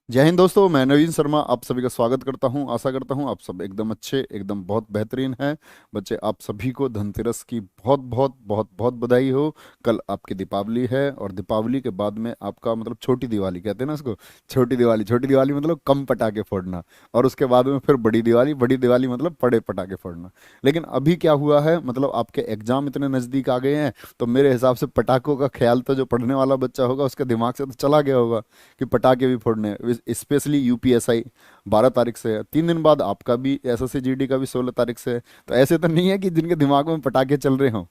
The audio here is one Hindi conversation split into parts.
जय हिंद दोस्तों, मैं नवीन शर्मा आप सभी का स्वागत करता हूं। आशा करता हूं आप सब एकदम अच्छे, एकदम बहुत बेहतरीन हैं। बच्चे, आप सभी को धनतेरस की बहुत बहुत बहुत बहुत बधाई हो। कल आपकी दीपावली है और दीपावली के बाद में आपका मतलब छोटी दिवाली कहते हैं ना इसको। छोटी दिवाली मतलब कम पटाखे फोड़ना। और उसके बाद में फिर बड़ी दिवाली मतलब बड़े पटाखे फोड़ना। लेकिन अभी क्या हुआ है, मतलब आपके एग्जाम इतने नज़दीक आ गए हैं, तो मेरे हिसाब से पटाखों का ख्याल तो जो पढ़ने वाला बच्चा होगा उसके दिमाग से तो चला गया होगा कि पटाखे भी फोड़ने हैं। स्पेशली यूपीएसआई 12 तारीख से है, 3 दिन बाद आपका भी एसएससी जीडी का भी 16 तारीख से है। तो ऐसे तो नहीं है कि जिनके दिमाग में पटाखे चल रहे हों।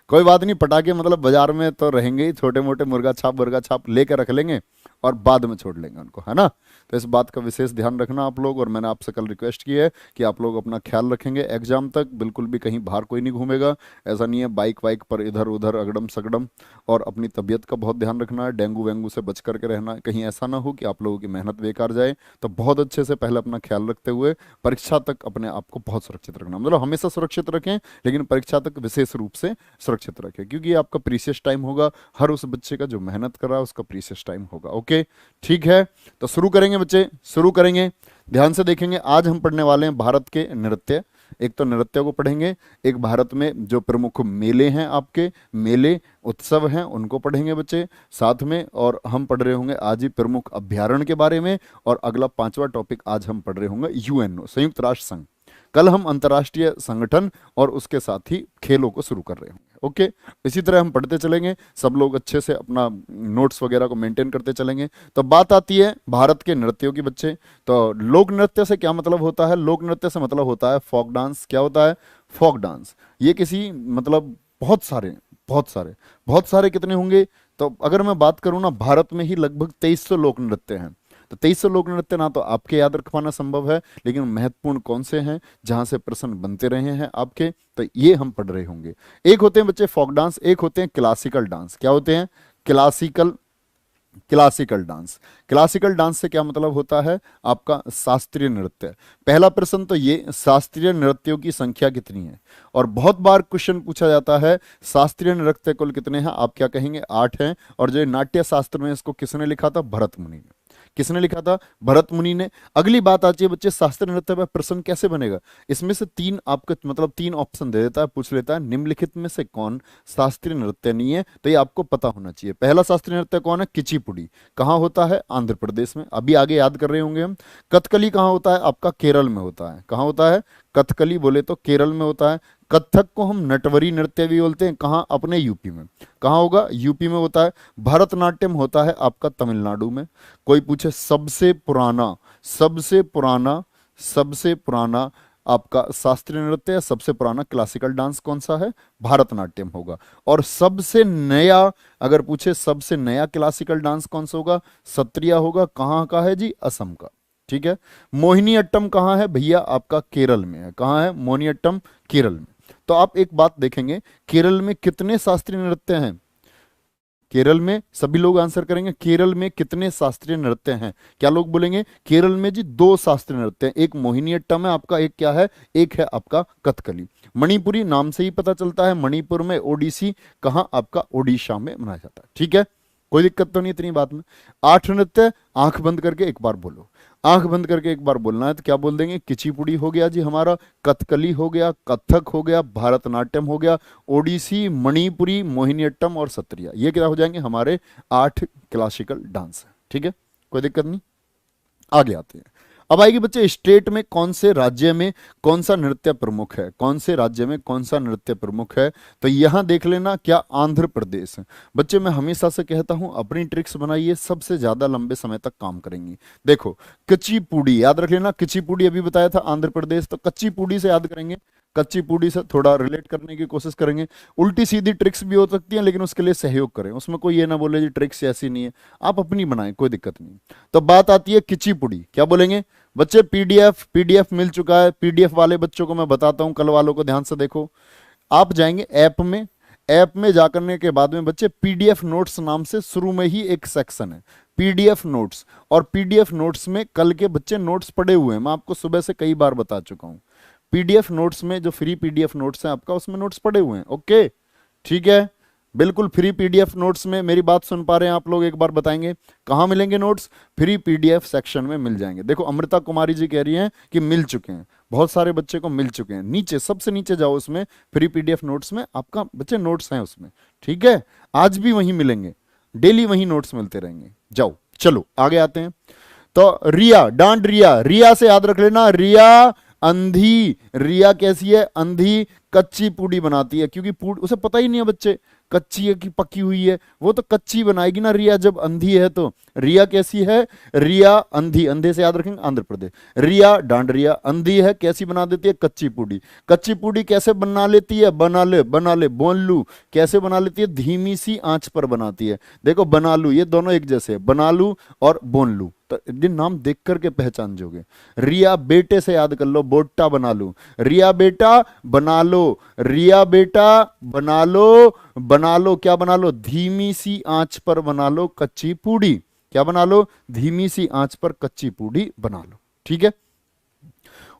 कोई बात नहीं, पटाखे मतलब बाजार में तो रहेंगे ही, छोटे मोटे मुर्गा छाप लेकर रख लेंगे और बाद में छोड़ लेंगे उनको, है ना। तो इस बात का विशेष ध्यान रखना आप लोग। और मैंने आपसे कल रिक्वेस्ट की है कि आप लोग अपना ख्याल रखेंगे एग्जाम तक, बिल्कुल भी कहीं बाहर कोई नहीं घूमेगा। ऐसा नहीं है बाइक वाइक पर इधर उधर अगड़म सगड़म। और अपनी तबीयत का बहुत ध्यान रखना है, डेंगू वेंगू से बच करके रहना, कहीं ऐसा ना हो कि आप लोगों की मेहनत बेकार जाए। तो बहुत अच्छे से पहले अपना ख्याल रखते हुए परीक्षा तक अपने आप को बहुत सुरक्षित रखना, मतलब हमेशा सुरक्षित रखें, लेकिन परीक्षा तक विशेष रूप से सुरक्षित रखें, क्योंकि ये आपका प्रीशियस टाइम होगा। हर उस बच्चे का जो मेहनत कर रहा है उसका प्रीशियस टाइम होगा। ओके, ठीक है। तो शुरू करेंगे बच्चे, शुरू करेंगे। ध्यान से देखेंगे, आज हम पढ़ने वाले हैं भारत के नृत्य। एक तो नृत्य को पढ़ेंगे, एक भारत में जो प्रमुख मेले हैं, आपके मेले उत्सव हैं उनको पढ़ेंगे बच्चे साथ में। और हम पढ़ रहे होंगे आज ही प्रमुख अभ्यारण्य के बारे में। और अगला 5वां टॉपिक आज हम पढ़ रहे होंगे यूएनओ, संयुक्त राष्ट्र संघ। कल हम अंतर्राष्ट्रीय संगठन और उसके साथ ही खेलों को शुरू कर रहे होंगे। ओके, इसी तरह हम पढ़ते चलेंगे, सब लोग अच्छे से अपना नोट्स वगैरह को मेंटेन करते चलेंगे। तो बात आती है भारत के नृत्यों की बच्चे। तो लोक नृत्य से क्या मतलब होता है? लोक नृत्य से मतलब होता है फोक डांस। क्या होता है? Folk dance. ये किसी मतलब बहुत सारे कितने होंगे? तो अगर मैं बात करूं ना, भारत में ही लगभग 2300 लोक नृत्य हैं। तो 2300 लोक नृत्य ना तो आपके याद रख पाना संभव है, लेकिन महत्वपूर्ण कौन से हैं जहां से प्रश्न बनते रहे हैं आपके, तो ये हम पढ़ रहे होंगे। एक होते हैं बच्चे फोक डांस, एक होते हैं क्लासिकल डांस। क्या होते हैं? Classical classical dance. Classical dance से क्या मतलब होता है? आपका शास्त्रीय नृत्य। पहला प्रश्न तो ये, शास्त्रीय नृत्यों की संख्या कितनी है? और बहुत बार क्वेश्चन पूछा जाता है शास्त्रीय नृत्य कुल कितने हैं? आप क्या कहेंगे? 8 हैं। और जो नाट्य शास्त्र में इसको किसने लिखा था? भरत मुनि ने। किसने लिखा था? भरत मुनि ने। अगली बात आती है बच्चे, शास्त्रीय नृत्य पर प्रश्न कैसे बनेगा? इसमें से तीन आपको मतलब 3 ऑप्शन दे देता है, पूछ लेता है निम्नलिखित में से कौन शास्त्रीय नृत्य नहीं है। तो ये आपको पता होना चाहिए। पहला शास्त्रीय नृत्य कौन है? कुचिपुड़ी। कहाँ होता है? आंध्र प्रदेश में। अभी आगे याद कर रहे होंगे हम। कथकली कहाँ होता है? आपका केरल में होता है। कहाँ होता है? कथकली बोले तो केरल में होता है। कथक को हम नटवरी नृत्य भी बोलते हैं। कहाँ? अपने यूपी में। कहाँ होगा? यूपी में होता है। भरतनाट्यम होता है आपका तमिलनाडु में। कोई पूछे सबसे पुराना आपका शास्त्रीय नृत्य, सबसे पुराना क्लासिकल डांस कौन सा है? भारतनाट्यम होगा। और सबसे नया, अगर पूछे सबसे नया क्लासिकल डांस कौन सा होगा? सत्रिया होगा। कहाँ का है जी? असम का। ठीक है। मोहिनी अट्टम कहाँ है भैया? आपका केरल में है। कहाँ है मोहिनी अट्टम? केरल में। तो आप एक बात देखेंगे, केरल में कितने शास्त्रीय नृत्य हैं? केरल में सभी लोग आंसर करेंगे, केरल में कितने शास्त्रीय नृत्य हैं? क्या लोग बोलेंगे? केरल में जी 2 शास्त्रीय नृत्य हैं। एक मोहिनीअट्टम है आपका, एक क्या है? एक है आपका कथकली। मणिपुरी नाम से ही पता चलता है, मणिपुर में। ओडिसी कहाँ? आपका ओडिशा में मनाया जाता है। ठीक है, कोई दिक्कत तो नहीं इतनी बात में। 8 नृत्य, आंख बंद करके एक बार बोलो। आंख बंद करके एक बार बोलना है तो क्या बोल देंगे? कुचिपुड़ी हो गया जी हमारा, कथकली हो गया, कथक हो गया, भारतनाट्यम हो गया, ओडिसी, मणिपुरी, मोहिनीअट्टम और सत्रिया। ये क्या हो जाएंगे? हमारे 8 क्लासिकल डांस है। ठीक है, कोई दिक्कत नहीं। आगे आते हैं। अब आएगी बच्चे, स्टेट में कौन से राज्य में कौन सा नृत्य प्रमुख है? कौन से राज्य में कौन सा नृत्य प्रमुख है? तो यहां देख लेना, क्या आंध्र प्रदेश है। बच्चे मैं हमेशा से कहता हूं अपनी ट्रिक्स बनाइए, सबसे ज्यादा लंबे समय तक काम करेंगी। देखो, कुचिपुड़ी याद रख लेना। कुचिपुड़ी अभी बताया था आंध्र प्रदेश, तो कच्चीपुड़ी से याद करेंगे। कच्चीपुड़ी से थोड़ा रिलेट करने की कोशिश करेंगे। उल्टी सीधी ट्रिक्स भी हो सकती हैं, लेकिन उसके लिए सहयोग करें, उसमें कोई ये ना बोले जी ट्रिक्स ऐसी नहीं है, आप अपनी बनाएं, कोई दिक्कत नहीं। तो बात आती है कुचिपुड़ी, क्या बोलेंगे बच्चे? पीडीएफ पीडीएफ मिल चुका है। पीडीएफ वाले बच्चों को मैं बताता हूं, कल वालों को ध्यान से देखो। आप जाएंगे ऐप में, ऐप में जाकर के बाद में बच्चे पीडीएफ नोट्स नाम से शुरू में ही एक सेक्शन है, पीडीएफ नोट्स। और पीडीएफ नोट्स में कल के बच्चे नोट्स पड़े हुए हैं, मैं आपको सुबह से कई बार बता चुका हूं। पीडीएफ नोट्स में जो फ्री पीडीएफ नोट्स हैं आपका, उसमें नोट्स पड़े हुए हैं। ओके, ठीक है। बिल्कुल फ्री पीडीएफ नोट्स में। मेरी बात सुन पा रहे हैं आप लोग? एक बार बताएंगे कहाँ मिलेंगे नोट्स? फ्री पीडीएफ सेक्शन में मिल जाएंगे। देखो अमृता कुमारी जी कह रही हैं कि मिल चुके हैं, बहुत सारे बच्चे को मिल चुके हैं। नीचे सबसे नीचे जाओ, उसमें फ्री पीडीएफ नोट्स में आपका बच्चे नोट्स हैं उसमें, ठीक है? आज भी वहीं मिलेंगे, डेली वहीं नोट्स मिलते रहेंगे। जाओ चलो आगे आते हैं। तो रिया, डांट रिया, रिया से याद रख लेना, रिया अंधी। रिया कैसी है? अंधी। कच्ची पूड़ी बनाती है, क्योंकि पूड़ी उसे पता ही नहीं है बच्चे कच्ची है कि पकी हुई है, वो तो कच्ची बनाएगी ना रिया जब अंधी है तो। रिया कैसी है? रिया अंधी, अंधे से याद रखेंगे आंध्र प्रदेश। रिया डांड रिया अंधी है, कैसी बना देती है? कच्ची पूड़ी। कच्ची पूड़ी कैसे बना लेती है? बना ले बोल लू। कैसे बना लेती है? धीमी सी आंच पर बनाती है। देखो बना लू, ये दोनों एक जैसे है, बना लू और बोन लू, तो ये नाम देख करके पहचान जोगे। रिया बेटे से याद कर लो, बोटा बना लू। रिया बेटा बना लो, रिया बेटा बना लो, बना लो क्या बना लो? धीमी सी आंच पर बना लो कच्ची पूड़ी। क्या बना लो? धीमी सी आंच पर कच्ची पूड़ी बना लो, ठीक है?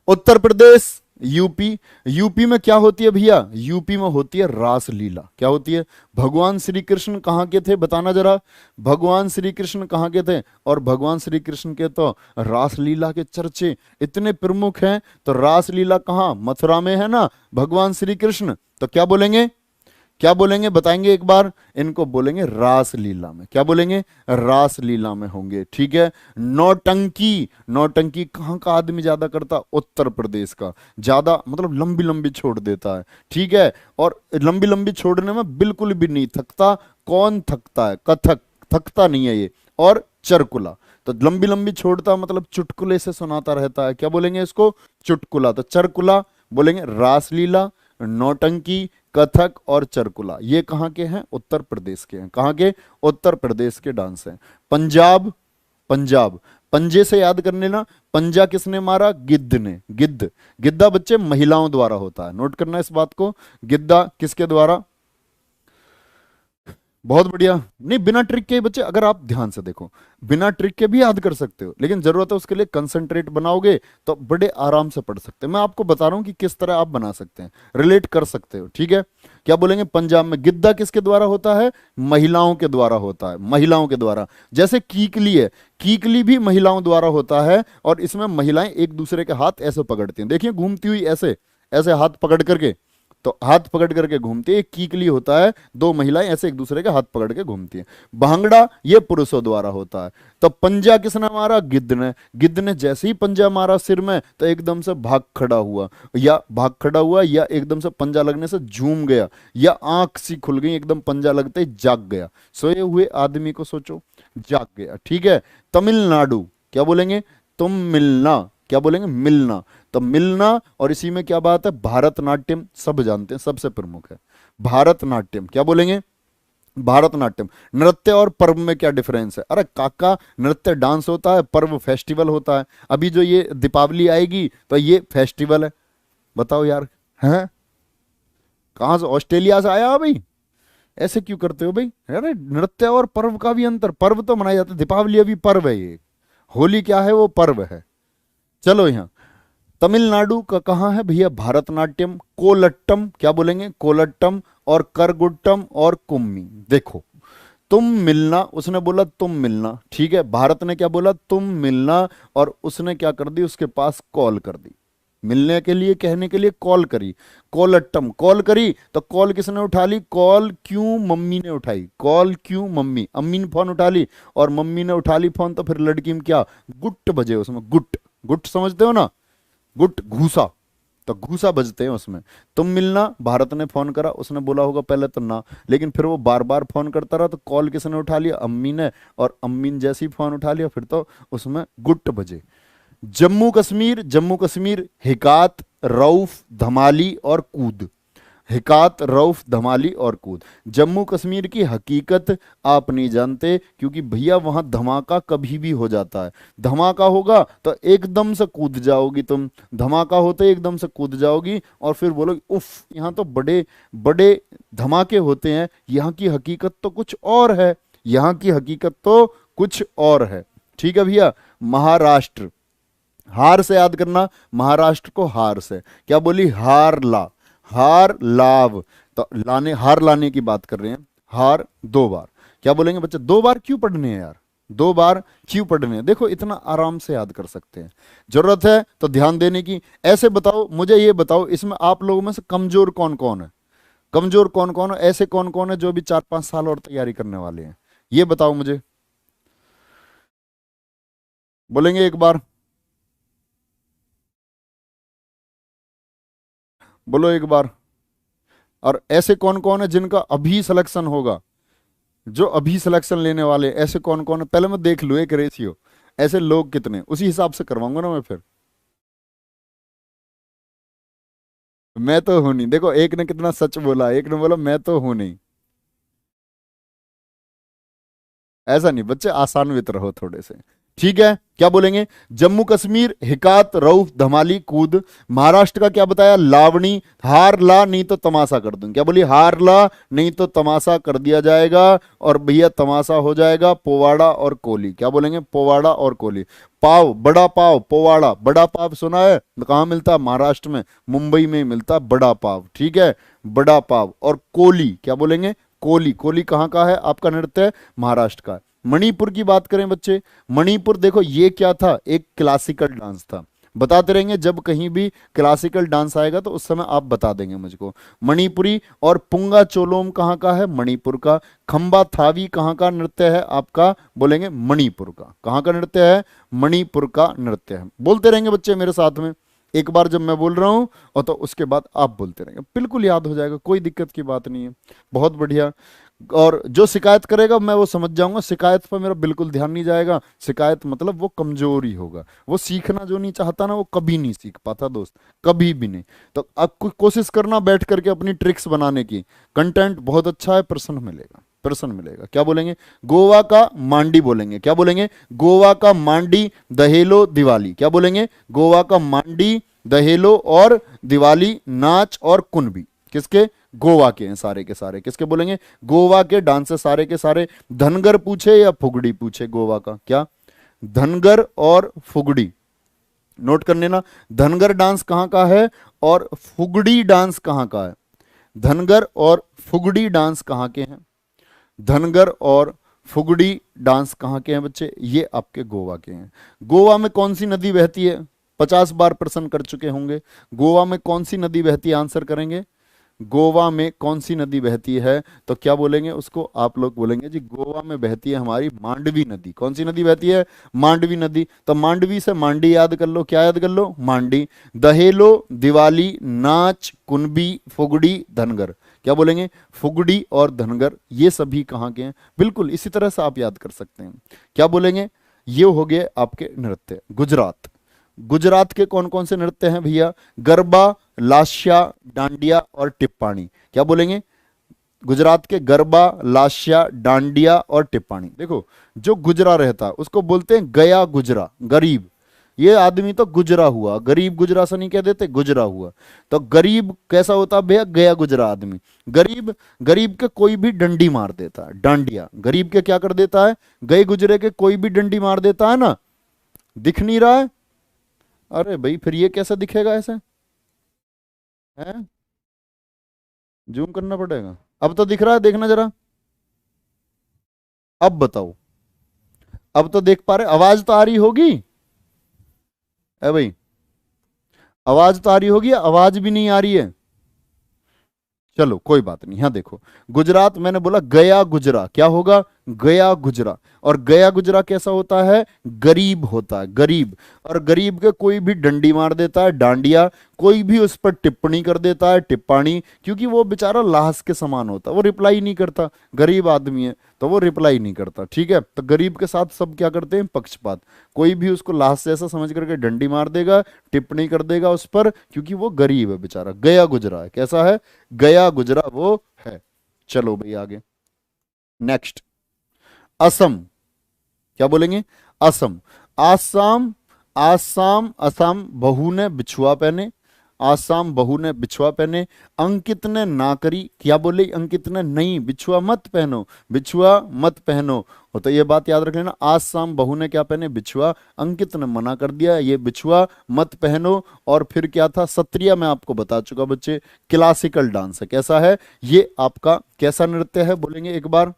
उत्तर प्रदेश, यूपी। यूपी में क्या होती है भैया? यूपी में होती है रासलीला। क्या होती है? भगवान श्री कृष्ण कहां के थे बताना जरा? भगवान श्री कृष्ण कहां के थे? और भगवान श्री कृष्ण के तो रासलीला के चर्चे इतने प्रमुख हैं। तो रासलीला कहां? मथुरा में है ना भगवान श्री कृष्ण। तो क्या बोलेंगे? क्या बोलेंगे बताएंगे एक बार? इनको बोलेंगे रासलीला में। क्या बोलेंगे? रासलीला में होंगे, ठीक है? नौटंकी, नौटंकी कहाँ का आदमी ज्यादा करता? उत्तर प्रदेश का। ज्यादा मतलब लंबी लंबी छोड़ देता है, ठीक है? और लंबी लंबी छोड़ने में बिल्कुल भी नहीं थकता। कौन थकता है? कथक, थकता नहीं है ये। और चरकुला, तो लंबी लंबी छोड़ता मतलब चुटकुले से सुनाता रहता है। क्या बोलेंगे इसको? चुटकुला। तो चरकुला बोलेंगे। रासलीला, नौटंकी, कथक और चरकुला ये कहाँ के हैं? उत्तर प्रदेश के हैं। कहाँ के? उत्तर प्रदेश के डांस हैं। पंजाब, पंजाब पंजे से याद करने ना। पंजा किसने मारा? गिद्ध ने। गिद्ध, गिद्धा बच्चे महिलाओं द्वारा होता है, नोट करना इस बात को। गिद्धा किसके द्वारा? बहुत बढ़िया। नहीं बिना ट्रिक के बच्चे, अगर आप ध्यान से देखो, बिना ट्रिक के भी याद कर सकते हो, लेकिन जरूरत है उसके लिए कंसंट्रेट बनाओगे तो बड़े आराम से पढ़ सकते हैं। मैं आपको बता रहा हूं कि किस तरह आप बना सकते हैं, रिलेट कर सकते हो, ठीक है? क्या बोलेंगे? पंजाब में गिद्धा किसके द्वारा होता है? महिलाओं के द्वारा होता है, महिलाओं के द्वारा। जैसे कीकली है, कीकली भी महिलाओं द्वारा होता है, और इसमें महिलाएं एक दूसरे के हाथ ऐसे पकड़ती हैं, देखिए घूमती हुई ऐसे, ऐसे हाथ पकड़ करके, तो हाथ पकड़ करके घूमती है। एक कीकली होता है, दो महिलाएं ऐसे एक दूसरे के हाथ पकड़ के घूमती हैं। भांगड़ा ये पुरुषों द्वारा होता है। तो पंजा किसने मारा? गिद्ध ने। गिद्ध ने जैसे ही पंजा मारा सिर में तो एकदम से भाग खड़ा हुआ, या एकदम से पंजा लगने से झूम गया, या आंख सी खुल गई एकदम पंजा लगते ही जाग गया। सोए हुए आदमी को सोचो, जाग गया, ठीक है? तमिलनाडु, क्या बोलेंगे? तुम मिलना। क्या बोलेंगे? मिलना। तो मिलना, और इसी में क्या बात है? भारतनाट्यम, सब जानते हैं, सबसे प्रमुख है भारतनाट्यम। क्या बोलेंगे? भारतनाट्यम। नृत्य और पर्व में क्या डिफरेंस है? अरे काका, नृत्य डांस होता है, पर्व फेस्टिवल होता है। अभी जो ये दीपावली आएगी तो ये फेस्टिवल है, बताओ यार, हैं? कहां से? ऑस्ट्रेलिया से आया भाई? ऐसे क्यों करते हो भाई? अरे नृत्य और पर्व का भी अंतर, पर्व तो मनाया जाता है, दीपावली अभी पर्व है, ये होली क्या है? वो पर्व है। चलो यहाँ तमिलनाडु का कहाँ है भैया? भारतनाट्यम। कोलट्टम, क्या बोलेंगे? कोलट्टम। और करगुट्टम और कुम्मी। देखो तुम मिलना, उसने बोला तुम मिलना, ठीक है? भारत ने क्या बोला? तुम मिलना, और उसने क्या कर दी? उसके पास कॉल कर दी, मिलने के लिए, कहने के लिए कॉल करी। कोलट्टम, कॉल करी, तो कॉल किसने उठा ली? कॉल क्यों? मम्मी ने उठाई। कॉल क्यों? मम्मी, अम्मी ने फोन उठा ली, और मम्मी ने उठा ली फोन, तो फिर लड़की में क्या? गुट बजे उसमें, गुट, गुट समझते हो ना? गुट, घूसा, तो घूसा बजते हैं उसमें। तुम मिलना, भारत ने फोन करा, उसने बोला होगा पहले तो ना, लेकिन फिर वो बार बार फोन करता रहा, तो कॉल किसने उठा लिया? अम्मी ने, और अम्मी ने जैसे ही फोन उठा लिया फिर तो उसमें गुट बजे। जम्मू कश्मीर, जम्मू कश्मीर हिकात, रऊफ, धमाली और कूद। हिकात, रऊफ, धमाली और कूद। जम्मू कश्मीर की हकीकत आप नहीं जानते, क्योंकि भैया वहां धमाका कभी भी हो जाता है। धमाका होगा तो एकदम से कूद जाओगी तुम, धमाका होते एकदम से कूद जाओगी, और फिर बोलोगी उफ, यहाँ तो बड़े बड़े धमाके होते हैं, यहाँ की हकीकत तो कुछ और है, यहाँ की हकीकत तो कुछ और है, ठीक है भैया? महाराष्ट्र, हार से याद करना, महाराष्ट्र को हार से। क्या बोली? हार ला, हार लाभ, तो लाने, हार लाने की बात कर रहे हैं। हार 2 बार। क्या बोलेंगे बच्चे? 2 बार क्यों पढ़ने हैं यार? 2 बार क्यों पढ़ने हैं? देखो इतना आराम से याद कर सकते हैं। जरूरत है तो ध्यान देने की। ऐसे बताओ, मुझे ये बताओ, इसमें आप लोगों में से कमजोर कौन कौन है? कमजोर कौन कौन है? ऐसे कौन कौन है जो भी 4-5 साल और तैयारी करने वाले हैं? ये बताओ मुझे। बोलेंगे एक बार? बोलो एक बार। और ऐसे कौन कौन है जिनका अभी सिलेक्शन होगा? जो अभी सिलेक्शन लेने वाले हैं, ऐसे कौन कौन है? पहले मैं देख लूं एक रेशियो, ऐसे लोग कितने, उसी हिसाब से करवाऊंगा ना मैं फिर। मैं तो हूं नहीं। देखो एक ने कितना सच बोला, एक ने बोला मैं तो हूं नहीं। ऐसा नहीं बच्चे, आसान्वित रहो थोड़े से। ठीक है, क्या बोलेंगे? जम्मू कश्मीर हिकात रऊफ धमाली कूद। महाराष्ट्र का क्या बताया? लावणी। हार ला नहीं तो तमाशा कर दूं। क्या बोली? हार ला नहीं तो तमाशा कर दिया जाएगा। और भैया तमाशा हो जाएगा पोवाड़ा और कोली। क्या बोलेंगे? पोवाड़ा और कोली। पाव, बड़ा पाव, पोवाड़ा। बड़ा पाव सुना है? कहाँ मिलता है? महाराष्ट्र में, मुंबई में मिलता है बड़ा पाव। ठीक है, बड़ा पाव। और कोली, क्या बोलेंगे? कोली। कोली कहाँ का है आपका नृत्य? महाराष्ट्र का। मणिपुर की बात करें बच्चे, मणिपुर देखो ये क्या था? एक क्लासिकल डांस था। बताते रहेंगे जब कहीं भी क्लासिकल डांस आएगा तो उस समय आप बता देंगे मुझको। मणिपुरी। और पुंगा चोलोम कहाँ का है? मणिपुर का। खंबा थावी कहाँ का नृत्य है आपका? बोलेंगे मणिपुर का। कहाँ का नृत्य है? मणिपुर का नृत्य है। बोलते रहेंगे बच्चे मेरे साथ में। एक बार जब मैं बोल रहा हूं और तो उसके बाद आप बोलते रहेंगे, बिल्कुल याद हो जाएगा, कोई दिक्कत की बात नहीं है। बहुत बढ़िया। और जो शिकायत करेगा मैं वो समझ जाऊंगा, शिकायत पर मेरा बिल्कुल ध्यान नहीं जाएगा। शिकायत मतलब वो कमजोर ही होगा। वो सीखना जो नहीं चाहता ना, वो कभी नहीं सीख पाता दोस्त, कभी भी नहीं। तो अब कोशिश करना बैठ करके अपनी ट्रिक्स बनाने की। कंटेंट बहुत अच्छा है, प्रश्न मिलेगा, प्रश्न मिलेगा। क्या बोलेंगे? गोवा का मांडी बोलेंगे। क्या बोलेंगे? गोवा का मांडी, दहेलो, दिवाली। क्या बोलेंगे? गोवा का मांडी, दहेलो और दिवाली नाच और कुनबी किसके? गोवा के हैं सारे के सारे। किसके बोलेंगे? गोवा के डांस है सारे के सारे। धनगर पूछे या फुगड़ी पूछे गोवा का? क्या? धनगर और फुगड़ी। नोट करने ना, धनगर डांस कहां का है और फुगड़ी डांस कहां का है? धनगर और फुगड़ी डांस कहां के हैं? धनगर और फुगड़ी डांस कहां के हैं बच्चे? ये आपके गोवा के हैं। गोवा में कौन सी नदी बहती है? 50 बार प्रश्न कर चुके होंगे। गोवा में कौन सी नदी बहती है? आंसर करेंगे। गोवा में कौन सी नदी बहती है? तो क्या बोलेंगे उसको आप लोग? बोलेंगे जी गोवा में बहती है हमारी मांडवी नदी। कौन सी नदी बहती है? मांडवी नदी। तो मांडवी से मांडी याद कर लो। क्या याद कर लो? मांडी। दहेलो, दिवाली, नाच, कुनबी, फुगड़ी, धनगर। क्या बोलेंगे? फुगड़ी और धनगर ये सभी कहाँ के हैं? बिल्कुल इसी तरह से आप याद कर सकते हैं। क्या बोलेंगे? ये हो गए आपके नृत्य। गुजरात, गुजरात के कौन कौन से नृत्य हैं भैया? गरबा, लास्या, डांडिया और टिप्पाणी। क्या बोलेंगे? गुजरात के गरबा, लास्या, डांडिया और टिप्पाणी। देखो जो गुजरा रहता है उसको बोलते हैं गया गुजरा, गरीब। ये आदमी तो गुजरा हुआ, गरीब गुजरा सा नहीं कह देते, गुजरा हुआ। तो गरीब कैसा होता है भैया? गया गुजरा आदमी। गरीब, गरीब के कोई भी डंडी मार देता है, डांडिया। गरीब के क्या कर देता है? गए गुजरे के कोई भी डंडी मार देता है ना। दिख नहीं रहा है? अरे भाई फिर ये कैसे दिखेगा ऐसे? है, जूम करना पड़ेगा। अब तो दिख रहा है, देखना जरा। अब बताओ, अब तो देख पा रहे? आवाज तो आ रही होगी है भाई? आवाज तो आ रही होगी, आवाज भी नहीं आ रही है? चलो कोई बात नहीं। हाँ देखो, गुजरात मैंने बोला गया गुजरा, क्या होगा? गया गुजरा। और गया गुजरा कैसा होता है? गरीब होता है, गरीब। और गरीब के कोई भी डंडी मार देता है, डांडिया। कोई भी उस पर टिप्पणी कर देता है, टिप्पाणी। क्योंकि वो बेचारा लाश के समान होता है, वो रिप्लाई नहीं करता, गरीब आदमी है तो वो रिप्लाई नहीं करता। ठीक है, तो गरीब के साथ सब क्या करते हैं? पक्षपात। कोई भी उसको लाश जैसा समझ करके डंडी मार देगा, टिप्पणी कर देगा उस पर, क्योंकि वो गरीब है बेचारा, गया गुजरा है। कैसा है? गया गुजरा वो है। चलो भाई आगे, नेक्स्ट। असम। क्या बोलेंगे? असम। आसाम, आसाम, असम। बहू ने बिछुआ पहने। आसाम बहू ने बिछुआ पहने, अंकित ने ना करी, क्या बोले अंकित ने, नहीं बिछुआ मत पहनो, बिछुआ मत पहनो। हो तो ये बात याद रख लेना, आसाम बहू ने क्या पहने, बिछुआ, अंकित ने मना कर दिया ये बिछुआ मत पहनो। और फिर क्या था, सत्रिया मैं आपको बता चुका बच्चे, क्लासिकल डांस है। कैसा है ये आपका, कैसा नृत्य है बोलेंगे एक बार,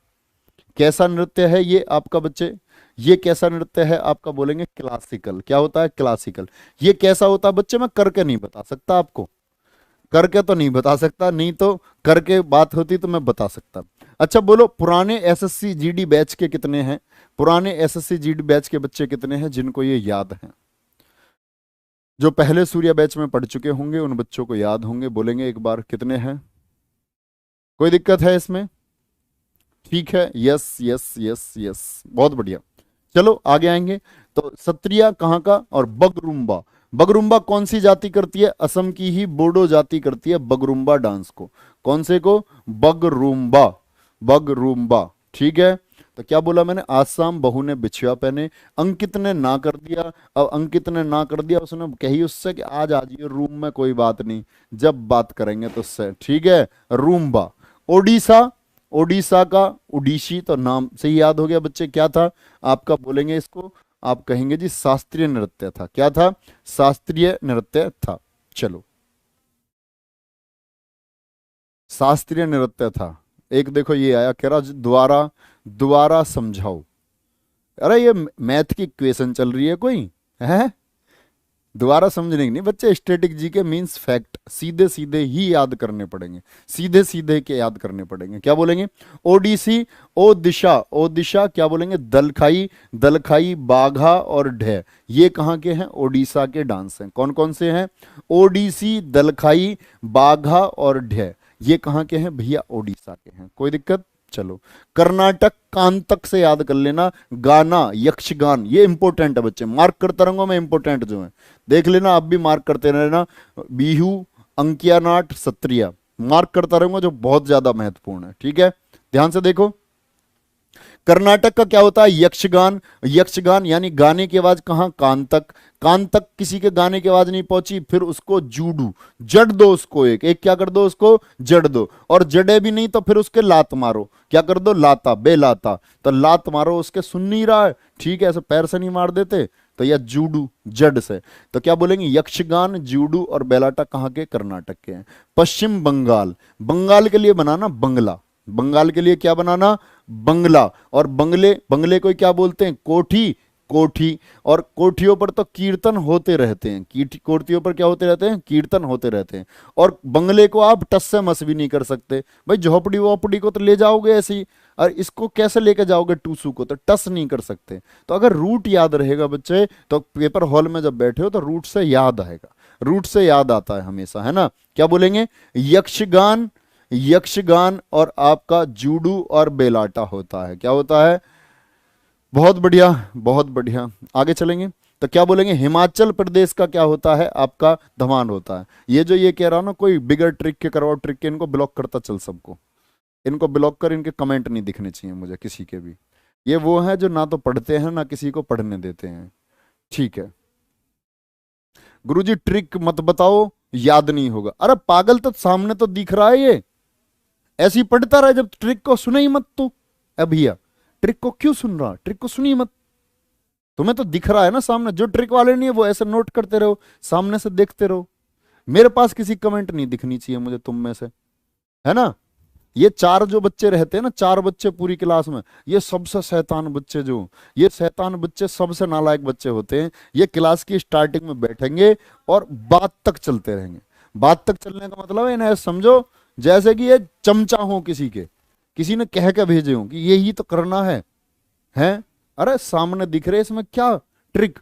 कैसा नृत्य है ये आपका बच्चे, ये कैसा नृत्य है आपका बोलेंगे, क्लासिकल। क्या होता है, क्लासिकल। ये कैसा होता है बच्चे, मैं करके नहीं बता सकता आपको, करके तो नहीं बता सकता, नहीं तो करके बात होती तो मैं बता सकता। अच्छा बोलो, पुराने एसएससी जीडी बैच के कितने हैं, पुराने एसएससी जीडी बैच के बच्चे कितने हैं जिनको ये याद है, जो पहले सूर्या बैच में पढ़ चुके होंगे उन बच्चों को याद होंगे, बोलेंगे एक बार कितने हैं, कोई दिक्कत है इसमें, ठीक है, यस यस यस यस, बहुत बढ़िया। चलो आगे आएंगे, तो सत्रिया कहाँ का, और बगरुम्बा, बगरुम्बा कौन सी जाति करती है, असम की ही बोडो जाति करती है बगरुम्बा डांस को, कौन से को, बगरुम्बा, बगरुम्बा, ठीक है। तो क्या बोला मैंने, आसाम बहू ने बिछुआ पहने, अंकित ने ना कर दिया। अब अंकित ने ना कर दिया, उसने कही उससे कि आज आ जाइए रूम में, कोई बात नहीं, जब बात करेंगे तो उससे, ठीक है, रूम्बा। ओडिशा, ओडिशा का उड़ीसी, तो नाम से ही याद हो गया बच्चे, क्या था आपका बोलेंगे इसको, आप कहेंगे जी शास्त्रीय नृत्य था, क्या था, शास्त्रीय नृत्य था। चलो, शास्त्रीय नृत्य था। एक देखो ये आया, कह रहा दोबारा, दोबारा समझाओ। अरे ये मैथ की इक्वेशन चल रही है कोई है, दोबारा समझने की नहीं बच्चे, स्टैटिक जी के मींस फैक्ट सीधे सीधे ही याद करने पड़ेंगे, सीधे सीधे के याद करने पड़ेंगे। क्या बोलेंगे, ओडिसी, ओ दिशा, ओ दिशा, क्या बोलेंगे, दलखाई, दलखाई, बाघा और ढे, ये कहाँ के हैं, ओडिशा के डांस हैं। कौन कौन से हैं, ओडिसी, दलखाई, बाघा और ढे, ये कहाँ के हैं भैया, ओडिशा के हैं, कोई दिक्कत। चलो, कर्नाटक, कांतक से याद कर लेना, गाना, यक्षगान, ये इंपॉर्टेंट है बच्चे, मार्क करता रहूंगा मैं, इंपॉर्टेंट जो है देख लेना, आप भी मार्क करते रहना, बिहू, अंकिया नाट, सत्रिया, मार्क करता रहूंगा जो बहुत ज्यादा महत्वपूर्ण है, ठीक है, ध्यान से देखो। कर्नाटक का क्या होता है, यक्षगान, यक्षगान यानी गाने की आवाज कहां, कान तक, कान तक किसी के गाने की आवाज नहीं पहुंची, फिर उसको जूडू, जड़ दो उसको, एक एक क्या कर दो उसको, जड़ दो, और जड़े भी नहीं तो फिर उसके लात मारो, क्या कर दो, लाता, बेलाता, तो लात मारो उसके, सुन नहीं रहा है, ठीक है, ऐसे पैर से नहीं मार देते, तो यह जूडू, जड़ से। तो क्या बोलेंगे, यक्षगान, जूडू और बेलाटा कहाँ के, कर्नाटक के हैं। पश्चिम बंगाल, बंगाल के लिए बनाना बंगला, बंगाल के लिए क्या बनाना, बंगला, और बंगले, बंगले को क्या बोलते हैं, कोठी, कोठी, और कोठियों पर तो कीर्तन होते रहते हैं, कोठियों पर क्या होते रहते हैं, कीर्तन होते रहते हैं। और बंगले को आप टस से मस भी नहीं कर सकते भाई, झोपड़ी वोपड़ी को तो ले जाओगे ऐसे ही, और इसको कैसे लेके जाओगे टूसू को, तो टस नहीं कर सकते। तो अगर रूट याद रहेगा बच्चे, तो पेपर हॉल में जब बैठे हो तो रूट से याद आएगा, रूट से याद आता है हमेशा, है ना। क्या बोलेंगे, यक्षगान, यक्षगान और आपका जूडू और बेलाटा होता है, क्या होता है, बहुत बढ़िया, बहुत बढ़िया। आगे चलेंगे, तो क्या बोलेंगे, हिमाचल प्रदेश का क्या होता है आपका, धमान होता है। ये जो ये कह रहा हूं ना, कोई बिगर ट्रिक के करवाओ, ट्रिक के, इनको ब्लॉक करता चल सबको, इनको ब्लॉक कर, इनके कमेंट नहीं दिखने चाहिए मुझे किसी के भी। ये वो है जो ना तो पढ़ते हैं ना किसी को पढ़ने देते हैं, ठीक है। गुरुजी ट्रिक मत बताओ, याद नहीं होगा, अरे पागल, तो सामने तो दिख रहा है, ये ऐसे ही पढ़ता रहे, जब ट्रिक को सुने ही मत तो, भैया ट्रिक को क्यों सुन रहा, ट्रिक को सुनिए मत, तुम्हें तो दिख रहा है ना सामने, जो ट्रिक वाले नहीं है वो ऐसे नोट करते रहो, सामने से देखते रहो। मेरे पास किसी कमेंट नहीं दिखनी चाहिए मुझे तुम में से, है ना। ये चार जो बच्चे रहते हैं ना, चार बच्चे पूरी क्लास में, ये सबसे शैतान बच्चे, जो ये शैतान बच्चे सबसे नालायक बच्चे होते हैं। ये क्लास की स्टार्टिंग में बैठेंगे और बात तक चलते रहेंगे। बात तक चलने का मतलब है इन्हें समझो जैसे कि ये चमचा हो किसी के, किसी ने कह के भेजे हो कि यही तो करना है, हैं। अरे सामने दिख रहे, इसमें क्या ट्रिक,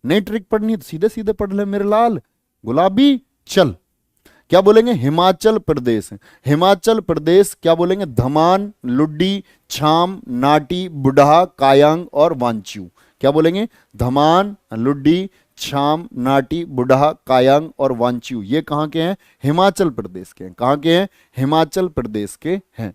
नहीं ट्रिक पढ़नी तो सीधे सीधे पढ़ ले मेरे लाल गुलाबी। चल, क्या बोलेंगे, हिमाचल प्रदेश, हिमाचल प्रदेश क्या बोलेंगे, धमान, लुड्डी, छाम, नाटी, बुढ़ा, कायांग और वांचू। क्या बोलेंगे, धमान, लुड्डी, छाम, नाटी, बुढ़ा, कायांग और वांचू, ये कहाँ के हैं, हिमाचल प्रदेश के हैं। कहाँ के हैं, हिमाचल प्रदेश के हैं।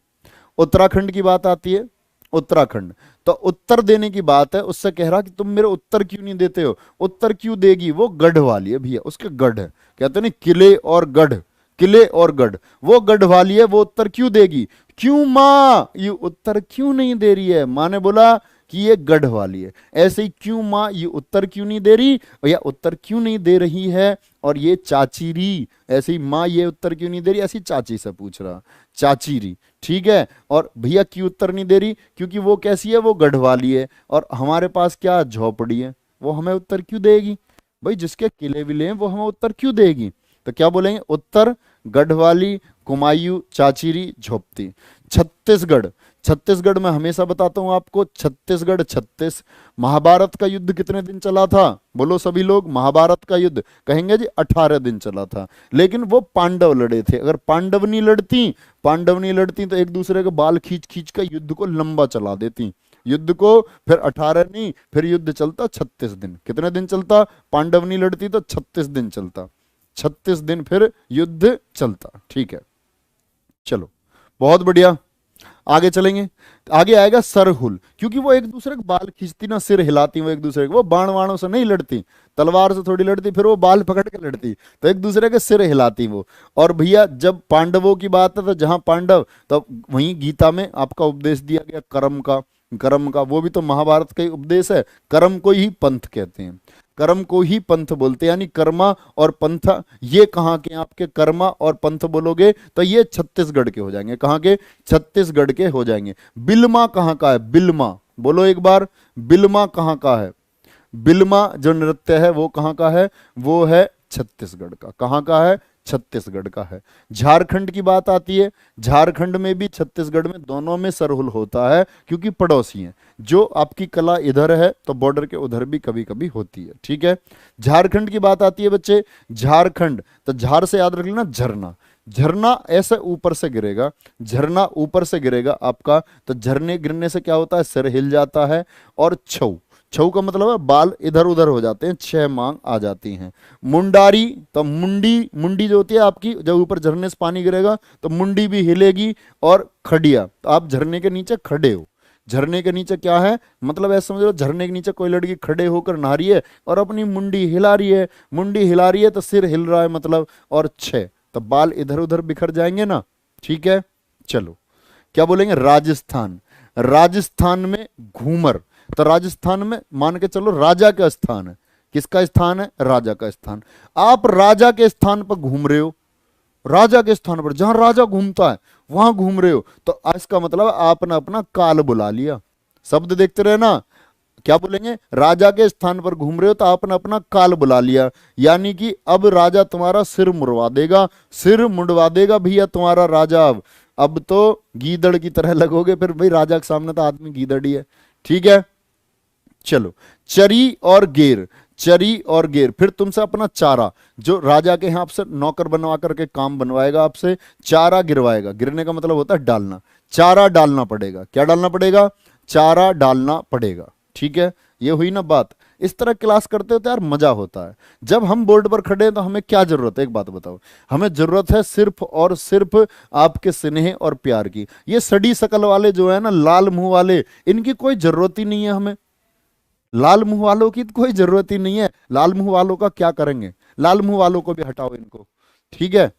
उत्तराखंड की बात आती है, उत्तराखंड। तो उत्तर देने की बात है, उससे कह रहा कि तुम मेरे उत्तर क्यों नहीं देते हो, उत्तर क्यों देगी, वो गढ़ वाली है भैया, उसके गढ़ है, कहते नहीं किले और गढ़, किले और गढ़, वो गढ़ वाली है, वो उत्तर क्यों देगी। क्यों माँ ये उत्तर क्यों नहीं दे रही है, माँ ने बोला कि ये गढ़ वाली है। ऐसे ही क्यों माँ ये उत्तर क्यों नहीं दे रही, या उत्तर क्यों नहीं दे रही है, और ये चाचीरी, ऐसे ही माँ ये उत्तर क्यों नहीं दे रही, ऐसी चाची से पूछ रहा, चाचीरी, ठीक है। और भैया क्यों उत्तर नहीं दे रही, क्योंकि वो कैसी है, वो गढ़ वाली है, और हमारे पास क्या झोपड़ी है, वो हमें उत्तर क्यों देगी। भाई जिसके किले विले हैं वो हमें उत्तर क्यों देगी। तो क्या बोलेंगे, उत्तर गढ़वाली, कुमायूं, चाचीरी, झोपती। छत्तीसगढ़, छत्तीसगढ़ में हमेशा बताता हूं आपको, छत्तीसगढ़ 36। महाभारत का युद्ध कितने दिन चला था, बोलो सभी लोग, महाभारत का युद्ध कहेंगे जी 18 दिन चला था, लेकिन वो पांडव लड़े थे। अगर पांडव नहीं लड़ती, पांडव नहीं लड़ती तो एक दूसरे के बाल खींच खींच कर युद्ध को लंबा चला देती, युद्ध को फिर 18 नहीं, फिर युद्ध चलता 36 दिन। कितने दिन चलता, पांडव नहीं लड़ती तो 36 दिन चलता, 36 दिन फिर युद्ध चलता, ठीक है। चलो बहुत बढ़िया, आगे चलेंगे। आगे आएगा सरहुल, क्योंकि वो एक दूसरे के बाल खींचती ना, सिर हिलाती वो एक दूसरे के, वो बाण वाणों से नहीं लड़ती, तलवार से थोड़ी लड़ती, फिर वो बाल पकड़ के लड़ती, तो एक दूसरे के सिर हिलाती वो। और भैया जब पांडवों की बात है तो जहां पांडव, तो वहीं गीता में आपका उपदेश दिया गया कर्म का, कर्म का, वो भी तो महाभारत का ही उपदेश है। कर्म को ही पंथ कहते हैं, कर्म को ही पंथ बोलते हैं, यानी कर्मा और पंथ ये कहाँ के आपके, कर्मा और पंथ बोलोगे तो ये छत्तीसगढ़ के हो जाएंगे, कहाँ के, छत्तीसगढ़ के हो जाएंगे। बिल्मा कहाँ का है, बिल्मा बोलो एक बार, बिल्मा कहाँ का है, बिल्मा जो नृत्य है वो कहाँ का है, वो है छत्तीसगढ़ का। कहाँ का है, छत्तीसगढ़ का है। झारखंड की बात आती है, झारखंड में भी छत्तीसगढ़ में दोनों में सरहुल होता है, क्योंकि पड़ोसी हैं। जो आपकी कला इधर है तो बॉर्डर के उधर भी कभी कभी होती है, ठीक है। झारखंड की बात आती है बच्चे, झारखंड तो झार से याद रख लेना, झरना, झरना ऐसे ऊपर से गिरेगा, झरना ऊपर से गिरेगा आपका, तो झरने गिरने से क्या होता है, सिर हिल जाता है। और छऊ, छऊ का मतलब है बाल इधर उधर हो जाते हैं, 6 मांग आ जाती हैं। मुंडारी तो मुंडी, मुंडी जो होती है आपकी, जब ऊपर झरने से पानी गिरेगा तो मुंडी भी हिलेगी। और खड़िया तो आप झरने के नीचे खड़े हो, झरने के नीचे क्या है, मतलब ऐसा समझ लो झरने के नीचे कोई लड़की खड़े होकर नहा रही है और अपनी मुंडी हिला रही है, मुंडी हिला रही है तो सिर हिल रहा है मतलब, और 6 तो बाल इधर उधर बिखर जाएंगे ना, ठीक है। चलो क्या बोलेंगे, राजस्थान, राजस्थान में घूमर, तो राजस्थान में मान के चलो राजा का स्थान है, किसका स्थान है, राजा का स्थान। आप राजा के स्थान पर घूम रहे हो, राजा के स्थान पर जहां राजा घूमता है वहां घूम रहे हो, तो इसका मतलब आपने अपना काल बुला लिया। शब्द देखते रहे ना, क्या बोलेंगे, राजा के स्थान पर घूम रहे हो तो आपने अपना काल बुला लिया, यानी कि अब राजा तुम्हारा सिर मुड़वा देगा, सिर मुड़वा देगा भैया तुम्हारा राजा। अब तो गीदड़ की तरह लगोगे, फिर भाई राजा के सामने तो आदमी गीदड़ ही है, ठीक है। चलो चरी और गेर, चरी और गेर, फिर तुमसे अपना चारा, जो राजा के यहाँ आपसे नौकर बनवा करके काम बनवाएगा, आपसे चारा गिरवाएगा, गिरने का मतलब होता है डालना, चारा डालना पड़ेगा, क्या डालना पड़ेगा, चारा डालना पड़ेगा, ठीक है। ये हुई ना बात। इस तरह क्लास करते हो तो यार मजा होता है। जब हम बोर्ड पर खड़े हैं तो हमें क्या जरूरत है, एक बात बताओ, हमें जरूरत है सिर्फ और सिर्फ आपके स्नेह और प्यार की। ये सड़ी शकल वाले जो है ना, लाल मुंह वाले, इनकी कोई जरूरत ही नहीं है हमें, लाल मुंह वालों की तो कोई जरूरत ही नहीं है। लाल मुंह वालों का क्या करेंगे, लाल मुंह वालों को भी हटाओ इनको, ठीक है।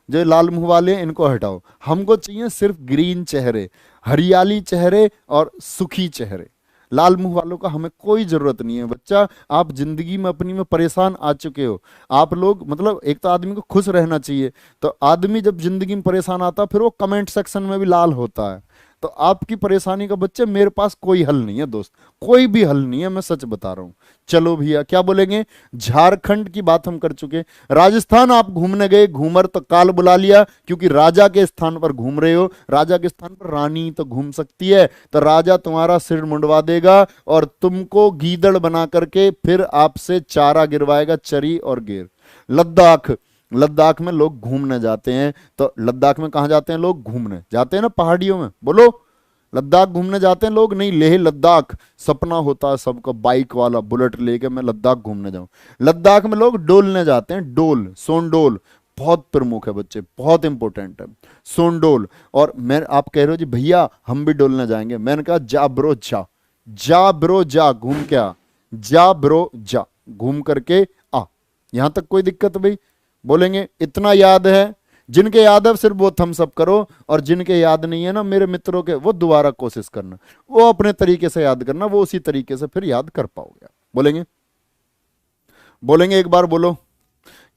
जो लाल मुंह वाले हैं इनको हटाओ, हमको चाहिए सिर्फ ग्रीन चेहरे, हरियाली चेहरे और सुखी चेहरे। लाल मुंह वालों का हमें कोई जरूरत नहीं है बच्चा। आप जिंदगी में अपनी में परेशान आ चुके हो, आप लोग, मतलब एक तो आदमी को खुश रहना चाहिए, तो आदमी जब जिंदगी में परेशान आता फिर वो कमेंट सेक्शन में भी लाल होता है। तो आपकी परेशानी का बच्चे मेरे पास कोई हल नहीं है दोस्त, कोई भी हल नहीं है, मैं सच बता रहा हूं। चलो भैया क्या बोलेंगे, झारखंड की बात हम कर चुके। राजस्थान आप घूमने गए, घूमर तो काल बुला लिया, क्योंकि राजा के स्थान पर घूम रहे हो, राजा के स्थान पर रानी तो घूम सकती है, तो राजा तुम्हारा सिर मुंडवा देगा और तुमको गीदड़ बना करके फिर आपसे चारा गिरवाएगा, चरी और गेर। लद्दाख, लद्दाख में लोग घूमने जाते हैं, तो लद्दाख में कहाँ जाते हैं लोग, घूमने जाते हैं ना पहाड़ियों में, बोलो लद्दाख घूमने जाते हैं लोग, नहीं लेह लद्दाख सपना होता है सबका, बाइक वाला बुलेट लेके मैं लद्दाख घूमने जाऊं। लद्दाख में लोग डोलने जाते हैं, डोल, सोनडोल, बहुत प्रमुख है बच्चे, बहुत इंपॉर्टेंट है। सोंडोल। और मैं, आप कह रहे हो जी भैया हम भी डोलने जाएंगे, मैंने कहा जा ब्रो जा, जा ब्रो जा, घूम के आ, जा ब्रो जा, घूम करके आ। यहां तक कोई दिक्कत भाई? बोलेंगे इतना याद है, जिनके याद है सिर्फ वो थम्स अप करो, और जिनके याद नहीं है ना मेरे मित्रों के, वो दोबारा कोशिश करना, वो अपने तरीके से याद करना, वो उसी तरीके से फिर याद कर पाओगे। बोलेंगे, बोलेंगे एक बार बोलो,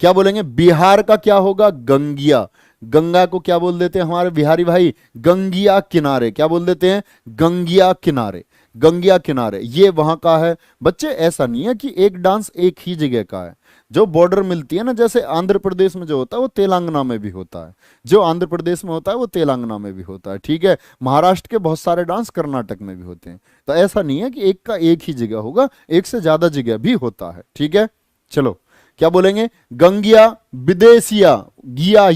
क्या बोलेंगे? बिहार का क्या होगा? गंगिया। गंगा को क्या बोल देते हैं हमारे बिहारी भाई? गंगिया किनारे। क्या बोल देते हैं? गंगिया किनारे। गंगिया किनारे ये वहां का है बच्चे। ऐसा नहीं है कि एक डांस एक ही जगह का है, जो बॉर्डर मिलती है ना, जैसे आंध्र प्रदेश में जो होता है वो तेलंगाना में भी होता है, जो आंध्र प्रदेश में होता है वो तेलंगाना में भी होता है, ठीक है। महाराष्ट्र के बहुत सारे डांस कर्नाटक में भी होते हैं। तो ऐसा नहीं है कि एक का एक ही जगह होगा, एक से ज्यादा जगह भी होता है, ठीक है। चलो क्या बोलेंगे? गंगिया विदेशिया, गिया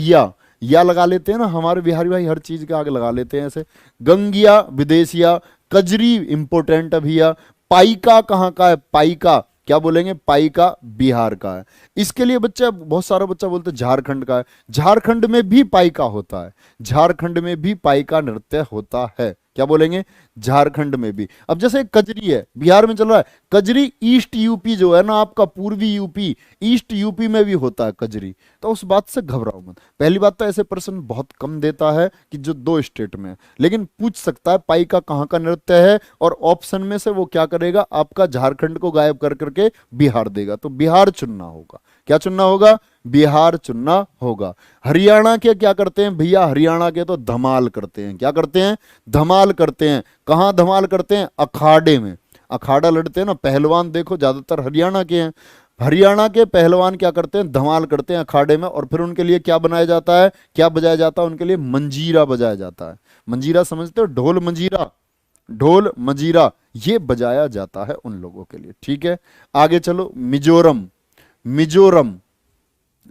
या लगा लेते हैं ना हमारे बिहारी भाई, हर चीज के आगे लगा लेते हैं ऐसे। गंगिया विदेशिया। कजरी इंपोर्टेंट है भैया। पाइका कहाँ का है? पाइका, क्या बोलेंगे? पाइका बिहार का है। इसके लिए बच्चा, बहुत सारा बच्चा बोलते हैं झारखंड का है, झारखंड में भी पाइका होता है, झारखंड में भी पाइका नृत्य होता है। क्या बोलेंगे? झारखंड में भी। अब जैसे कजरी है, बिहार में चल रहा है, कजरी ईस्ट यूपी जो है ना आपका, पूर्वी यूपी, ईस्ट यूपी में भी होता है कजरी। तो उस बात से घबराओ मत। पहली बात तो ऐसे प्रश्न बहुत कम देता है कि जो दो स्टेट में है, लेकिन पूछ सकता है पाइका कहाँ का नृत्य है, और ऑप्शन में से वो क्या करेगा, आपका झारखंड को गायब कर करके बिहार देगा। तो बिहार चुनना होगा। क्या चुनना होगा? बिहार चुनना होगा। हरियाणा के क्या करते हैं भैया? हरियाणा के तो धमाल करते हैं। क्या करते हैं? धमाल करते हैं। कहां धमाल करते हैं? अखाड़े में। अखाड़ा लड़ते हैं ना पहलवान, देखो ज्यादातर हरियाणा के हैं। हरियाणा के पहलवान क्या करते हैं? धमाल करते हैं अखाड़े में। और फिर उनके लिए क्या बनाया जाता है, क्या बजाया जाता है? उनके लिए मंजीरा बजाया जाता है। मंजीरा समझते हो? ढोल मंजीरा, ढोल मंजीरा ये बजाया जाता है उन लोगों के लिए, ठीक है। आगे चलो, मिजोरम। मिजोरम,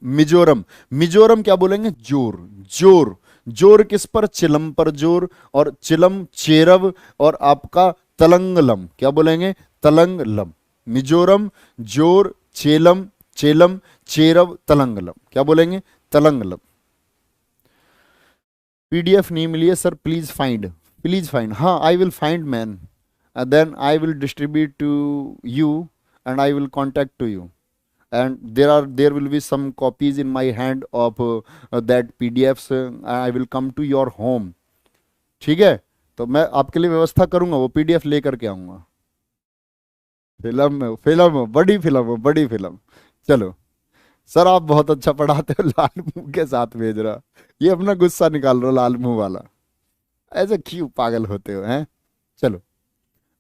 मिजोरम, मिजोरम क्या बोलेंगे? जोर, जोर। जोर किस पर? चिलम पर जोर। और चिलम चेरव, और आपका तलंगलम। क्या बोलेंगे? तलंगलम। मिजोरम जोर, चेलम, चेलम, चेरव, तलंगलम। क्या बोलेंगे? तलंगलम। पीडीएफ नहीं मिली है sir, please find, please find. हाँ I will find man, then I will distribute to you, and I will contact to you, and there will be some copies in my hand of that PDFs. I will come to your home, ठीक है। तो मैं आपके लिए व्यवस्था करूंगा, वो पीडीएफ लेकर के आऊंगा। फिल्म, फिल्म बड़ी फिल्म, बड़ी फिल्म। चलो सर आप बहुत अच्छा पढ़ाते हो, लाल मुंह के साथ भेज रहा, ये अपना गुस्सा निकाल रहा लाल मुंह वाला, ऐसे क्यों पागल होते हो हैं। चलो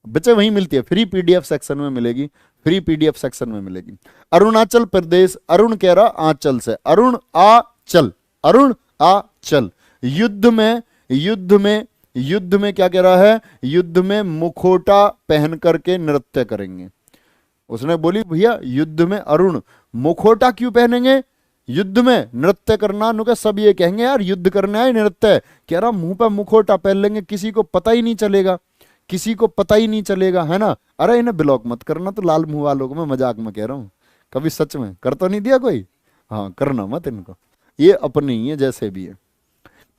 बच्चे वहीं मिलती है, फ्री पीडीएफ सेक्शन में मिलेगी, फ्री पीडीएफ सेक्शन में मिलेगी। अरुणाचल प्रदेश, अरुण कह रहा आंचल से, अरुण आ चल, अरुण आ चल। युद्ध में, युद्ध में, युद्ध में क्या कह रहा है? युद्ध में मुखोटा पहन करके नृत्य करेंगे। उसने बोली भैया युद्ध में अरुण मुखोटा क्यों पहनेंगे? युद्ध में नृत्य करना, नुका सब ये कहेंगे यार युद्ध करने आए नृत्य। कह रहा मुंह पर मुखोटा पहन लेंगे, किसी को पता ही नहीं चलेगा, किसी को पता ही नहीं चलेगा, है ना। अरे इन्हें ब्लॉक मत करना, तो लाल मुंह वालों को मैं मजाक में कह रहा हूँ, कभी सच में कर तो नहीं दिया कोई। हाँ करना मत इनको, ये अपने ही है जैसे भी है।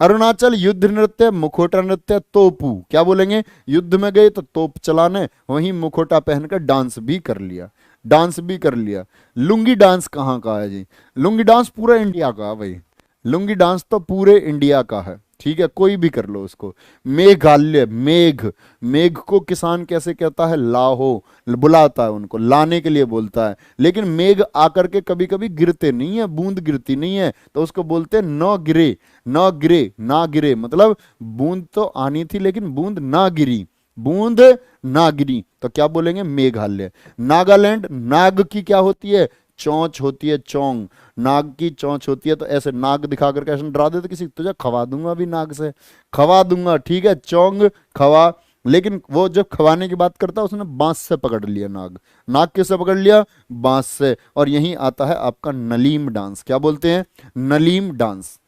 अरुणाचल युद्ध नृत्य, मुखोटा नृत्य, तोपू। क्या बोलेंगे? युद्ध में गए तो तोप चलाने, वहीं मुखोटा पहनकर डांस भी कर लिया, डांस भी कर लिया। लुंगी डांस कहाँ का है जी? लुंगी डांस पूरा इंडिया का है भाई, लुंगी डांस तो पूरे इंडिया का है, ठीक है, कोई भी कर लो उसको। मेघालय, मेघ, मेघ को किसान कैसे कहता है? लाहो, बुलाता है उनको, लाने के लिए बोलता है। लेकिन मेघ आकर के कभी कभी गिरते नहीं है, बूंद गिरती नहीं है, तो उसको बोलते हैं न गिरे, न गिरे, ना गिरे, मतलब बूंद तो आनी थी लेकिन बूंद ना गिरी, बूंद ना गिरी, तो क्या बोलेंगे? मेघालय। नागालैंड, नाग की क्या होती है? चोंच होती है, चोंग, नाग की चोंच होती है। तो ऐसे नाग दिखा करके ऐसे डरा देते किसी, तुझे खवा दूंगा अभी नाग से, खवा दूंगा, ठीक है, चोंग खवा। लेकिन वो जब खवाने की बात करता है उसने बांस से पकड़ लिया नाग, नाग किससे पकड़ लिया? बांस से। और यहीं आता है आपका नलीम डांस। क्या बोलते हैं? नलीम डांस।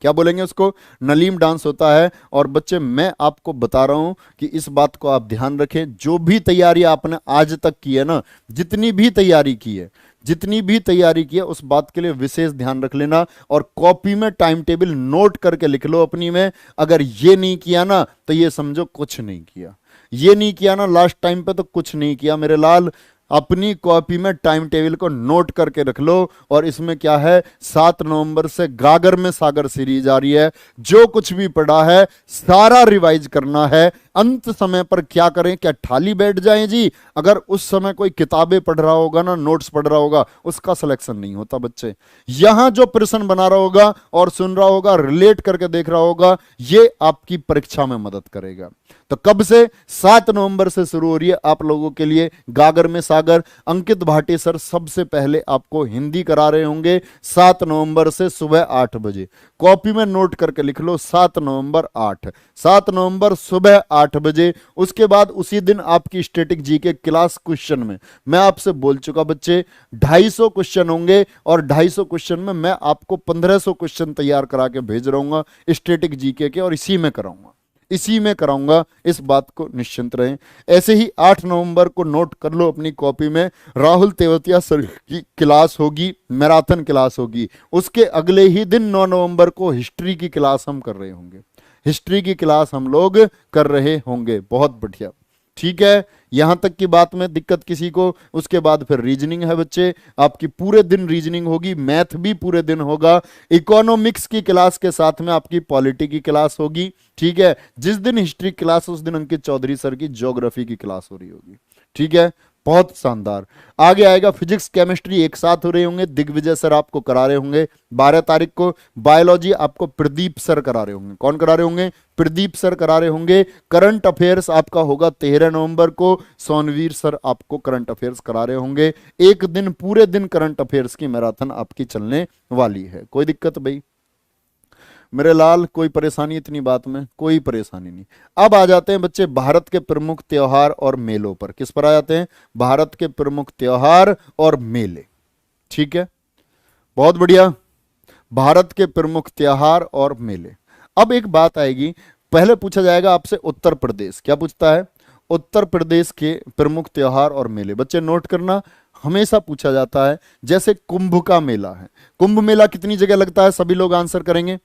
क्या बोलेंगे उसको? नलीम डांस होता है। और बच्चे मैं आपको बता रहा हूं कि इस बात को आप ध्यान रखें, जो भी तैयारी आपने आज तक की है ना, जितनी भी तैयारी की है, जितनी भी तैयारी की है उस बात के लिए विशेष ध्यान रख लेना, और कॉपी में टाइम टेबल नोट करके लिख लो अपनी में। अगर ये नहीं किया ना तो ये समझो कुछ नहीं किया, ये नहीं किया ना लास्ट टाइम पे तो कुछ नहीं किया मेरे लाल। अपनी कॉपी में टाइम टेबल को नोट करके रख लो। और इसमें क्या है, 7 नवंबर से गागर में सागर सीरीज आ रही है, जो कुछ भी पढ़ा है सारा रिवाइज करना है। अंत समय पर क्या करें, क्या ठाली बैठ जाएं जी? अगर उस समय कोई किताबें पढ़ रहा होगा ना, नोट्स पढ़ रहा होगा, उसका सिलेक्शन नहीं होता बच्चे। यहां जो प्रश्न बना रहा होगा और सुन रहा होगा, रिलेट करके देख रहा होगा, ये आपकी परीक्षा में मदद करेगा। तो कब से? 7 नवंबर से शुरू हो रही है आप लोगों के लिए गागर में सागर। अंकित भाटी सर सबसे पहले आपको हिंदी करा रहे होंगे 7 नवंबर से सुबह 8 बजे। कॉपी में नोट करके लिख लो 7 नवंबर 8, 7 नवंबर सुबह 8 बजे। उसके बाद उसी दिन आपकी स्टैटिक जीके क्लास क्वेश्चन में मैं आपसे बोल चुका बच्चे 250 क्वेश्चन होंगे, और 250 क्वेश्चन में मैं आपको 1500 क्वेश्चन तैयार करा के भेज रहूंगा स्टैटिक जीके के, और इसी में कराऊंगा, इसी में कराऊंगा, इस बात को निश्चिंत रहें। ऐसे ही 8 नवंबर को नोट कर लो अपनी कॉपी में, राहुल तेवतिया सर की क्लास होगी, मैराथन क्लास होगी। उसके अगले ही दिन 9 नवंबर को हिस्ट्री की क्लास हम कर रहे होंगे, हिस्ट्री की क्लास हम लोग कर रहे होंगे। बहुत बढ़िया, ठीक है, यहां तक की बात में दिक्कत किसी को? उसके बाद फिर रीजनिंग है बच्चे, आपकी पूरे दिन रीजनिंग होगी, मैथ भी पूरे दिन होगा। इकोनॉमिक्स की क्लास के साथ में आपकी पॉलिटी की क्लास होगी, ठीक है। जिस दिन हिस्ट्री क्लास उस दिन अंकित चौधरी सर की ज्योग्राफी की क्लास हो रही होगी, ठीक है। बहुत शानदार। आगे आएगा फिजिक्स केमिस्ट्री एक साथ हो रहे होंगे, दिग्विजय सर आपको करा रहे होंगे 12 तारीख को। बायोलॉजी आपको प्रदीप सर करा रहे होंगे। कौन करा रहे होंगे? प्रदीप सर करा रहे होंगे। करंट अफेयर्स आपका होगा 13 नवंबर को, सोनवीर सर आपको करंट अफेयर्स करा रहे होंगे। एक दिन पूरे दिन करंट अफेयर्स की मैराथन आपकी चलने वाली है। कोई दिक्कत भाई मेरे लाल? कोई परेशानी इतनी बात में? कोई परेशानी नहीं। अब आ जाते हैं बच्चे भारत के प्रमुख त्योहार और मेलों पर। किस पर आ जाते हैं? भारत के प्रमुख त्योहार और मेले, ठीक है, बहुत बढ़िया। भारत के प्रमुख त्योहार और मेले। अब एक बात आएगी, पहले पूछा जाएगा आपसे उत्तर प्रदेश। क्या पूछता है? उत्तर प्रदेश के प्रमुख त्योहार और मेले। बच्चे नोट करना, हमेशा पूछा जाता है। जैसे कुंभ का मेला है, कुंभ मेला कितनी जगह लगता है? सभी लोग आंसर करेंगे।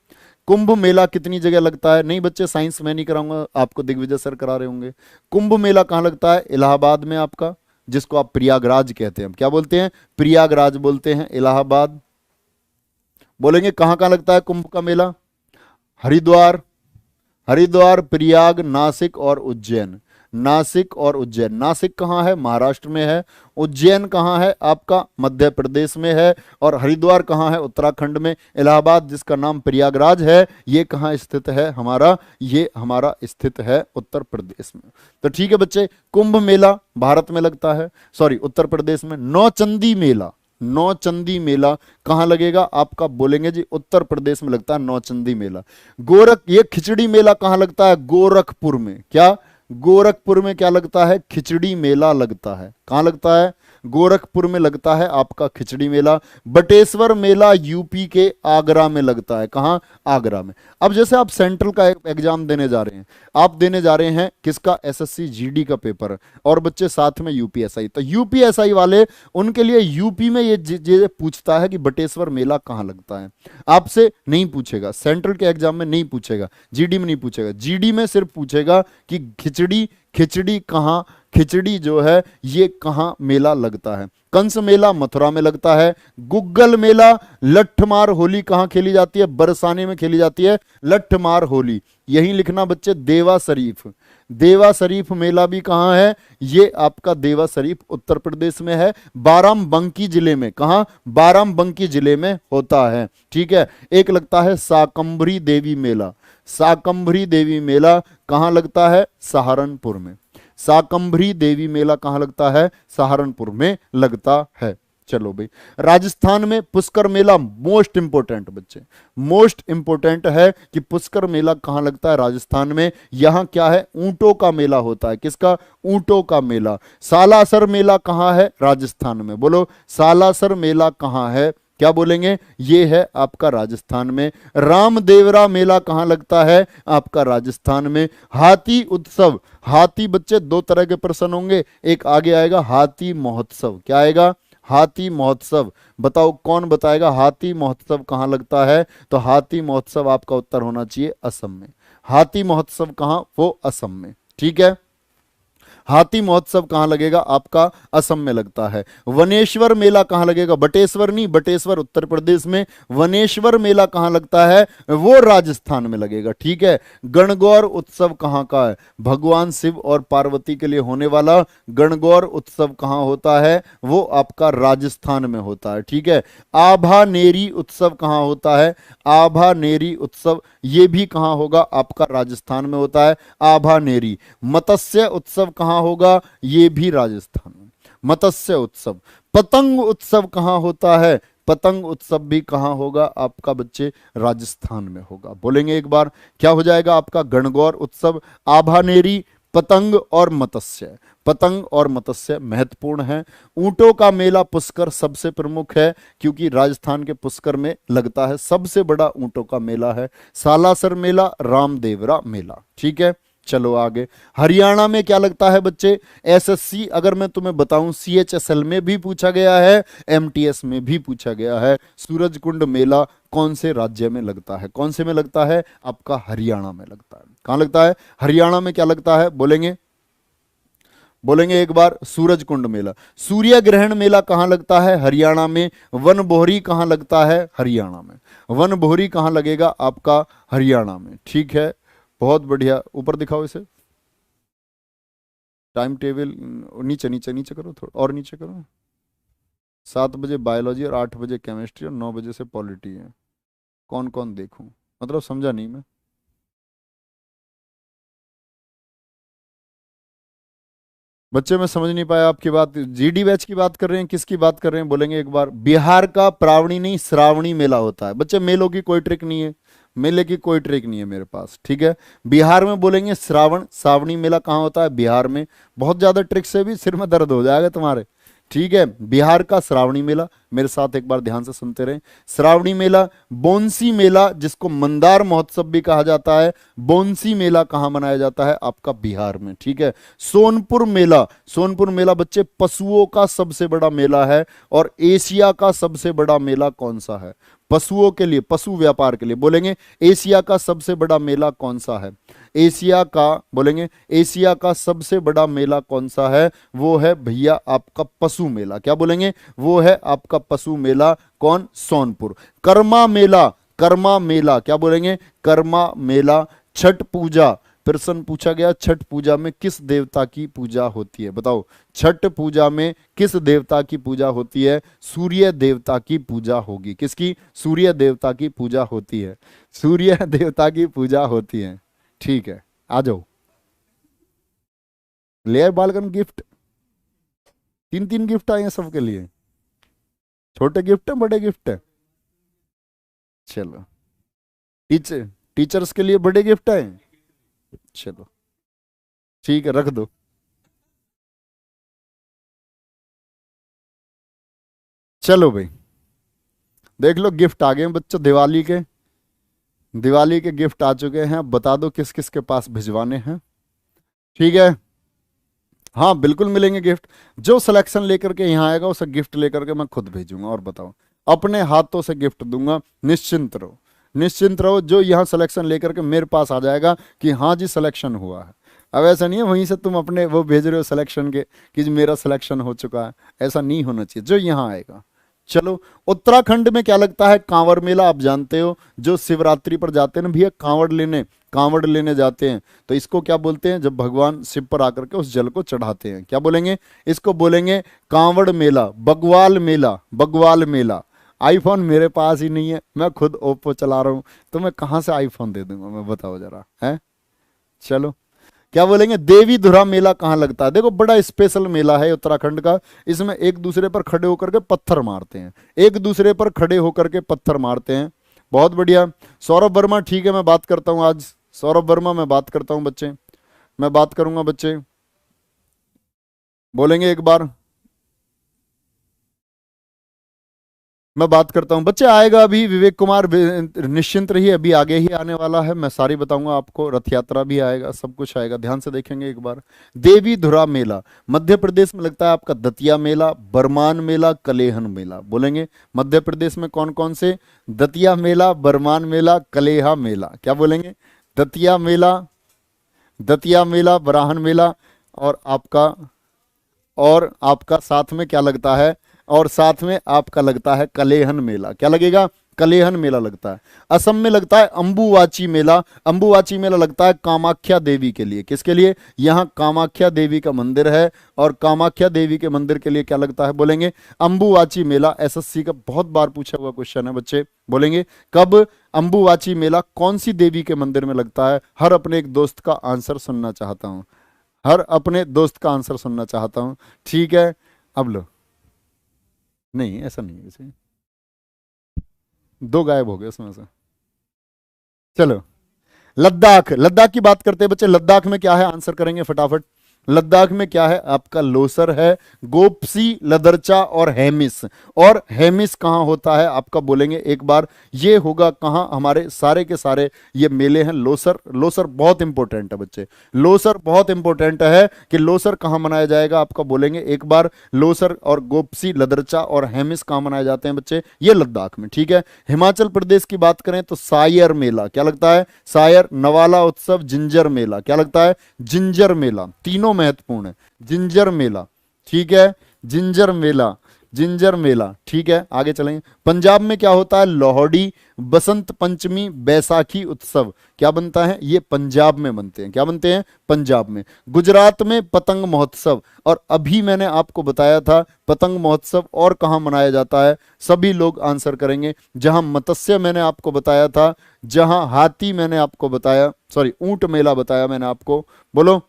कुंभ मेला कितनी जगह लगता है? नहीं बच्चे, साइंस में नहीं कराऊंगा, आपको दिग्विजय सर करा रहे होंगे। कुंभ मेला कहां लगता है? इलाहाबाद में आपका, जिसको आप प्रयागराज कहते हैं। क्या बोलते हैं? प्रयागराज बोलते हैं, इलाहाबाद। बोलेंगे कहां कहां लगता है कुंभ का मेला? हरिद्वार, हरिद्वार, प्रयाग, नासिक और उज्जैन। नासिक और उज्जैन। नासिक कहाँ है? महाराष्ट्र में है। उज्जैन कहाँ है? आपका मध्य प्रदेश में है। और हरिद्वार कहाँ है? उत्तराखंड में। इलाहाबाद जिसका नाम प्रयागराज है, ये कहाँ स्थित है हमारा? ये हमारा स्थित है उत्तर प्रदेश में। तो ठीक है बच्चे, कुंभ मेला भारत में लगता है, सॉरी उत्तर प्रदेश में। नौचंदी मेला, नौचंदी मेला कहां लगेगा आपका? बोलेंगे जी उत्तर प्रदेश में लगता है नौचंदी मेला। ये खिचड़ी मेला कहां लगता है? गोरखपुर में। क्या? गोरखपुर में क्या लगता है? खिचड़ी मेला लगता है। कहां लगता है? गोरखपुर में लगता है आपका खिचड़ी मेला। बटेश्वर मेला यूपी के आगरा में लगता है। कहां? आगरा में। अब जैसे आप सेंट्रल का एग्जाम देने जा रहे हैं, आप देने जा रहे हैं किसका? एसएससी जीडी का पेपर, और बच्चे साथ में यूपीएसआई। तो यूपीएसआई वाले, उनके लिए यूपी में ये पूछता है कि बटेश्वर मेला कहां लगता है। आपसे नहीं पूछेगा, सेंट्रल के एग्जाम में नहीं पूछेगा, जीडी में नहीं पूछेगा। जीडी में सिर्फ पूछेगा कि खिचड़ी, खिचड़ी कहां, खिचड़ी जो है ये कहां मेला लगता है। कंस मेला मथुरा में लगता है। गुग्गल मेला, लठमार होली कहां खेली जाती है? बरसाने में खेली जाती है लठमार होली। यही लिखना बच्चे देवा शरीफ। देवा शरीफ मेला भी कहां है? ये आपका देवा शरीफ उत्तर प्रदेश में है, बाराबंकी जिले में। कहां? बाराबंकी जिले में होता है, ठीक है। एक लगता है शाकंभरी देवी मेला। शाकंभरी देवी मेला कहां लगता है? सहारनपुर में। शाकंभरी देवी मेला कहां लगता है? सहारनपुर में लगता है। चलो भाई, राजस्थान में पुष्कर मेला मोस्ट इंपोर्टेंट बच्चे, मोस्ट इंपोर्टेंट है कि पुष्कर मेला कहां लगता है? राजस्थान में। यहां क्या है? ऊंटों का मेला होता है। किसका? ऊंटों का मेला। सालासर मेला कहां है? राजस्थान में। बोलो सालासर मेला कहां है? क्या बोलेंगे? ये है आपका राजस्थान में। रामदेवरा मेला कहां लगता है? आपका राजस्थान में। हाथी उत्सव, हाथी बच्चे दो तरह के प्रश्न होंगे, एक आगे आएगा हाथी महोत्सव। क्या आएगा? हाथी महोत्सव, बताओ कौन बताएगा हाथी महोत्सव कहाँ लगता है? तो हाथी महोत्सव आपका उत्तर होना चाहिए असम में। हाथी महोत्सव कहाँ? वो असम में। ठीक है, हाथी महोत्सव कहां लगेगा? आपका असम में लगता है। वनेश्वर मेला कहां लगेगा? बटेश्वर नहीं, बटेश्वर उत्तर प्रदेश में। वनेश्वर मेला कहां लगता है? वो राजस्थान में लगेगा। ठीक है, गणगौर उत्सव कहां का है? भगवान शिव और पार्वती के लिए होने वाला गणगौर उत्सव कहां होता है? वो आपका राजस्थान में होता है। ठीक है, आभानेरी उत्सव कहां होता है? आभानेरी उत्सव ये भी कहां होगा? आपका राजस्थान में होता है आभानेरी। मत्स्य उत्सव कहां होगा? ये भी राजस्थान में, मत्स्य उत्सव। पतंग उत्सव कहां होता है? पतंग उत्सव भी कहां होगा? आपका बच्चे राजस्थान में होगा। बोलेंगे एक बार, क्या हो जाएगा आपका? गणगौर उत्सव, आभानेरी, पतंग और मत्स्य। पतंग और मत्स्य महत्वपूर्ण है। ऊंटों का मेला पुष्कर सबसे प्रमुख है, क्योंकि राजस्थान के पुष्कर में लगता है, सबसे बड़ा ऊंटों का मेला है। सालासर मेला, रामदेवरा मेला। ठीक है, चलो आगे। हरियाणा में क्या लगता है बच्चे? एसएससी, अगर मैं तुम्हें बताऊं, सीएचएसएल में भी पूछा गया है, एमटीएस में भी पूछा गया है। सूरजकुंड मेला कौन से राज्य में लगता है? कौन से में लगता है? आपका हरियाणा में लगता है। कहां लगता है? हरियाणा में। क्या लगता है? बोलेंगे, बोलेंगे एक बार, सूरजकुंड मेला। सूर्य ग्रहण मेला कहां लगता है? हरियाणा में। वनभोरी कहां लगता है? हरियाणा में। वनभोरी कहां लगेगा? आपका हरियाणा में। ठीक है, बहुत बढ़िया। ऊपर दिखाओ इसे, टाइम टेबल नीचे नीचे नीचे करो, थोड़ा और नीचे करो। 7 बजे बायोलॉजी और 8 बजे केमिस्ट्री और 9 बजे से पॉलिटी है। कौन कौन देखूं? मतलब समझा नहीं मैं। बच्चे मैं समझ नहीं पाया आपकी बात। जीडी बैच की बात कर रहे हैं, किसकी बात कर रहे हैं? बोलेंगे एक बार। बिहार का प्रावणी नहीं श्रावणी मेला होता है। बच्चे मेलों की कोई ट्रिक नहीं है, मेले की कोई ट्रिक नहीं है मेरे पास। ठीक है, बिहार में बोलेंगे श्रावण, श्रावणी मेला कहाँ होता है? बिहार में। बहुत ज्यादा ट्रिक से भी सिर में दर्द हो जाएगा तुम्हारे। ठीक है, बिहार का श्रावणी मेला, मेरे साथ एक बार ध्यान से सुनते रहें। श्रावणी मेला। बोनसी मेला, जिसको मंदार महोत्सव भी कहा जाता है, बोनसी मेला कहाँ मनाया जाता है? आपका बिहार में। ठीक है, सोनपुर मेला। सोनपुर मेला बच्चे पशुओं का सबसे बड़ा मेला है। और एशिया का सबसे बड़ा मेला कौन सा है? पशुओं के लिए, पशु व्यापार के लिए। बोलेंगे एशिया का सबसे बड़ा मेला कौन सा है? एशिया का, बोलेंगे एशिया का सबसे बड़ा मेला कौन सा है? वो है भैया आपका पशु मेला। क्या बोलेंगे? वो है आपका पशु मेला। कौन? सोनपुर। कर्मा मेला, कर्मा मेला, क्या बोलेंगे? कर्मा मेला। छठ पूजा, प्रश्न पूछा गया, छठ पूजा में किस देवता की पूजा होती है? बताओ, छठ पूजा में किस देवता की पूजा होती है? सूर्य देवता की पूजा होगी। किसकी? सूर्य देवता की पूजा होती है। सूर्य देवता की पूजा होती है। ठीक है, आ जाओ। ले आए बालकन गिफ्ट, 3 3 गिफ्ट आए हैं सबके लिए। छोटे गिफ्ट है, बड़े गिफ्ट है? चलो, टीचर, टीचर्स के लिए बड़े गिफ्ट आए। चलो ठीक है, रख दो। चलो भाई, देख लो गिफ्ट आ गए हैं बच्चों, दिवाली के। दिवाली के गिफ्ट आ चुके हैं। अब बता दो किस किस के पास भिजवाने हैं। ठीक है, हाँ बिल्कुल मिलेंगे गिफ्ट। जो सिलेक्शन लेकर के यहाँ आएगा उसे गिफ्ट लेकर के मैं खुद भेजूंगा। और बताओ, अपने हाथों से गिफ्ट दूंगा। निश्चिंत रहो, निश्चिंत रहो। जो यहाँ सिलेक्शन लेकर के मेरे पास आ जाएगा कि हाँ जी सिलेक्शन हुआ है। अब ऐसा नहीं है वहीं से तुम अपने वो भेज रहे हो सिलेक्शन के कि जी मेरा सिलेक्शन हो चुका है। ऐसा नहीं होना चाहिए। जो यहाँ आएगा। चलो, उत्तराखंड में क्या लगता है? कांवड़ मेला। आप जानते हो, जो शिवरात्रि पर जाते हैं ना भैया कांवड़ लेने, कांवड़ लेने जाते हैं, तो इसको क्या बोलते हैं? जब भगवान शिव पर आकर के उस जल को चढ़ाते हैं, क्या बोलेंगे? इसको बोलेंगे कांवड़ मेला, बग्वाल मेला, बग्वाल मेला। आईफोन मेरे पास ही नहीं है, मैं खुद ओप्पो चला रहा हूं, तो मैं कहां से आईफोन दे दूंगा? मैं बताओ जरा, है? चलो, क्या बोलेंगे? देवी धुरा मेला कहाँ लगता है? देखो बड़ा स्पेशल मेला है उत्तराखंड का। इसमें एक दूसरे पर खड़े होकर के पत्थर मारते हैं, एक दूसरे पर खड़े होकर के पत्थर मारते हैं। बहुत बढ़िया। सौरभ वर्मा, ठीक है मैं बात करता हूँ आज। सौरभ वर्मा मैं बात करता हूँ बच्चे, मैं बात करूंगा बच्चे। बोलेंगे एक बार, मैं बात करता हूं बच्चे, आएगा अभी विवेक कुमार, निश्चिंत रहिए, अभी आगे ही आने वाला है, मैं सारी बताऊंगा आपको, रथ यात्रा भी आएगा, सब कुछ आएगा, ध्यान से देखेंगे एक बार। देवी धुरा मेला मध्य प्रदेश में लगता है आपका, दतिया मेला, बरमान मेला, कलेहन मेला, बोलेंगे मध्य प्रदेश में कौन कौन से? दतिया मेला, बरमान मेला, कलेहा मेला, क्या बोलेंगे? दतिया मेला, दतिया मेला, बराहन मेला, और आपका साथ में क्या लगता है? और साथ में आपका लगता है कलेहन मेला, क्या लगेगा? कलेहन मेला लगता है। असम में लगता है अंबुवाची मेला, अंबुवाची मेला लगता है कामाख्या देवी के लिए, किसके लिए? यहां कामाख्या देवी का मंदिर है, और कामाख्या देवी के मंदिर के लिए क्या लगता है? बोलेंगे अंबुवाची मेला। एसएससी का बहुत बार पूछा हुआ क्वेश्चन है बच्चे, बोलेंगे कब अंबुवाची मेला कौन सी देवी के मंदिर में लगता है? हर अपने एक दोस्त का आंसर सुनना चाहता हूं, हर अपने दोस्त का आंसर सुनना चाहता हूं, ठीक है? अब लो, नहीं ऐसा नहीं है वैसे, दो गायब हो गए उसमें से। चलो, लद्दाख, लद्दाख की बात करते हैं बच्चे, लद्दाख में क्या है? आंसर करेंगे फटाफट। लद्दाख में क्या है? आपका लोसर है, गोपसी, लदरचा और हेमिस। और हेमिस कहां होता है आपका? बोलेंगे एक बार, ये होगा कहां? हमारे सारे के सारे ये मेले हैं लोसर, लोसर बहुत इंपॉर्टेंट है बच्चे, लोसर बहुत इंपॉर्टेंट है कि लोसर कहां मनाया जाएगा आपका? बोलेंगे एक बार, लोसर और गोपसी, लदरचा और हेमिस कहां मनाए जाते हैं बच्चे? ये लद्दाख में, ठीक है? हिमाचल प्रदेश की बात करें तो सायर मेला, क्या लगता है? सायर, नवाला उत्सव, जिंजर मेला, क्या लगता है? जिंजर मेला, तीनों महत्वपूर्ण है। जिंजर मेला, ठीक है? जिंजर मेला, जिंजर मेला, ठीक है? आगे चलेंगे। पंजाब में क्या होता है? लोहड़ी, बसंत पंचमी, बैसाखी उत्सव, क्या बनता है? ये पंजाब में बनते हैं, क्या बनते हैं? पंजाब में। गुजरात में पतंग महोत्सव, और अभी मैंने आपको बताया था पतंग महोत्सव और कहां मनाया जाता है? सभी लोग आंसर करेंगे। जहां मत्स्य मैंने आपको बताया था, जहां हाथी मैंने आपको बताया, सॉरी ऊंट मेला बताया मैंने आपको, बोलो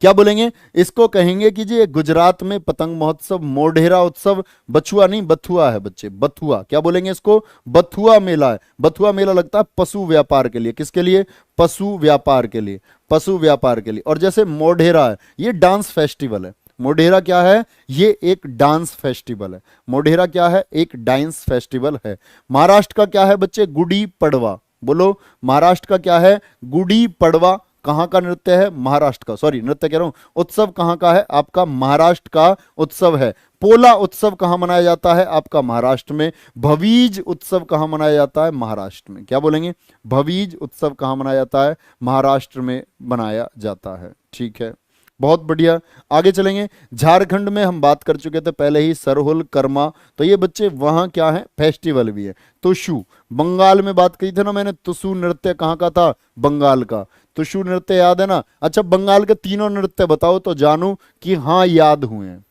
क्या बोलेंगे? इसको कहेंगे कि जी गुजरात में पतंग महोत्सव, मोढेरा उत्सव, बछुआ नहीं बथुआ है बच्चे, बथुआ, क्या बोलेंगे इसको? बथुआ मेला है। बथुआ मेला लगता है पशु व्यापार के लिए, किसके लिए? पशु व्यापार के लिए, पशु व्यापार के लिए। और जैसे मोढेरा है, ये डांस फेस्टिवल है। मोढेरा क्या है? ये एक डांस फेस्टिवल है। मोढेरा क्या है? एक डांस फेस्टिवल है। महाराष्ट्र का क्या है बच्चे? गुड़ी पड़वा, बोलो महाराष्ट्र का क्या है? गुड़ी पड़वा कहां का नृत्य है? महाराष्ट्र का, सॉरी नृत्य कह रहा हूं, उत्सव कहां का है आपका? महाराष्ट्र का उत्सव है। पोला उत्सव कहां मनाया जाता है आपका? महाराष्ट्र में। भवीज उत्सव कहां मनाया जाता है? महाराष्ट्र में, क्या बोलेंगे? भवीज उत्सव कहां मनाया जाता है? महाराष्ट्र में मनाया जाता है, ठीक है? बहुत बढ़िया, आगे चलेंगे। झारखंड में हम बात कर चुके थे पहले ही, सरहुल, कर्मा, तो ये बच्चे वहां क्या है? फेस्टिवल भी है। तुशु, बंगाल में बात की थी ना मैंने, तुसु नृत्य कहाँ का था? बंगाल का। तुशु नृत्य याद है ना? अच्छा, बंगाल के तीनों नृत्य बताओ तो जानू कि हाँ याद हुए हैं।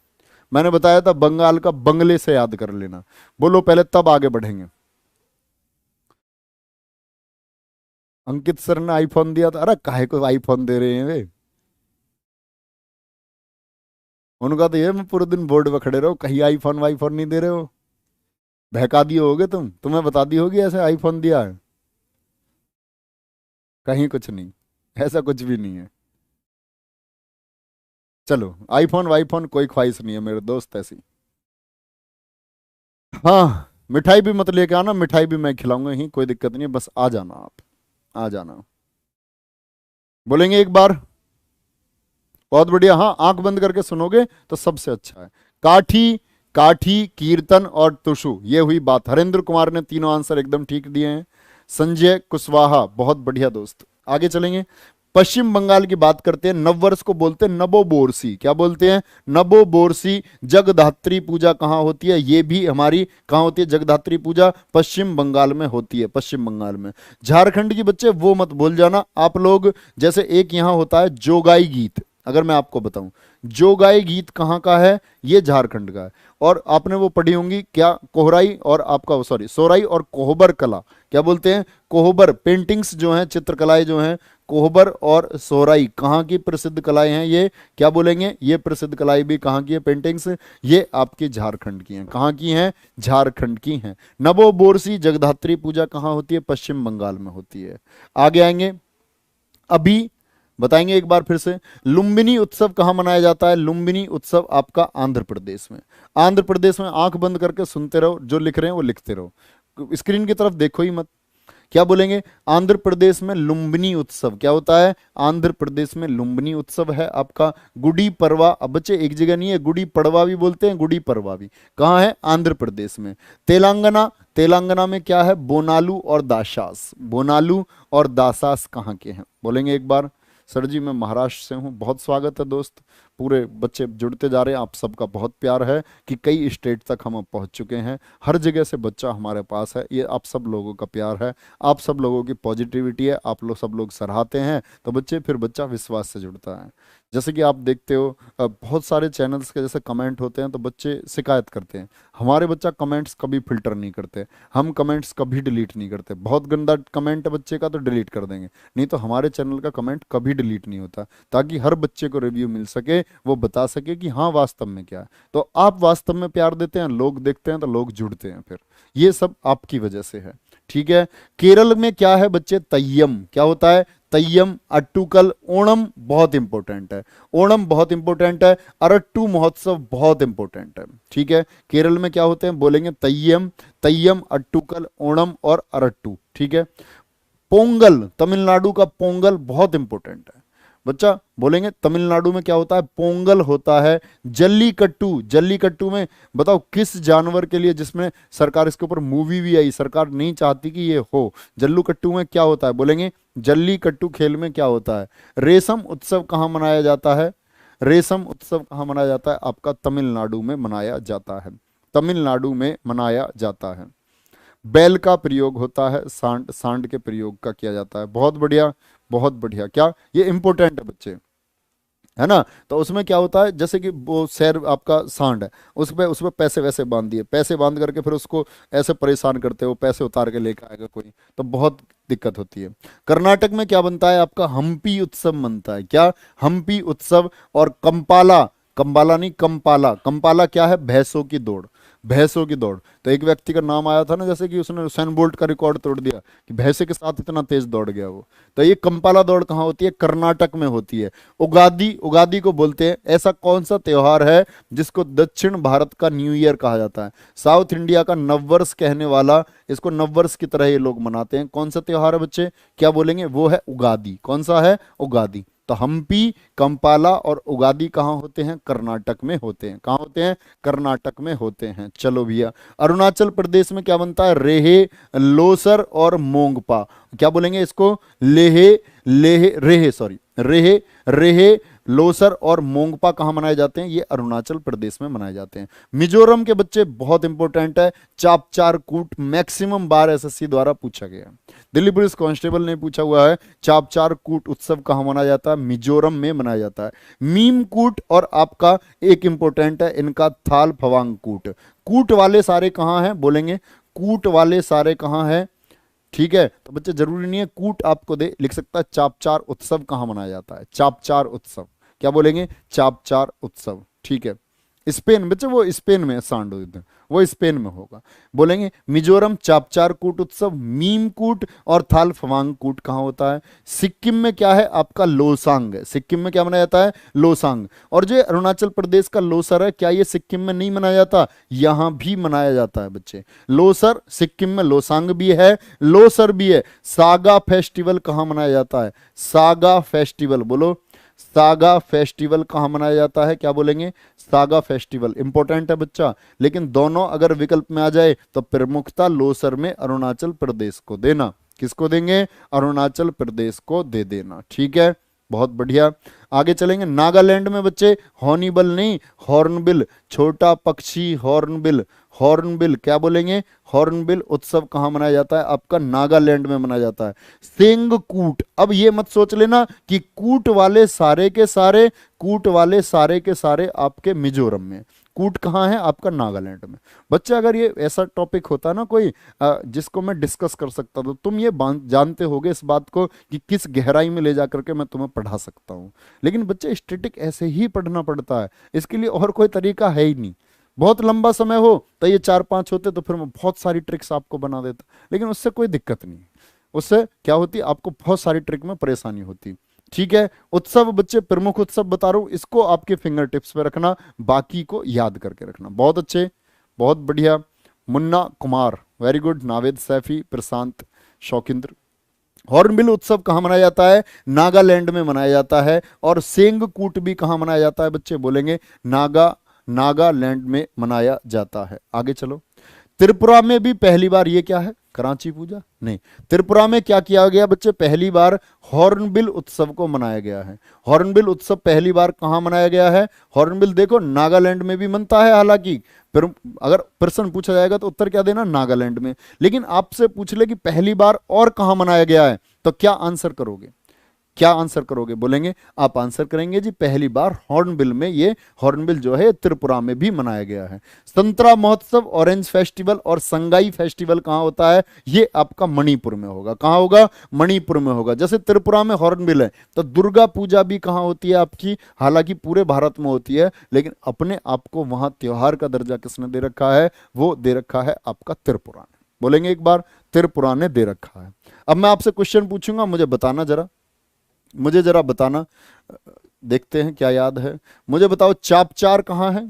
मैंने बताया था बंगाल का बंगले से याद कर लेना, बोलो पहले तब आगे बढ़ेंगे। अंकित सर ने आईफोन दिया था, अरे काहे को आईफोन दे रहे हैं वे? उनका तो ये, मैं पूरे दिन बोर्ड पे खड़े रहो, कहीं आईफोन वाईफोन नहीं दे रहे हो, बहका दिए होगे तुम, तुम्हें बता दी होगी ऐसे आईफोन दिया है। कहीं कुछ नहीं, ऐसा कुछ भी नहीं है। चलो, आईफोन वाईफोन कोई ख्वाहिश नहीं है मेरे दोस्त ऐसी। हाँ, मिठाई भी मत लेके आना, मिठाई भी मैं खिलाऊंगा ही, कोई दिक्कत नहीं है, बस आ जाना आप, आ जाना। बोलेंगे एक बार, बहुत बढ़िया। हाँ, आंख बंद करके सुनोगे तो सबसे अच्छा है। काठी, काठी, कीर्तन और तुषु, ये हुई बात। हरेंद्र कुमार ने तीनों आंसर एकदम ठीक दिए हैं। संजय कुशवाहा, बहुत बढ़िया दोस्त। आगे चलेंगे, पश्चिम बंगाल की बात करते हैं। नववर्ष को बोलते हैं नबोबोरसी, क्या बोलते हैं? नबोबोरसी। जगधात्री पूजा कहाँ होती है? ये भी हमारी कहाँ होती है जगधात्री पूजा? पश्चिम बंगाल में होती है, पश्चिम बंगाल में। झारखंड की बच्चे वो मत भूल जाना आप लोग, जैसे एक यहाँ होता है जोगाई गीत, अगर मैं आपको बताऊं जोगाई गीत कहाँ का है? ये झारखंड का है। और आपने वो पढ़ी होंगी क्या, कोहराई और आपका सॉरी सोराई और कोहबर कला, क्या बोलते हैं? कोहबर पेंटिंग्स जो हैं, चित्रकलाएं जो हैं, कोहबर और सोराई कहाँ की प्रसिद्ध कलाएं हैं ये? क्या बोलेंगे? ये प्रसिद्ध कलाएं भी कहाँ की है? पेंटिंग्स, ये आपकी झारखंड की हैं। कहाँ की हैं? झारखंड की हैं। नबोबोरसी जगधात्री पूजा कहाँ होती है? पश्चिम बंगाल में होती है। आगे आएंगे, अभी बताएंगे एक बार फिर से। लुम्बिनी उत्सव कहाँ मनाया जाता है? लुम्बिनी उत्सव आपका आंध्र प्रदेश में। आंध्र प्रदेश में, आंख बंद करके सुनते रहो, जो लिख रहे हैं वो लिखते रहो, स्क्रीन की तरफ देखो ही मत। क्या बोलेंगे? आंध्र प्रदेश में लुम्बिनी उत्सव क्या होता है? आंध्र प्रदेश में लुम्बिनी उत्सव है आपका। गुड़ी पड़वा, अब बच्चे एक जगह नहीं है, गुड़ी पड़वा भी बोलते हैं, गुड़ी पड़वा भी। कहाँ है? आंध्र प्रदेश में। तेलंगाना, तेलंगाना में क्या है? बोनालू और दासास। बोनालू और दासास कहाँ के हैं? बोलेंगे एक बार। सर जी मैं महाराष्ट्र से हूँ। बहुत स्वागत है दोस्त, पूरे बच्चे जुड़ते जा रहे हैं, आप सबका बहुत प्यार है कि कई स्टेट तक हम अब पहुँच चुके हैं, हर जगह से बच्चा हमारे पास है। ये आप सब लोगों का प्यार है, आप सब लोगों की पॉजिटिविटी है, आप लोग सब लोग सराहते हैं तो बच्चे फिर बच्चा विश्वास से जुड़ता है। जैसे कि आप देखते हो बहुत सारे चैनल्स के जैसे कमेंट होते हैं तो बच्चे शिकायत करते हैं, हमारे बच्चा कमेंट्स कभी फिल्टर नहीं करते, हम कमेंट्स कभी डिलीट नहीं करते। बहुत गंदा कमेंट है बच्चे का तो डिलीट कर देंगे, नहीं तो हमारे चैनल का कमेंट कभी डिलीट नहीं होता, ताकि हर बच्चे को रिव्यू मिल सके, वो बता सके कि हाँ वास्तव में क्या है। तो आप वास्तव में प्यार देते हैं, लोग देखते हैं तो लोग जुड़ते हैं, फिर ये सब आपकी वजह से है। ठीक है। केरल में क्या है बच्चे? तय्यम। क्या होता है? तय्यम, अट्टूकल, ओणम बहुत इंपॉर्टेंट है। ओणम बहुत इंपॉर्टेंट है। अरट्टू महोत्सव बहुत इंपॉर्टेंट है। ठीक है। केरल में क्या होते हैं? बोलेंगे तय्यम, तय्यम, अट्टूकल, ओणम और अरट्टू। ठीक है। पोंगल, तमिलनाडु का पोंगल बहुत इंपॉर्टेंट है बच्चा। बोलेंगे तमिलनाडु में क्या होता है? पोंगल होता है। जल्लीकट्टू, जल्लीकट्टू में बताओ किस जानवर के लिए, जिसमें सरकार, इसके ऊपर मूवी भी आई, सरकार नहीं चाहती कि ये हो। जल्लीकट्टू में क्या होता है? बोलेंगे जल्लीकट्टू खेल में क्या होता है? रेशम उत्सव कहाँ मनाया जाता है? रेशम उत्सव कहाँ मनाया जाता है? आपका तमिलनाडु में मनाया जाता है। तमिलनाडु में मनाया जाता है। बैल का प्रयोग होता है, सांड, सांड के प्रयोग का किया जाता है। बहुत बढ़िया, बहुत बढ़िया। क्या ये इंपॉर्टेंट है बच्चे, है ना? तो उसमें क्या होता है, जैसे कि वो शहर आपका सांड है, उस पे पैसे वैसे बांध दिए, पैसे बांध करके फिर उसको ऐसे परेशान करते हो, पैसे उतार के लेकर आएगा कोई, तो बहुत दिक्कत होती है। कर्नाटक में क्या बनता है आपका? हम्पी उत्सव बनता है। क्या? हम्पी उत्सव। और कंपाला, कंपाला नहीं कंपाला, कंपाला क्या है? भैंसों की दौड़, भैंसों की दौड़। तो एक व्यक्ति का नाम आया था ना, जैसे कि उसने उसेन बोल्ट का रिकॉर्ड तोड़ दिया कि भैंसे के साथ इतना तेज दौड़ गया वो। तो ये कंपाला दौड़ कहाँ होती है? कर्नाटक में होती है। उगादी, उगादी को बोलते हैं, ऐसा कौन सा त्योहार है जिसको दक्षिण भारत का न्यू ईयर कहा जाता है? साउथ इंडिया का नववर्ष कहने वाला, इसको नववर्ष की तरह ये लोग मनाते हैं। कौन सा त्योहार है बच्चे? क्या बोलेंगे? वो है उगादी। कौन सा है? उगादी। तो हम्पी, कंपाला और उगादी कहाँ होते हैं? कर्नाटक में होते हैं। कहाँ होते हैं? कर्नाटक में होते हैं। चलो भैया, अरुणाचल प्रदेश में क्या बनता है? रेहे, लोसर और मोंगपा। क्या बोलेंगे इसको? लेहे, लेहे, रेहे, सॉरी, रेहे, रेहे, लोसर और मोंगपा कहाँ मनाए जाते हैं? ये अरुणाचल प्रदेश में मनाए जाते हैं। मिजोरम के बच्चे बहुत इंपॉर्टेंट है, चापचार कूट मैक्सिमम बार एसएससी द्वारा पूछा गया, दिल्ली पुलिस कांस्टेबल ने पूछा हुआ है। चापचार कूट उत्सव कहाँ मनाया जाता है? मिजोरम में मनाया जाता है। मीम कूट और आपका एक इंपॉर्टेंट है इनका थाल फवांग कूट। कूट वाले सारे कहाँ हैं? बोलेंगे कूट वाले सारे कहाँ हैं? ठीक है। तो बच्चे जरूरी नहीं है कूट आपको दे, लिख सकता है चापचार उत्सव कहाँ मनाया जाता है? चापचार उत्सव। क्या बोलेंगे? चापचार उत्सव। ठीक है। स्पेन बच्चे, वो स्पेन में सांड युद्ध, वो स्पेन में होगा। बोलेंगे मिजोरम चापचार कूट उत्सव, मीम कूट और थाल फवांग कूट कहाँ होता है? सिक्किम में क्या है आपका? लोसांग है। सिक्किम में क्या मनाया जाता है? लोसांग। और जो अरुणाचल प्रदेश का लोसर है, क्या ये सिक्किम में नहीं मनाया जाता? यहां भी मनाया जाता है बच्चे। लोसर सिक्किम में, लोसांग भी है, लोसर भी है। सागा फेस्टिवल कहाँ मनाया जाता है? सागा फेस्टिवल, बोलो सागा फेस्टिवल कहाँ मनाया जाता है? क्या बोलेंगे? Saga festival. इंपॉर्टेंट है बच्चा, लेकिन दोनों अगर विकल्प में आ जाए तो प्रमुखता लोसर में अरुणाचल प्रदेश को देना। किसको देंगे? अरुणाचल प्रदेश को दे देना। ठीक है, बहुत बढ़िया। आगे चलेंगे। नागालैंड में बच्चे हॉर्नबिल नहीं, हॉर्नबिल, छोटा पक्षी हॉर्नबिल, हॉर्नबिल। क्या बोलेंगे? हॉर्नबिल उत्सव कहाँ मनाया जाता है? आपका नागालैंड में मनाया जाता है। सेंगकूट, अब ये मत सोच लेना कि कूट वाले सारे के सारे, कूट वाले सारे के सारे आपके मिजोरम में, कूट कहाँ है? आपका नागालैंड में। बच्चे अगर ये ऐसा टॉपिक होता ना कोई जिसको मैं डिस्कस कर सकता तो तुम ये जानते होगे इस बात को कि किस गहराई में ले जा करके मैं तुम्हें पढ़ा सकता हूँ। लेकिन बच्चे स्टैटिक ऐसे ही पढ़ना पड़ता है, इसके लिए और कोई तरीका है ही नहीं। बहुत लंबा समय हो तो ये 4-5 होते तो फिर मैं बहुत सारी ट्रिक्स आपको बना देता, लेकिन उससे कोई दिक्कत नहीं। उससे क्या होती? आपको बहुत सारी ट्रिक में परेशानी होती। ठीक है। उत्सव बच्चे प्रमुख उत्सव बता रहा हूं, इसको आपके फिंगर टिप्स पे रखना, बाकी को याद करके रखना। बहुत अच्छे, बहुत बढ़िया। Munna Kumar, very good. Naved Saifi, Prashant, Shaukindra. Hornbill उत्सव कहाँ मनाया जाता है? नागालैंड में मनाया जाता है। और सेंगकूट भी कहाँ मनाया जाता है बच्चे? बोलेंगे नागालैंड में मनाया जाता है। आगे चलो। त्रिपुरा में भी पहली बार, ये क्या है? कराची पूजा नहीं। त्रिपुरा में क्या किया गया बच्चे? पहली बार हॉर्नबिल उत्सव को मनाया गया है। हॉर्नबिल उत्सव पहली बार कहां मनाया गया है? हॉर्नबिल देखो नागालैंड में भी मनता है, हालांकि फिर अगर प्रश्न पूछा जाएगा तो उत्तर क्या देना? नागालैंड में। लेकिन आपसे पूछ ले कि पहली बार और कहां मनाया गया है, तो क्या आंसर करोगे? क्या आंसर करोगे? बोलेंगे आप आंसर करेंगे जी पहली बार हॉर्नबिल में, ये हॉर्नबिल जो है त्रिपुरा में भी मनाया गया है। संतरा महोत्सव, ऑरेंज फेस्टिवल और संगाई फेस्टिवल कहां होता है? ये आपका मणिपुर में होगा। कहां होगा? मणिपुर में होगा। जैसे त्रिपुरा में हॉर्नबिल है, तो दुर्गा पूजा भी कहां होती है आपकी? हालांकि पूरे भारत में होती है, लेकिन अपने आप को वहां त्योहार का दर्जा किसने दे रखा है? वो दे रखा है आपका त्रिपुरा ने। बोलेंगे एक बार, त्रिपुरा ने दे रखा है। अब मैं आपसे क्वेश्चन पूछूंगा, मुझे बताना जरा, मुझे जरा बताना, देखते हैं क्या याद है। मुझे बताओ चापचार कहाँ है?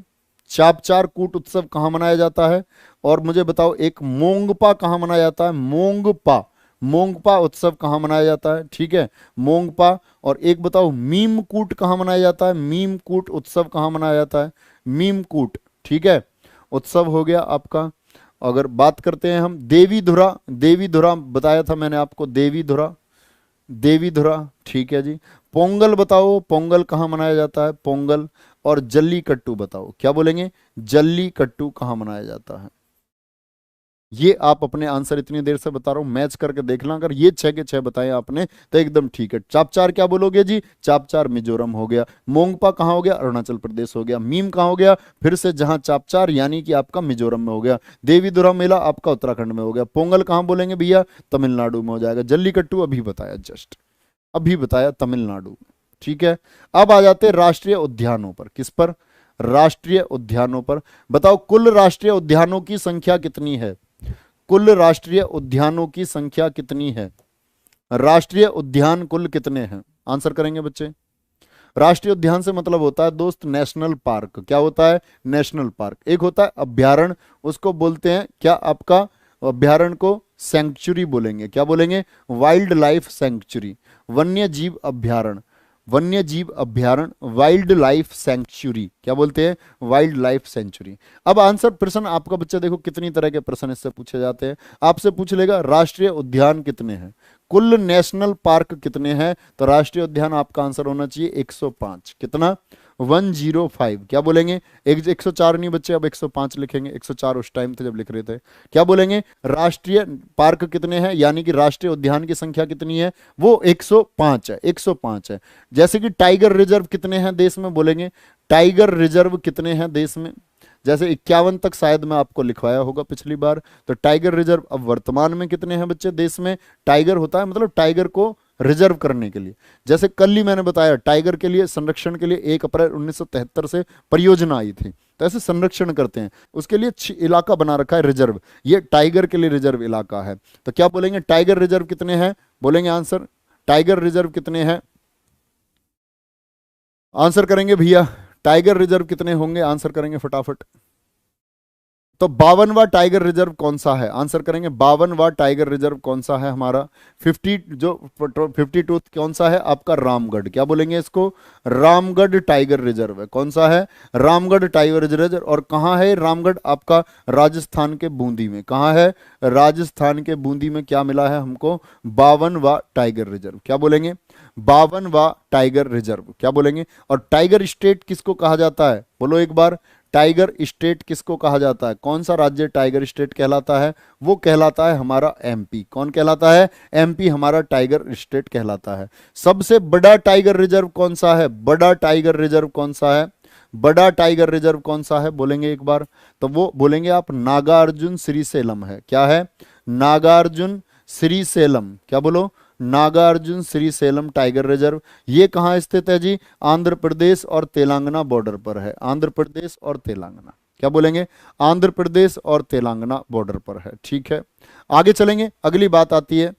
चापचार कूट उत्सव कहाँ मनाया जाता है? और मुझे बताओ एक मोंगपा कहाँ मनाया जाता है? मोंगपा, मोंगपा उत्सव कहाँ मनाया जाता है? ठीक है, मोंगपा। और एक बताओ मीमकूट कहाँ मनाया जाता है? मीमकूट उत्सव कहाँ मनाया जाता है? मीमकूट, ठीक है, उत्सव हो गया आपका। अगर बात करते हैं हम देवीधुरा, देवीधुरा बताया था मैंने आपको, देवीधुरा, देवीधुरा, ठीक है जी। पोंगल बताओ, पोंगल कहाँ मनाया जाता है? पोंगल। और जल्लीकट्टू बताओ, क्या बोलेंगे? जल्लीकट्टू कहाँ मनाया जाता है? ये आप अपने आंसर इतनी देर से बता रहा हूं, मैच करके देखना। अगर ये 6 के 6 बताए आपने तो एकदम ठीक है। चापचार क्या बोलोगे जी? चापचार मिजोरम हो गया। मोंगपा कहाँ हो गया? अरुणाचल प्रदेश हो गया। मीम कहाँ हो गया? फिर से जहां चापचार यानी कि आपका मिजोरम में हो गया। देवीधुरा मेला आपका उत्तराखंड में हो गया। पोंगल कहाँ बोलेंगे भैया? तमिलनाडु में हो जाएगा। जल्लीकट्टू अभी बताया, जस्ट अभी बताया, तमिलनाडु में। ठीक है, अब आ जाते हैं राष्ट्रीय उद्यानों पर। किस पर? राष्ट्रीय उद्यानों पर। बताओ कुल राष्ट्रीय उद्यानों की संख्या कितनी है? कुल राष्ट्रीय उद्यानों की संख्या कितनी है? राष्ट्रीय उद्यान कुल कितने हैं? आंसर करेंगे बच्चे। राष्ट्रीय उद्यान से मतलब होता है दोस्त नेशनल पार्क। क्या होता है? National park. एक होता है अभ्यारण्य, उसको बोलते हैं क्या आपका? अभ्यारण्य को सेंचुरी बोलेंगे। क्या बोलेंगे? Wild life sanctuary. वन्य जीव अभ्यारण्य, वन्य जीव अभ्यारण्य, वाइल्ड लाइफ सेंचुरी। क्या बोलते हैं? Wild life sanctuary. अब आंसर प्रश्न आपका बच्चा देखो कितनी तरह के प्रश्न इससे पूछे जाते हैं। आपसे पूछ लेगा राष्ट्रीय उद्यान कितने हैं, कुल नेशनल पार्क कितने हैं, तो राष्ट्रीय उद्यान आपका आंसर होना चाहिए 105। कितना? 105। क्या बोलेंगे? 104 नहीं बच्चे, अब 105 लिखेंगे। 104 उस टाइम थे जब लिख रहे थे। क्या बोलेंगे? राष्ट्रीय पार्क कितने हैं, यानी कि राष्ट्रीय उद्यान की संख्या कितनी है? वो 105 है, 105 है। जैसे कि टाइगर रिजर्व कितने हैं देश में? बोलेंगे टाइगर रिजर्व कितने हैं देश में? जैसे 51 तक शायद मैं आपको लिखवाया होगा पिछली बार। तो टाइगर रिजर्व अब वर्तमान में कितने हैं बच्चे देश में? टाइगर होता है मतलब टाइगर को रिजर्व करने के लिए। जैसे कल ही मैंने बताया टाइगर के लिए संरक्षण के लिए 1 अप्रैल 1973 से परियोजना आई थी, तो ऐसे संरक्षण करते हैं, उसके लिए इलाका बना रखा है रिजर्व। ये टाइगर के लिए रिजर्व इलाका है। तो क्या बोलेंगे? टाइगर रिजर्व कितने हैं? बोलेंगे आंसर, टाइगर रिजर्व कितने हैं? आंसर करेंगे भैया, टाइगर रिजर्व कितने होंगे? आंसर करेंगे फटाफट। तो 52वां टाइगर रिजर्व कौन सा है? आंसर करेंगे 52वां टाइगर रिजर्व कौन सा है हमारा? 52 कौन सा है आपका? रामगढ़। क्या बोलेंगे इसको? रामगढ़ टाइगर रिजर्व है। कौन सा है? Ramgarh tiger reserve. और कहाँ है रामगढ़ आपका? राजस्थान के बूंदी में। कहाँ है? राजस्थान के बूंदी में। क्या मिला है हमको? 52वां टाइगर रिजर्व। क्या बोलेंगे? 52वां टाइगर रिजर्व। क्या बोलेंगे? और टाइगर स्टेट किसको कहा जाता है? बोलो एक बार, टाइगर स्टेट किसको कहा जाता है? कौन सा राज्य टाइगर स्टेट कहलाता है? वो कहलाता है हमारा एमपी। कौन कहलाता है? एमपी हमारा टाइगर स्टेट कहलाता है। सबसे बड़ा टाइगर रिजर्व कौन सा है? बड़ा टाइगर रिजर्व कौन सा है? बड़ा टाइगर रिजर्व कौन सा है? बोलेंगे एक बार, तो वो बोलेंगे आप नागार्जुन श्रीशैलम है। क्या है? नागार्जुन श्रीशैलम। क्या बोलो? Nagarjuna Srisailam tiger reserve. ये कहाँ स्थित है जी? आंध्र प्रदेश और तेलंगाना बॉर्डर पर है। आंध्र प्रदेश और तेलंगाना। क्या बोलेंगे? आंध्र प्रदेश और तेलंगाना बॉर्डर पर है। ठीक है, आगे चलेंगे। अगली बात आती है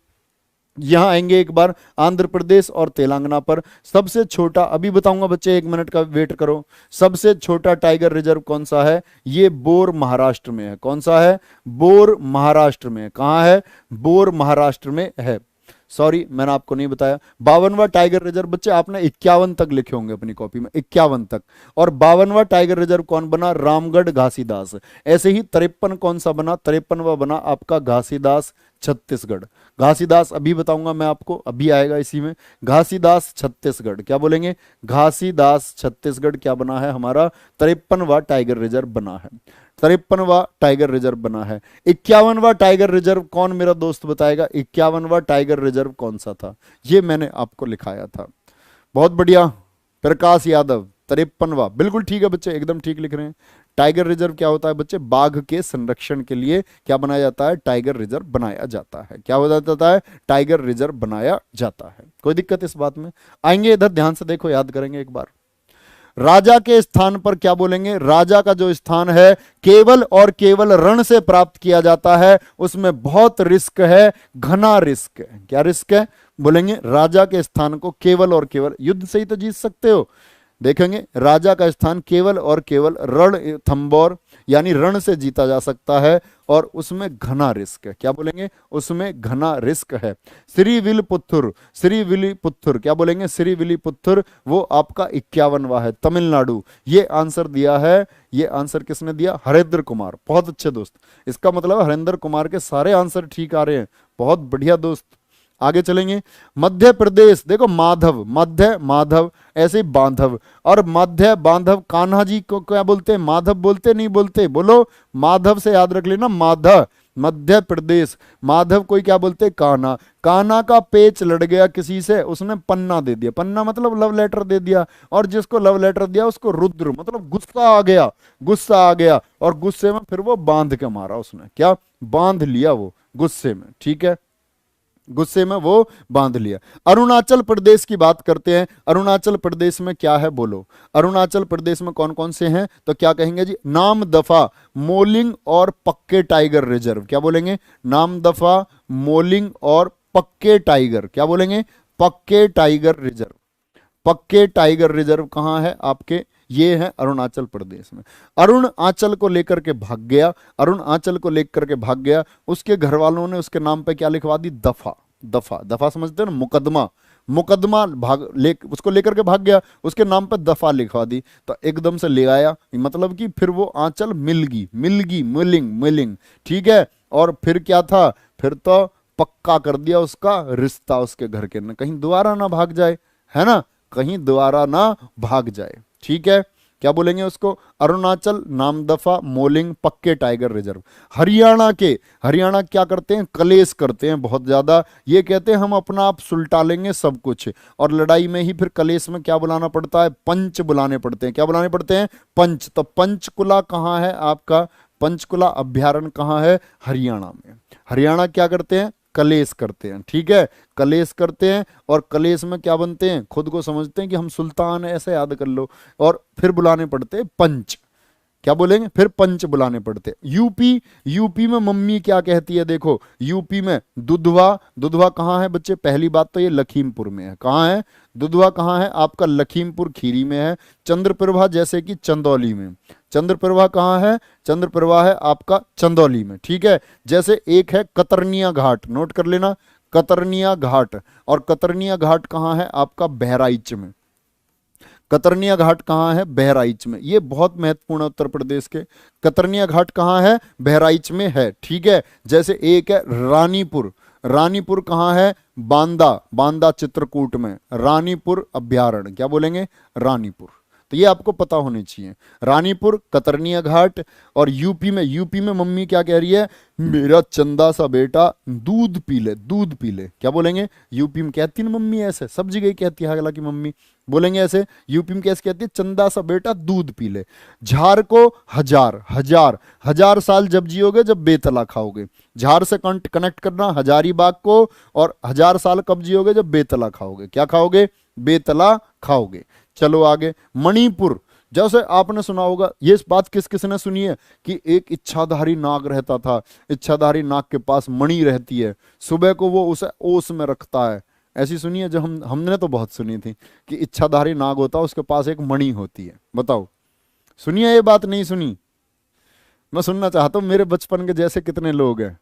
यहां आएंगे एक बार आंध्र प्रदेश और तेलंगाना पर। सबसे छोटा, अभी बताऊंगा बच्चे, 1 मिनट का वेट करो। सबसे छोटा टाइगर रिजर्व कौन सा है? ये बोर महाराष्ट्र में है। कौन सा है? बोर महाराष्ट्र में। कहां है? बोर महाराष्ट्र में है। सॉरी, मैंने आपको नहीं बताया। 52वां टाइगर रिजर्व बच्चे आपने 51 तक लिखे होंगे अपनी कॉपी में, 51 तक। और 52वां टाइगर रिजर्व कौन बना? रामगढ़ घासीदास। ऐसे ही 53 कौन सा बना? 53वां बना आपका घासीदास छत्तीसगढ़। घासीदास अभी बताऊंगा मैं आपको, अभी आएगा इसी में। घासीदास छत्तीसगढ़, क्या बोलेंगे? घासीदास छत्तीसगढ़ क्या बना है हमारा? 53वां टाइगर रिजर्व बना है। 53वां टाइगर रिजर्व बना है। 51वां टाइगर रिजर्व कौन मेरा दोस्त बताएगा? 51वां टाइगर रिजर्व कौन सा था? ये मैंने आपको लिखाया था। बहुत बढ़िया, प्रकाश यादव। 53वां, बिल्कुल ठीक है बच्चे, एकदम ठीक लिख रहे हैं। टाइगर रिजर्व क्या होता है बच्चे? बाघ के संरक्षण के लिए क्या बनाया जाता है? टाइगर रिजर्व बनाया जाता है। क्या हो जाता है? टाइगर रिजर्व बनाया जाता है। कोई दिक्कत इस बात में? आएंगे इधर, ध्यान से देखो, याद करेंगे एक बार। राजा के स्थान पर क्या बोलेंगे? राजा का जो स्थान है केवल और केवल रण से प्राप्त किया जाता है, उसमें बहुत रिस्क है, घना रिस्क है। क्या रिस्क है? बोलेंगे राजा के स्थान को केवल और केवल, युद्ध से ही तो जीत सकते हो। देखेंगे राजा का स्थान केवल और केवल रण थंबोर यानी रण से जीता जा सकता है, और उसमें घना रिस्क है। क्या बोलेंगे? उसमें घना रिस्क है। श्रीविल्लिपुत्तूर, श्रीविल्लिपुत्तूर क्या बोलेंगे? श्रीविल्लिपुत्तूर, वो आपका 51वां है, तमिलनाडु। ये आंसर दिया है, ये आंसर किसने दिया? हरेंद्र कुमार। बहुत अच्छे दोस्त, इसका मतलब हरेंद्र कुमार के सारे आंसर ठीक आ रहे हैं। बहुत बढ़िया दोस्त, आगे चलेंगे। मध्य प्रदेश, देखो माधव, मध्य माधव, ऐसे ही बांधव, और मध्य बांधव। कान्हा जी को क्या बोलते हैं? माधव बोलते नहीं बोलते? बोलो, माधव से याद रख लेना, माधव। मध्य प्रदेश, माधव कोई क्या बोलते हैं? कान्हा। कान्हा का पेच लड़ गया किसी से, उसने पन्ना दे दिया। पन्ना मतलब लव लेटर दे दिया, और जिसको लव लेटर दिया उसको रुद्र, मतलब गुस्सा आ गया, गुस्सा आ गया, और गुस्से में फिर वो बांध के मारा उसने। क्या? बांध लिया वो गुस्से में, ठीक है, गुस्से में वो बांध लिया। अरुणाचल प्रदेश की बात करते हैं। अरुणाचल प्रदेश में क्या है बोलो? अरुणाचल प्रदेश में कौन कौन से हैं? तो क्या कहेंगे जी? नामदफा, मोलिंग और पक्के टाइगर रिजर्व। क्या बोलेंगे? नामदफा, मोलिंग और पक्के टाइगर। क्या बोलेंगे? पक्के टाइगर रिजर्व। पक्के टाइगर रिजर्व कहां है आपके? ये है अरुणाचल प्रदेश में। अरुण आंचल को लेकर के भाग गया, अरुण आंचल को लेकर के भाग गया, उसके घर वालों ने उसके नाम पे क्या लिखवा दी? दफा। दफा, दफा समझते हो ना? मुकदमा, मुकदमा भाग ले, उसको लेकर के भाग गया, उसके नाम पे दफा लिखवा दी। तो एकदम से ले आया, मतलब कि फिर वो आंचल मिल गई, मिल गई, मिलिंग, मिलिंग, ठीक है। और फिर क्या था? फिर तो पक्का कर दिया उसका रिश्ता उसके घर के, न कहीं दोबारा ना भाग जाए, है ना, कहीं दोबारा ना भाग जाए, ठीक है। क्या बोलेंगे उसको? अरुणाचल, नामदफा, मोलिंग, पक्के टाइगर रिजर्व। हरियाणा के, हरियाणा क्या करते हैं? कलेश करते हैं बहुत ज्यादा। ये कहते हैं हम अपना आप सुलटा लेंगे सब कुछ, और लड़ाई में ही फिर कलेश में क्या बुलाना पड़ता है? पंच बुलाने पड़ते हैं। क्या बुलाने पड़ते हैं? पंच। तो पंचकुला कहाँ है आपका? पंचकुला अभ्यारण्य कहाँ है? हरियाणा में। हरियाणा क्या करते हैं? कलेश करते हैं, ठीक है, कलेश करते हैं। और कलेश में क्या बनते हैं? खुद को समझते हैं कि हम सुल्तान है, ऐसे याद कर लो। और फिर बुलाने पड़ते हैं पंच। क्या बोलेंगे? फिर पंच बुलाने पड़ते। यूपी, यूपी में मम्मी क्या कहती है? देखो यूपी में दुधवा, दुधवा कहाँ है बच्चे? पहली बात तो ये लखीमपुर में है। कहाँ है? दुधवा कहाँ है आपका? लखीमपुर खीरी में है। चंद्रप्रभा जैसे कि चंदौली में। चंद्रप्रभा कहाँ है? चंद्रप्रभा है आपका चंदौली में, ठीक है। जैसे एक है कतरनिया घाट, नोट कर लेना, कतरनिया घाट। और कतरनिया घाट कहाँ है आपका? बहराइच में। कतरनिया घाट कहाँ है? बहराइच में। ये बहुत महत्वपूर्ण उत्तर प्रदेश के। कतरनिया घाट कहाँ है? बहराइच में है, ठीक है। जैसे एक है रानीपुर, रानीपुर कहाँ है? बांदा, बांदा चित्रकूट में। रानीपुर अभ्यारण्य, क्या बोलेंगे? रानीपुर। तो ये आपको पता होनी चाहिए, रानीपुर, कतरनिया घाट। और यूपी में, यूपी में मम्मी क्या कह रही है? मेरा चंदा सा बेटा दूध पी ले, दूध पी ले। क्या बोलेंगे? यूपी में कहती ना मम्मी ऐसे, सब जगह कहती है हालांकि मम्मी, बोलेंगे ऐसे। यूपी में कैसे कहती है? चंदा सा बेटा दूध पी ले। झार को हजार, हजार, हजार साल जब जियोगे जब बेतला खाओगे। झार से कनेक्ट करना हजारीबाग को, और 1000 साल कब जियोगे? जब बेतला खाओगे। क्या खाओगे? बेतला खाओगे। चलो आगे। मणिपुर, जैसे आपने सुना होगा, ये बात किस किस ने सुनी है कि एक इच्छाधारी नाग रहता था, इच्छाधारी नाग के पास मणि रहती है, सुबह को वो उसे ओस में रखता है। ऐसी सुनी है? जो हमने तो बहुत सुनी थी कि इच्छाधारी नाग होता है, उसके पास एक मणि होती है। बताओ, सुनिए ये बात, नहीं सुनी? मैं सुनना चाहता हूं, मेरे बचपन के जैसे कितने लोग हैं,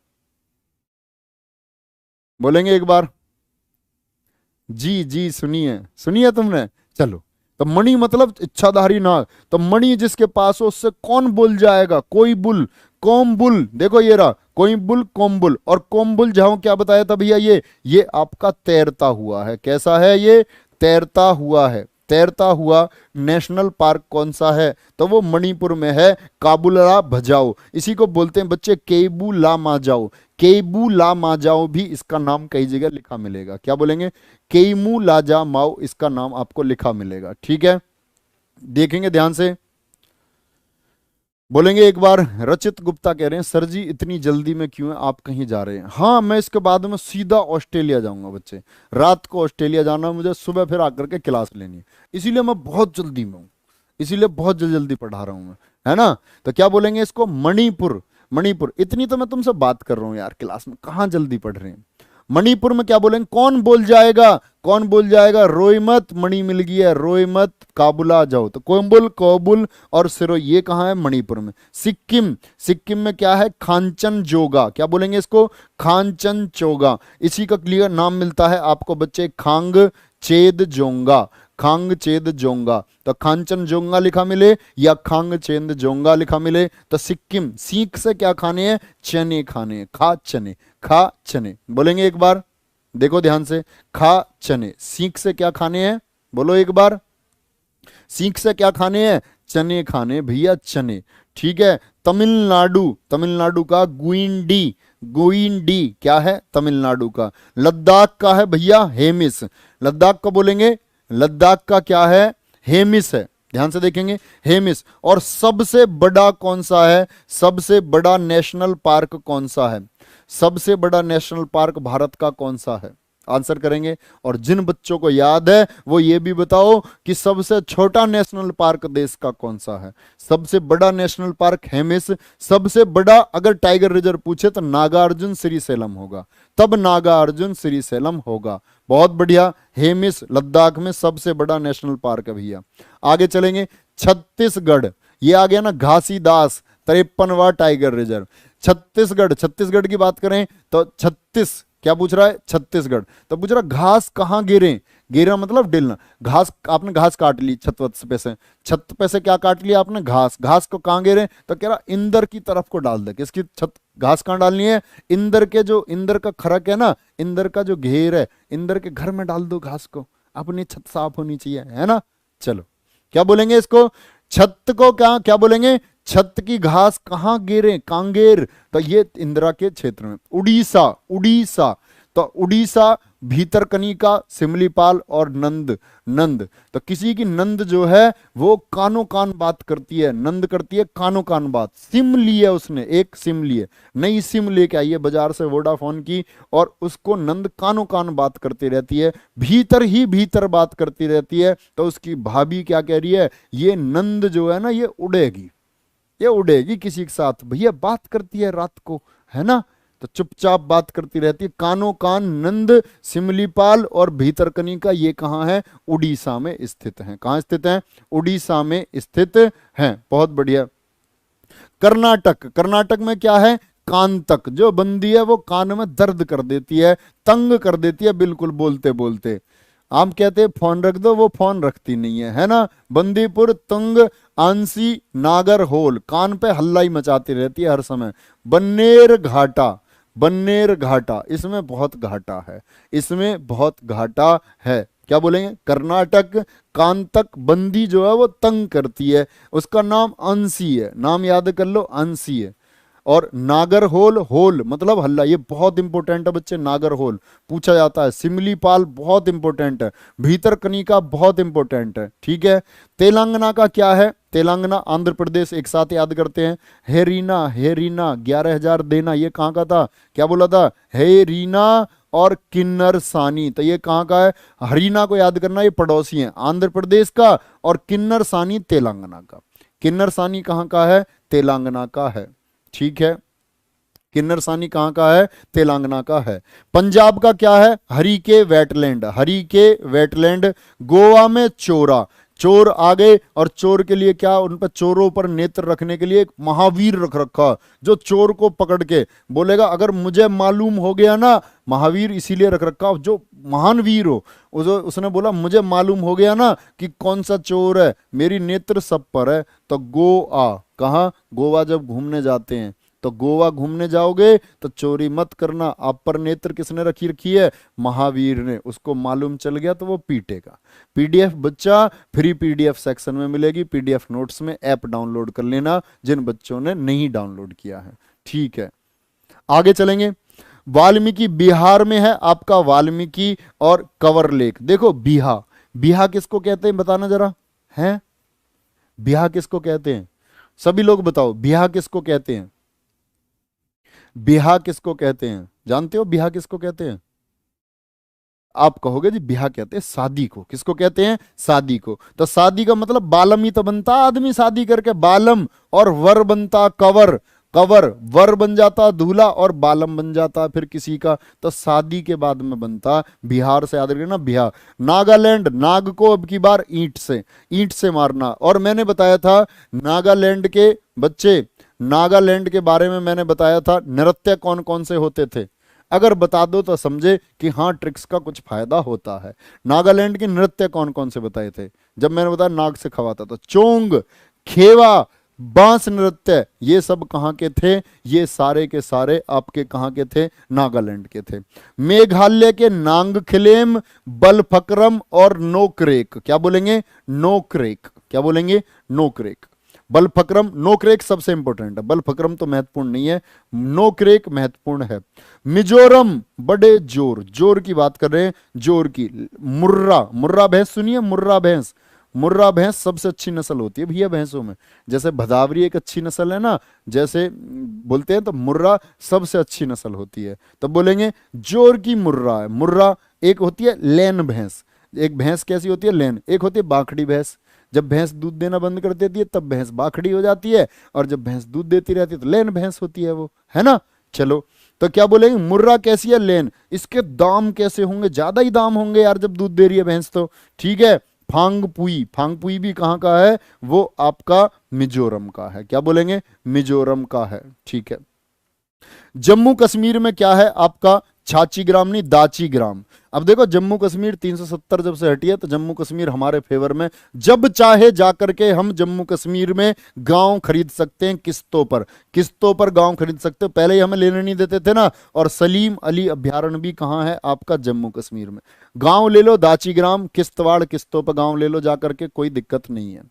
बोलेंगे एक बार? जी जी, सुनिए, सुनिए तुमने। चलो, तो मणि मतलब इच्छाधारी नाग। तो मणि जिसके पास हो उससे कौन बुल जाएगा? कोई बुल, कौम बुल। देखो ये रहा, कोई बुल, कौम बुल। और कौम बुल जाऊं क्या बताया था भैया? ये आपका तैरता हुआ है। कैसा है ये? तैरता हुआ है। तैरता हुआ नेशनल पार्क कौन सा है? तो वो मणिपुर में है, काबुलरा भजाओ। इसी को बोलते हैं बच्चे केबू ला माजाओ। केबू ला माजाओ भी इसका नाम कई जगह लिखा मिलेगा। क्या बोलेंगे? केईमू लाजा माओ, इसका नाम आपको लिखा मिलेगा। ठीक है, देखेंगे ध्यान से, बोलेंगे एक बार। रचित गुप्ता कह रहे हैं सर जी इतनी जल्दी में क्यों है, आप कहीं जा रहे हैं? हाँ, मैं इसके बाद में सीधा ऑस्ट्रेलिया जाऊंगा बच्चे। रात को ऑस्ट्रेलिया जाना है मुझे, सुबह फिर आकर के क्लास लेनी है, इसीलिए मैं बहुत जल्दी में हूँ, इसीलिए बहुत जल्दी जल्दी पढ़ा रहा हूँ मैं, है ना। तो क्या बोलेंगे इसको? मणिपुर। मणिपुर। इतनी तो मैं तुमसे बात कर रहा हूँ यार, क्लास में कहाँ जल्दी पढ़ रहे हैं। मणिपुर में क्या बोलेंगे? कौन बोल जाएगा? कौन बोल जाएगा? रोई मत, मणि मिल गया, रोई मत, काबुला जाओ। तो कोयम्बुल, कोबुल और सिरो, ये कहाँ है? मणिपुर में। सिक्किम। सिक्किम में क्या है? खांचन जोगा। क्या बोलेंगे इसको? खांचन चोगा। इसी का क्लियर नाम मिलता है आपको बच्चे, खांग चेद जोंगा। खांग चेद जोंगा। तो खांचन जोंगा लिखा मिले या खांग चेद जोंगा लिखा मिले। तो सिक्किम। सीख से क्या खाने हैं? चने खाने हैं। खा चने, खा चने। बोलेंगे एक बार, देखो ध्यान से, खा चने। सीख से क्या खाने हैं? बोलो एक बार। सीख से क्या खाने हैं? चने खाने भैया, चने। ठीक है। तमिलनाडु। तमिलनाडु का गुइंडी। गुइंडी क्या है? तमिलनाडु का। लद्दाख का है भैया हेमिस। लद्दाख का बोलेंगे, लद्दाख का क्या है? हेमिस है। ध्यान से देखेंगे, हेमिस। और सबसे बड़ा कौन सा है? सबसे बड़ा नेशनल पार्क कौन सा है? सबसे बड़ा नेशनल पार्क भारत का कौन सा है? आंसर करेंगे। और जिन बच्चों को याद है वो ये भी बताओ कि सबसे छोटा नेशनल पार्क देश का कौन सा है? सबसे बड़ा नेशनल पार्क हेमिस। सबसे बड़ा अगर टाइगर रिजर्व पूछे तो नागार्जुन श्रीशैलम होगा, तब नागार्जुन श्रीशैलम होगा। बहुत बढ़िया। हेमिस लद्दाख में सबसे बड़ा नेशनल पार्क है भैया। आगे चलेंगे, छत्तीसगढ़। ये आ गया ना, घासीदास 53वां टाइगर रिजर्व। छत्तीसगढ़। छत्तीसगढ़ की बात करें तो छत्तीस, क्या पूछ रहा है? छत्तीसगढ़। तो पूछ रहा घास कहाँ गिरे? गिरा मतलब डिलना। घास, आपने घास काट ली छत पे से, छत पे से क्या काट लिया आपने? घास। घास को कहाँ गिरे? तो कह रहा इंदर की तरफ को डाल दे। किसकी छत? घास कहाँ डालनी है? इंदर के, जो इंदर का खरक है ना, इंदर का जो घेर है, इंदर के घर में डाल दो घास को, अपनी छत साफ होनी चाहिए, है ना। चलो, क्या बोलेंगे इसको? छत को क्या क्या बोलेंगे? छत की घास कहाँ गिरे? कांगेर। तो ये इंदिरा के क्षेत्र में। उड़ीसा। उड़ीसा। तो उड़ीसा, भीतरकनिका, सिमलीपाल और नंद। नंद। तो किसी की नंद जो है वो कानो कान बात करती है, नंद करती है कानो कान बात। सिम ली है उसने, एक सिम ली है, नई सिम लेके आई है बाजार से वोडाफोन की, और उसको नंद कानो कान बात करती रहती है, भीतर ही भीतर बात करती रहती है। तो उसकी भाभी क्या कह रही है? ये नंद जो है ना, ये उड़ेगी, ये उड़ेगी किसी के साथ। भैया बात करती है रात को, है ना। तो चुपचाप बात करती रहती है। कानो कान, नंद, सिमलीपाल और भीतरकनिका, ये कहाँ है? उड़ीसा में स्थित हैं। कहाँ स्थित हैं? उड़ीसा में स्थित हैं। बहुत बढ़िया। कर्नाटक। कर्नाटक में क्या है? कांतक। जो बंदी है वो कान में दर्द कर देती है, तंग कर देती है बिल्कुल बोलते बोलते। हम कहते हैं फोन रख दो, वो फोन रखती नहीं है, है ना। बंदीपुर, तुंग, आंसी, नागर होल, कान पे हल्ला ही मचाती रहती है हर समय। बन्नेर घाटा। बन्नेर घाटा, इसमें बहुत घाटा है, इसमें बहुत घाटा है। क्या बोलेंगे? कर्नाटक, कांतक, बंदी जो है वो तंग करती है, उसका नाम अंसी है, नाम याद कर लो, अंसी है। और नागरहोल, होल मतलब हल्ला, ये बहुत इंपॉर्टेंट है बच्चे, नागरहोल पूछा जाता है। सिमलीपाल बहुत इंपॉर्टेंट है। भीतरकनिका बहुत इंपॉर्टेंट है। ठीक है। तेलंगाना का क्या है? तेलंगाना, आंध्र प्रदेश, एक साथ याद करते हैं। हेरीना। हेरीना 11,000 देना, ये कहाँ का था? क्या बोला था? हेरीना और किन्नर सानी। तो ये कहाँ का है? हरियाणा को याद करना, ये पड़ोसी है आंध्र प्रदेश का, और किन्नर सानी तेलंगाना का। किन्नर सानी कहाँ का है? तेलंगाना का है। ठीक है, किन्नर सानी कहाँ का है? तेलंगाना का है। पंजाब का क्या है? हरी के वेटलैंड, हरी के वेटलैंड। गोवा में चोरा, चोर आ गए, और चोर के लिए क्या, उन पर चोरों पर नेत्र रखने के लिए एक महावीर रख रखा, जो चोर को पकड़ के बोलेगा अगर मुझे मालूम हो गया ना, महावीर इसीलिए रख रखा जो महान वीर हो, उसने बोला मुझे मालूम हो गया ना कि कौन सा चोर है, मेरी नेत्र सब पर है। तो गोवा, कहाँ? गोवा जब घूमने जाते हैं तो गोवा घूमने जाओगे तो चोरी मत करना, आप पर नेत्र किसने रखी है? महावीर ने। उसको मालूम चल गया तो वो पीटेगा। पीडीएफ बच्चा फ्री पीडीएफ सेक्शन में मिलेगी, पीडीएफ नोट्स में। ऐप डाउनलोड कर लेना जिन बच्चों ने नहीं डाउनलोड किया है। ठीक है, आगे चलेंगे। वाल्मीकि बिहार में है आपका, वाल्मीकि और कंवर लेक। देखो बिहा, बिहा किसको कहते हैं बताना जरा, है? बिहा किसको कहते हैं? सभी लोग बताओ, बिहा किसको कहते हैं? बिहा किसको कहते हैं? जानते हो बिहा किसको कहते हैं? आप कहोगे जी बिहा कहते हैं शादी को। किसको कहते हैं? शादी को। तो शादी का मतलब बालम ही तो बनता आदमी शादी करके, बालम, और वर बनता कवर, कवर वर बन जाता दूल्हा, और बालम बन जाता फिर किसी का। तो शादी के बाद में बनता। बिहार से याद रखना, बिहार। नागालैंड, नाग को अब की बार ईंट से, ईंट से मारना। और मैंने बताया था नागालैंड के बच्चे, नागालैंड के बारे में मैंने बताया था नृत्य कौन कौन से होते थे। अगर बता दो तो समझे कि हाँ ट्रिक्स का कुछ फायदा होता है। नागालैंड के नृत्य कौन कौन से बताए थे जब मैंने बताया नाग से खवाता? तो चोंग, खेवा, बांस नृत्य, ये सब कहाँ के थे? ये सारे के सारे आपके कहाँ के थे? नागालैंड के थे। मेघालय के नांगखिलेम, बलफक्रम और नोकरेक। क्या बोलेंगे? नोकरेक। क्या बोलेंगे? नोकरेक। बलफक्रम, नोकरेक सबसे इंपॉर्टेंट है, बलफक्रम तो महत्वपूर्ण नहीं है, नोकरेक महत्वपूर्ण है। मिजोरम, बड़े जोर, जोर की बात कर रहे हैं, जोर की। मुर्रा, मुर्रा भैंस सुनिए, मुर्रा भैंस। मुर्रा भैंस सबसे अच्छी नस्ल होती है भैया भैंसों में। जैसे भदावरी एक अच्छी नस्ल है ना, जैसे बोलते हैं, तो मुर्रा सबसे अच्छी नस्ल होती है। तब बोलेंगे जोर की मुर्रा है। मुर्रा एक होती है लेन भैंस, एक भैंस कैसी होती है? लेन। एक होती है बाखड़ी भैंस, जब भैंस दूध देना बंद कर देती है तब भैंस बाखड़ी हो जाती है, और जब भैंस दूध देती रहती है तो लेन भैंस होती है वो, है ना। चलो, तो क्या बोलेंगे? मुर्रा कैसी है? लेन। इसके दाम कैसे होंगे? ज्यादा ही दाम होंगे यार जब दूध दे रही है भैंस तो। ठीक है। फांगपुई, फांगपुई भी कहाँ का है? वो आपका मिजोरम का है। क्या बोलेंगे? मिजोरम का है। ठीक है। जम्मू कश्मीर में क्या है आपका? छाची ग्राम नहीं, दाची ग्राम। अब देखो जम्मू कश्मीर 370 जब से हटी है तो जम्मू कश्मीर हमारे फेवर में, जब चाहे जाकर के हम जम्मू कश्मीर में गांव खरीद सकते हैं किस्तों पर, किस्तों पर गांव खरीद सकते हो। पहले ही हमें लेने नहीं देते थे ना। और सलीम अली अभ्यारण्य भी कहाँ है आपका? जम्मू कश्मीर में। गांव ले लो दाची ग्राम, किस्तवाड़, किस्तों पर गांव ले लो जाकर के, कोई दिक्कत नहीं है।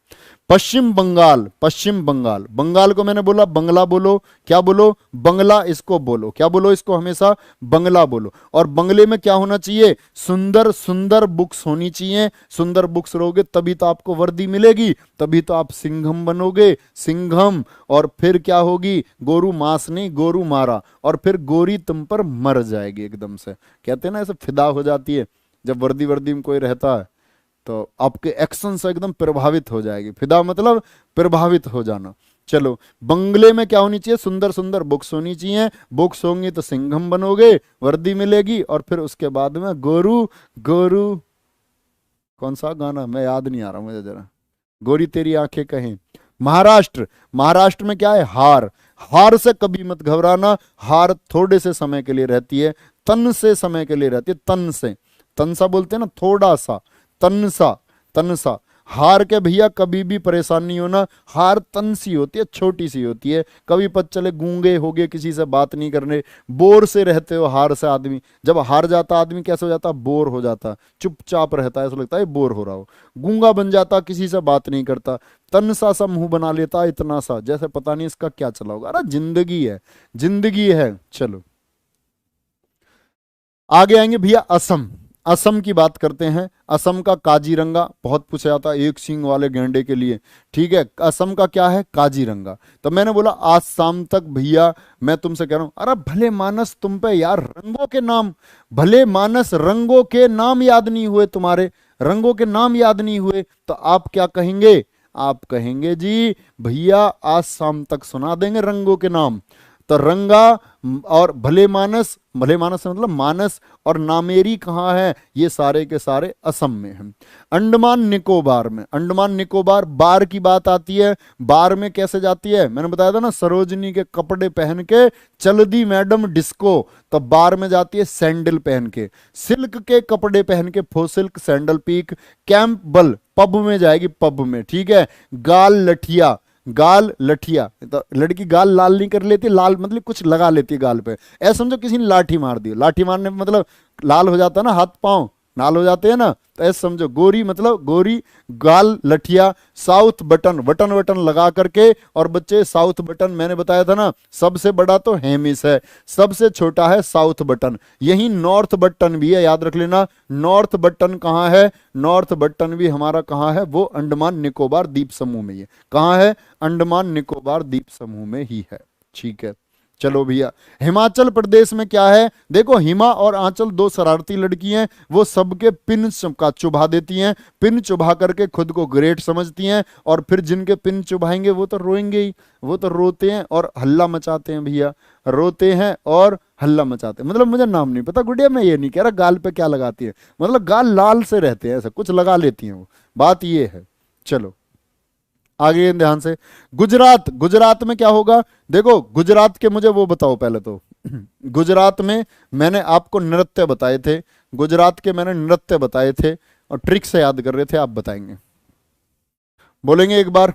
पश्चिम बंगाल, पश्चिम बंगाल, बंगाल को मैंने बोला बंगला बोलो। क्या बोलो? बंगला इसको बोलो। क्या बोलो इसको? हमेशा बंगला बोलो। और बंगले में क्या होना चाहिए? सुंदर सुंदर बुक्स होनी चाहिए। सुंदर बुक्स रहोगे तभी तो आपको वर्दी मिलेगी, तभी तो आप सिंघम बनोगे, सिंघम। और फिर क्या होगी? गोरू मास नहीं, गोरू मारा, और फिर गोरी तुम पर मर जाएगी एकदम से। कहते हैं ना ऐसे फिदा हो जाती है जब वर्दी वर्दी में कोई रहता है, तो आपके एक्शन से एकदम प्रभावित हो जाएगी। फिदा मतलब प्रभावित हो जाना। चलो, बंगले में क्या होनी चाहिए? सुंदर सुंदर बुक्स होनी चाहिए। बुक्स होंगी तो सिंघम बनोगे, वर्दी मिलेगी, और फिर उसके बाद में गोरू, गोरू कौन सा गाना मैं याद नहीं आ रहा मुझे जरा, गोरी तेरी आंखें कहें। महाराष्ट्र, महाराष्ट्र में क्या है? हार। हार से कभी मत घबराना, हार थोड़े से समय के लिए रहती है, तन से समय के लिए रहती है, तन से। तनसा बोलते हैं ना, थोड़ा सा, तनसा, तनसा। हार के भैया कभी भी परेशान नहीं होना, हार तन सी होती है, छोटी सी होती है। कभी पता चले गूंगे हो गए, किसी से बात नहीं करने, बोर से रहते हो हार से। आदमी जब हार जाता आदमी कैसे हो जाता? बोर हो जाता, चुपचाप रहता है, ऐसा लगता है बोर हो रहा हो। गूंगा बन जाता, किसी से बात नहीं करता, तन सा मुंह बना लेता, इतना सा जैसे पता नहीं इसका क्या चला होगा। अरे जिंदगी है, जिंदगी है। चलो आगे आएंगे भैया, असम। असम की बात करते हैं। असम का काजीरंगा बहुत पूछा जाता है एक सींग वाले गैंडे के लिए, ठीक है। असम का क्या है? काजीरंगा। तो मैंने बोला आज शाम तक भैया मैं तुमसे कह रहा हूं, अरे भले मानस तुम पे यार रंगों के नाम, भले मानस रंगों के नाम याद नहीं हुए तुम्हारे, रंगों के नाम याद नहीं हुए, तो आप क्या कहेंगे? आप कहेंगे जी भैया आज शाम तक सुना देंगे रंगों के नाम। तो रंगा और भले मानस, भले मानस से मतलब मानस और नामेरी कहाँ है? ये सारे के सारे असम में हैं। अंडमान निकोबार में, अंडमान निकोबार बार की बात आती है, बार में कैसे जाती है? मैंने बताया था ना, सरोजनी के कपड़े पहन के चल दी मैडम डिस्को, तो बार में जाती है सैंडल पहन के, सिल्क के कपड़े पहन के फोसिल्क सैंडल पीक। कैंप बल पब में जाएगी, पब में, ठीक है। गाल लठिया, गाल लठिया तो लड़की गाल लाल नहीं कर लेती, लाल मतलब कुछ लगा लेती है गाल पे, ऐसा समझो किसी ने लाठी मार दी, लाठी मारने मतलब लाल हो जाता है ना, हाथ पांव लाल हो जाते हैं ना, तो ऐसे समझो गोरी मतलब गोरी, गाल लठिया। साउथ बटन, बटन वटन लगा करके, और बच्चे साउथ बटन मैंने बताया था ना, सबसे बड़ा तो हेमिस है, सबसे छोटा है साउथ बटन। यही नॉर्थ बटन भी है, याद रख लेना। नॉर्थ बटन कहाँ है? नॉर्थ बटन भी हमारा कहाँ है? वो अंडमान निकोबार द्वीप समूह में ही है। कहाँ है? अंडमान निकोबार द्वीप समूह में ही है, ठीक है। चलो भैया, हिमाचल प्रदेश में क्या है? देखो हिमा और आंचल दो शरारती लड़की हैं, वो सबके पिन का चुभा देती हैं, पिन चुभा करके खुद को ग्रेट समझती हैं, और फिर जिनके पिन चुभाएंगे वो तो रोएंगे ही, वो तो रोते हैं और हल्ला मचाते हैं भैया, रोते हैं और हल्ला मचाते हैं। मतलब मुझे नाम नहीं पता गुड़िया, मैं ये नहीं कह रहा गाल पे क्या लगाती है, मतलब गाल लाल से रहते हैं, ऐसा कुछ लगा लेती हैं वो, बात ये है। चलो आगे ध्यान से। गुजरात, गुजरात में क्या होगा? देखो गुजरात के मुझे वो बताओ पहले तो गुजरात में मैंने आपको नृत्य बताए थे, गुजरात के मैंने नृत्य बताए थे, और ट्रिक से याद कर रहे थे, आप बताएंगे, बोलेंगे एक बार?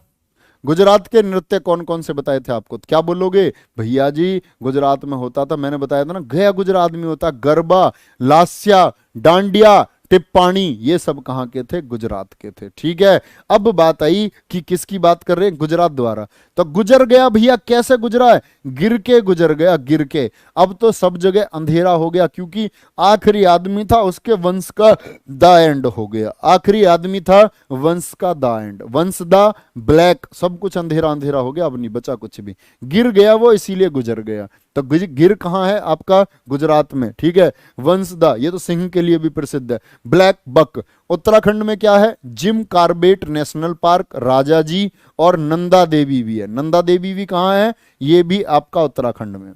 गुजरात के नृत्य कौन कौन से बताए थे आपको? तो क्या बोलोगे? भैया जी गुजरात में होता था, मैंने बताया था ना, गया गुजरात में होता, गरबा, लास्या, डांडिया, टिप्पाणी, ये सब कहाँ के थे? गुजरात के थे, ठीक है। अब बात आई कि किसकी बात कर रहे हैं? गुजरात द्वारा। तो गुजर गया भैया, कैसे गुजरा है? गिर के गुजर गया, गिर के। अब तो सब जगह अंधेरा हो गया, क्योंकि आखिरी आदमी था, उसके वंश का द एंड हो गया, आखिरी आदमी था, वंश का द एंड, वंश द ब्लैक, सब कुछ अंधेरा अंधेरा हो गया, अब नहीं बचा कुछ भी, गिर गया वो, इसीलिए गुजर गया। तो गिर कहाँ है आपका? गुजरात में, ठीक है। वंशदा, ये तो सिंह के लिए भी प्रसिद्ध है। ब्लैक बक, उत्तराखंड में क्या है? जिम कार्बेट नेशनल पार्क, राजा जी और नंदा देवी भी है। नंदा देवी भी कहाँ है? ये भी आपका उत्तराखंड में।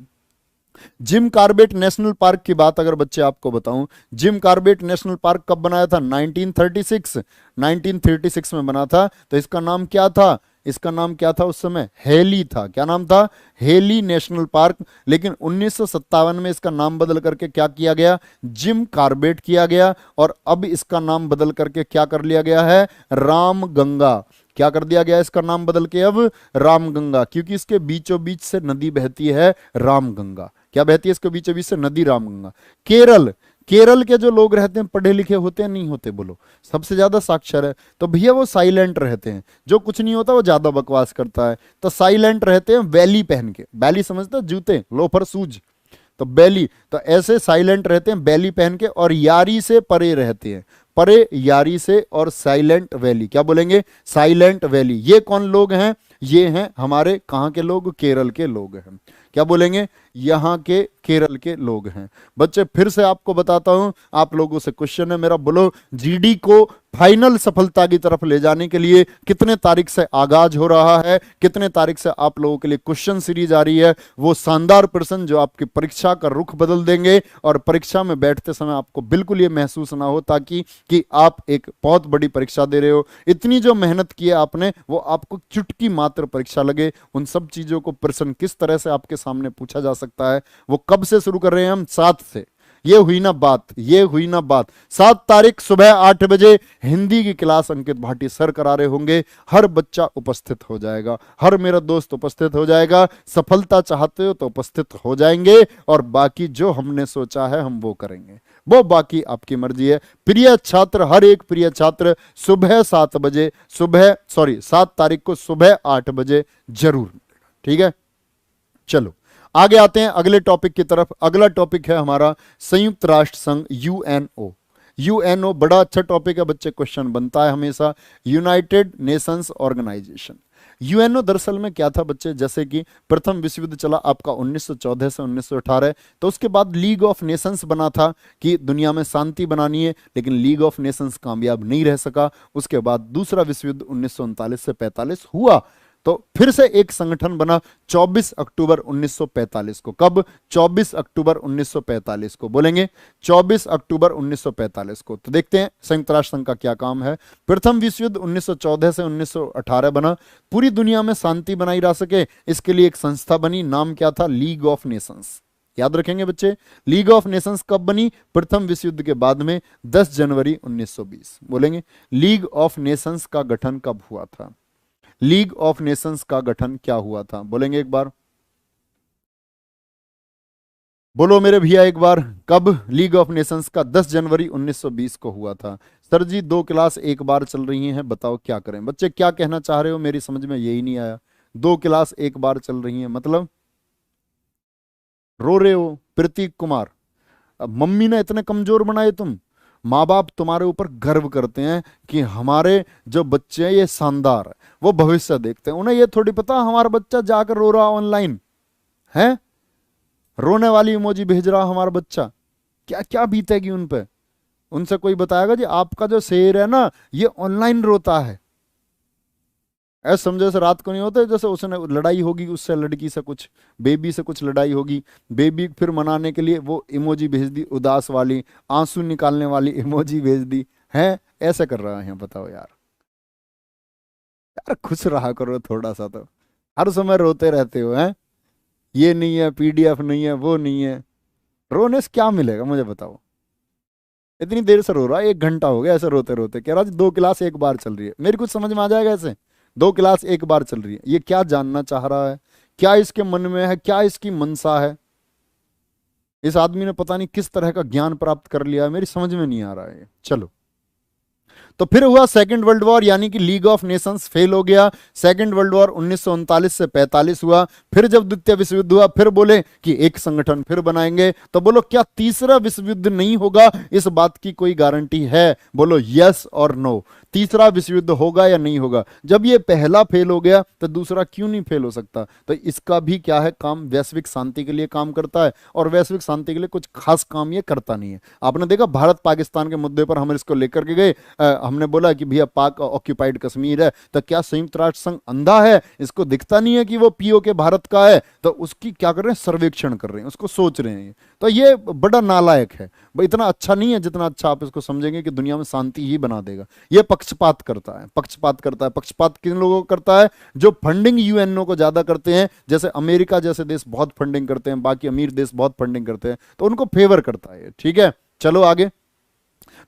जिम कार्बेट नेशनल पार्क की बात अगर बच्चे आपको बताऊं, जिम कार्बेट नेशनल पार्क कब बनाया था? 1936, 1936 में बना था। तो इसका नाम क्या था? इसका नाम क्या था उस समय? हेली था। क्या नाम था? Heli national park. लेकिन 1957 में इसका नाम बदल करके क्या किया गया? जिम कार्बेट किया गया। और अब इसका नाम बदल करके क्या कर लिया गया है? रामगंगा। क्या कर दिया गया इसका नाम बदल के? अब रामगंगा, क्योंकि इसके बीचों बीच से नदी बहती है रामगंगा। क्या बहती है इसके बीचों बीच से? नदी रामगंगा। केरल, केरल के जो लोग रहते हैं पढ़े लिखे होते हैं नहीं होते? बोलो, सबसे ज्यादा साक्षर है। तो भैया वो साइलेंट रहते हैं, जो कुछ नहीं होता वो ज्यादा बकवास करता है, तो साइलेंट रहते हैं बैली पहन के। बैली समझते हो? जूते, लोफर, शूज, तो बैली, तो ऐसे साइलेंट रहते हैं बैली पहन के, और यारी से परे रहते हैं, परे यारी से, और साइलेंट वैली। क्या बोलेंगे? Silent valley. ये कौन लोग हैं? ये हैं हमारे कहाँ के लोग? केरल के लोग हैं। क्या बोलेंगे? यहाँ के केरल के लोग हैं। बच्चे फिर से आपको बताता हूं, आप लोगों से क्वेश्चन है मेरा, बोलो जीडी को फाइनल सफलता की तरफ ले जाने के लिए कितने तारीख से आगाज हो रहा है, कितने तारीख से आप लोगों के लिए क्वेश्चन सीरीज आ रही है, वो शानदार प्रश्न जो आपकी परीक्षा का रुख बदल देंगे, और परीक्षा में बैठते समय आपको बिल्कुल ये महसूस ना हो ताकि कि आप एक बहुत बड़ी परीक्षा दे रहे हो। इतनी जो मेहनत की है आपने, वो आपको चुटकी मात्र परीक्षा लगे। उन सब चीजों को प्रश्न किस तरह से आपके सामने पूछा जा सकता है, वो कब से शुरू कर रहे हैं हम? 7 से। ये हुई ना बात, ये हुई ना बात। 7 तारीख सुबह 8 बजे हिंदी की क्लास अंकित भाटी सर करा रहे होंगे। हर बच्चा उपस्थित हो जाएगा, हर मेरा दोस्त उपस्थित हो जाएगा। सफलता चाहते हो तो उपस्थित हो जाएंगे, और बाकी जो हमने सोचा है हम वो करेंगे, वो बाकी आपकी मर्जी है। प्रिय छात्र, हर एक प्रिय छात्र सुबह 7 बजे, 7 तारीख को सुबह 8 बजे जरूर, ठीक है। चलो आगे आते हैं अगले टॉपिक की तरफ। अगला टॉपिक है हमारा संयुक्त राष्ट्र संघ, यूएनओ। यूएनओ बड़ा अच्छा टॉपिक है बच्चे, क्वेश्चन बनता है हमेशा। United Nations organisation. यूएनओ दरअसल में क्या था बच्चे, जैसे कि प्रथम विश्व युद्ध चला आपका 1914 से 1918, तो उसके बाद लीग ऑफ नेशंस बना था कि दुनिया में शांति बनानी है, लेकिन लीग ऑफ नेशंस कामयाब नहीं रह सका। उसके बाद दूसरा विश्व युद्ध 1939 से 45 हुआ, तो फिर से एक संगठन बना 24 अक्टूबर 1945 को। कब? 24 अक्टूबर 1945 को, बोलेंगे 24 अक्टूबर 1945 को। तो देखते हैं संयुक्त राष्ट्र संघ का क्या काम है। प्रथम विश्व युद्ध 1914 से 1918 बना, पूरी दुनिया में शांति बनाई जा सके इसके लिए एक संस्था बनी, नाम क्या था? League of Nations. याद रखेंगे बच्चे, लीग ऑफ नेशंस कब बनी? प्रथम विश्व युद्ध के बाद में 10 जनवरी 1920। बोलेंगे लीग ऑफ नेशंस का गठन कब हुआ था? लीग ऑफ नेशंस का गठन क्या हुआ था? बोलेंगे एक बार, बोलो मेरे भैया एक बार, कब लीग ऑफ नेशंस का? 10 जनवरी 1920 को हुआ था। सर जी 2 क्लास एक बार चल रही हैं, बताओ क्या करें? बच्चे क्या कहना चाह रहे हो, मेरी समझ में यही नहीं आया। 2 क्लास एक बार चल रही हैं मतलब रो रहे हो? प्रतीक कुमार, अब मम्मी ने इतने कमजोर बनाए तुम? माँ बाप तुम्हारे ऊपर गर्व करते हैं कि हमारे जो बच्चे हैं ये शानदार है, वो भविष्य देखते हैं। उन्हें ये थोड़ी पता हमारा बच्चा जाकर रो रहा ऑनलाइन है, रोने वाली इमोजी भेज रहा हमारा बच्चा, क्या क्या बीतेगी उन पे? उनसे कोई बताएगा जी आपका जो शेर है ना ये ऑनलाइन रोता है। ऐसा समझो जैसे रात को नहीं होते, जैसे उसने लड़ाई होगी उससे, लड़की से कुछ, बेबी से कुछ लड़ाई होगी, बेबी फिर मनाने के लिए वो इमोजी भेज दी उदास वाली, आंसू निकालने वाली इमोजी भेज दी है। ऐसा कर रहा है, बताओ यार। यार खुश रहा करो थोड़ा सा, तो हर समय रोते रहते हो हैं, ये नहीं है, पीडीएफ नहीं है, वो नहीं है। रोने से क्या मिलेगा मुझे बताओ? इतनी देर से रो रहा है, 1 घंटा हो गया ऐसे रोते रोते, कह रहा जी 2 क्लास एक बार चल रही है। मेरी कुछ समझ में आ जाएगा ऐसे? 2 क्लास एक बार चल रही है, ये क्या जानना चाह रहा है? क्या इसके मन में है? क्या इसकी मनसा है? इस आदमी ने पता नहीं किस तरह का ज्ञान प्राप्त कर लिया है, मेरी समझ में नहीं आ रहा है। चलो, तो फिर हुआ सेकंड वर्ल्ड वॉर, यानी कि लीग ऑफ नेशंस फेल हो गया। सेकंड वर्ल्ड वॉर 1939 से 45 हुआ। फिर जब द्वितीय विश्व युद्ध हुआ, फिर बोले कि एक संगठन फिर बनाएंगे। तो बोलो क्या तीसरा विश्व युद्ध नहीं होगा? इस बात की कोई गारंटी है? बोलो यस और नो, तीसरा विश्व युद्ध होगा या नहीं होगा? जब ये पहला फेल हो गया तो दूसरा क्यों नहीं फेल हो सकता? तो इसका भी क्या है काम? वैश्विक शांति के लिए काम करता है, और वैश्विक शांति के लिए कुछ खास काम ये करता नहीं है। आपने देखा भारत पाकिस्तान के मुद्दे पर हम इसको लेकर के गए, हमने बोला कि भैया पाक ऑक्यूपाइड कश्मीर है, तो क्या संयुक्त राष्ट्र संघ अंधा है? इसको दिखता नहीं है कि वो पीओके भारत का है? तो उसकी क्या कर रहे हैं? सर्वेक्षण कर रहे हैं, उसको सोच रहे हैं। तो ये बड़ा नालायक है, इतना अच्छा नहीं है जितना अच्छा आप इसको समझेंगे कि दुनिया में शांति ही बना देगा। ये पक्षपात करता है, पक्षपात करता है। पक्षपात किन लोगों को करता है? जो फंडिंग यूएनओ को ज्यादा करते हैं, जैसे अमेरिका जैसे देश बहुत फंडिंग करते हैं, बाकी अमीर देश बहुत फंडिंग करते हैं, तो उनको फेवर करता है। ठीक है, चलो आगे।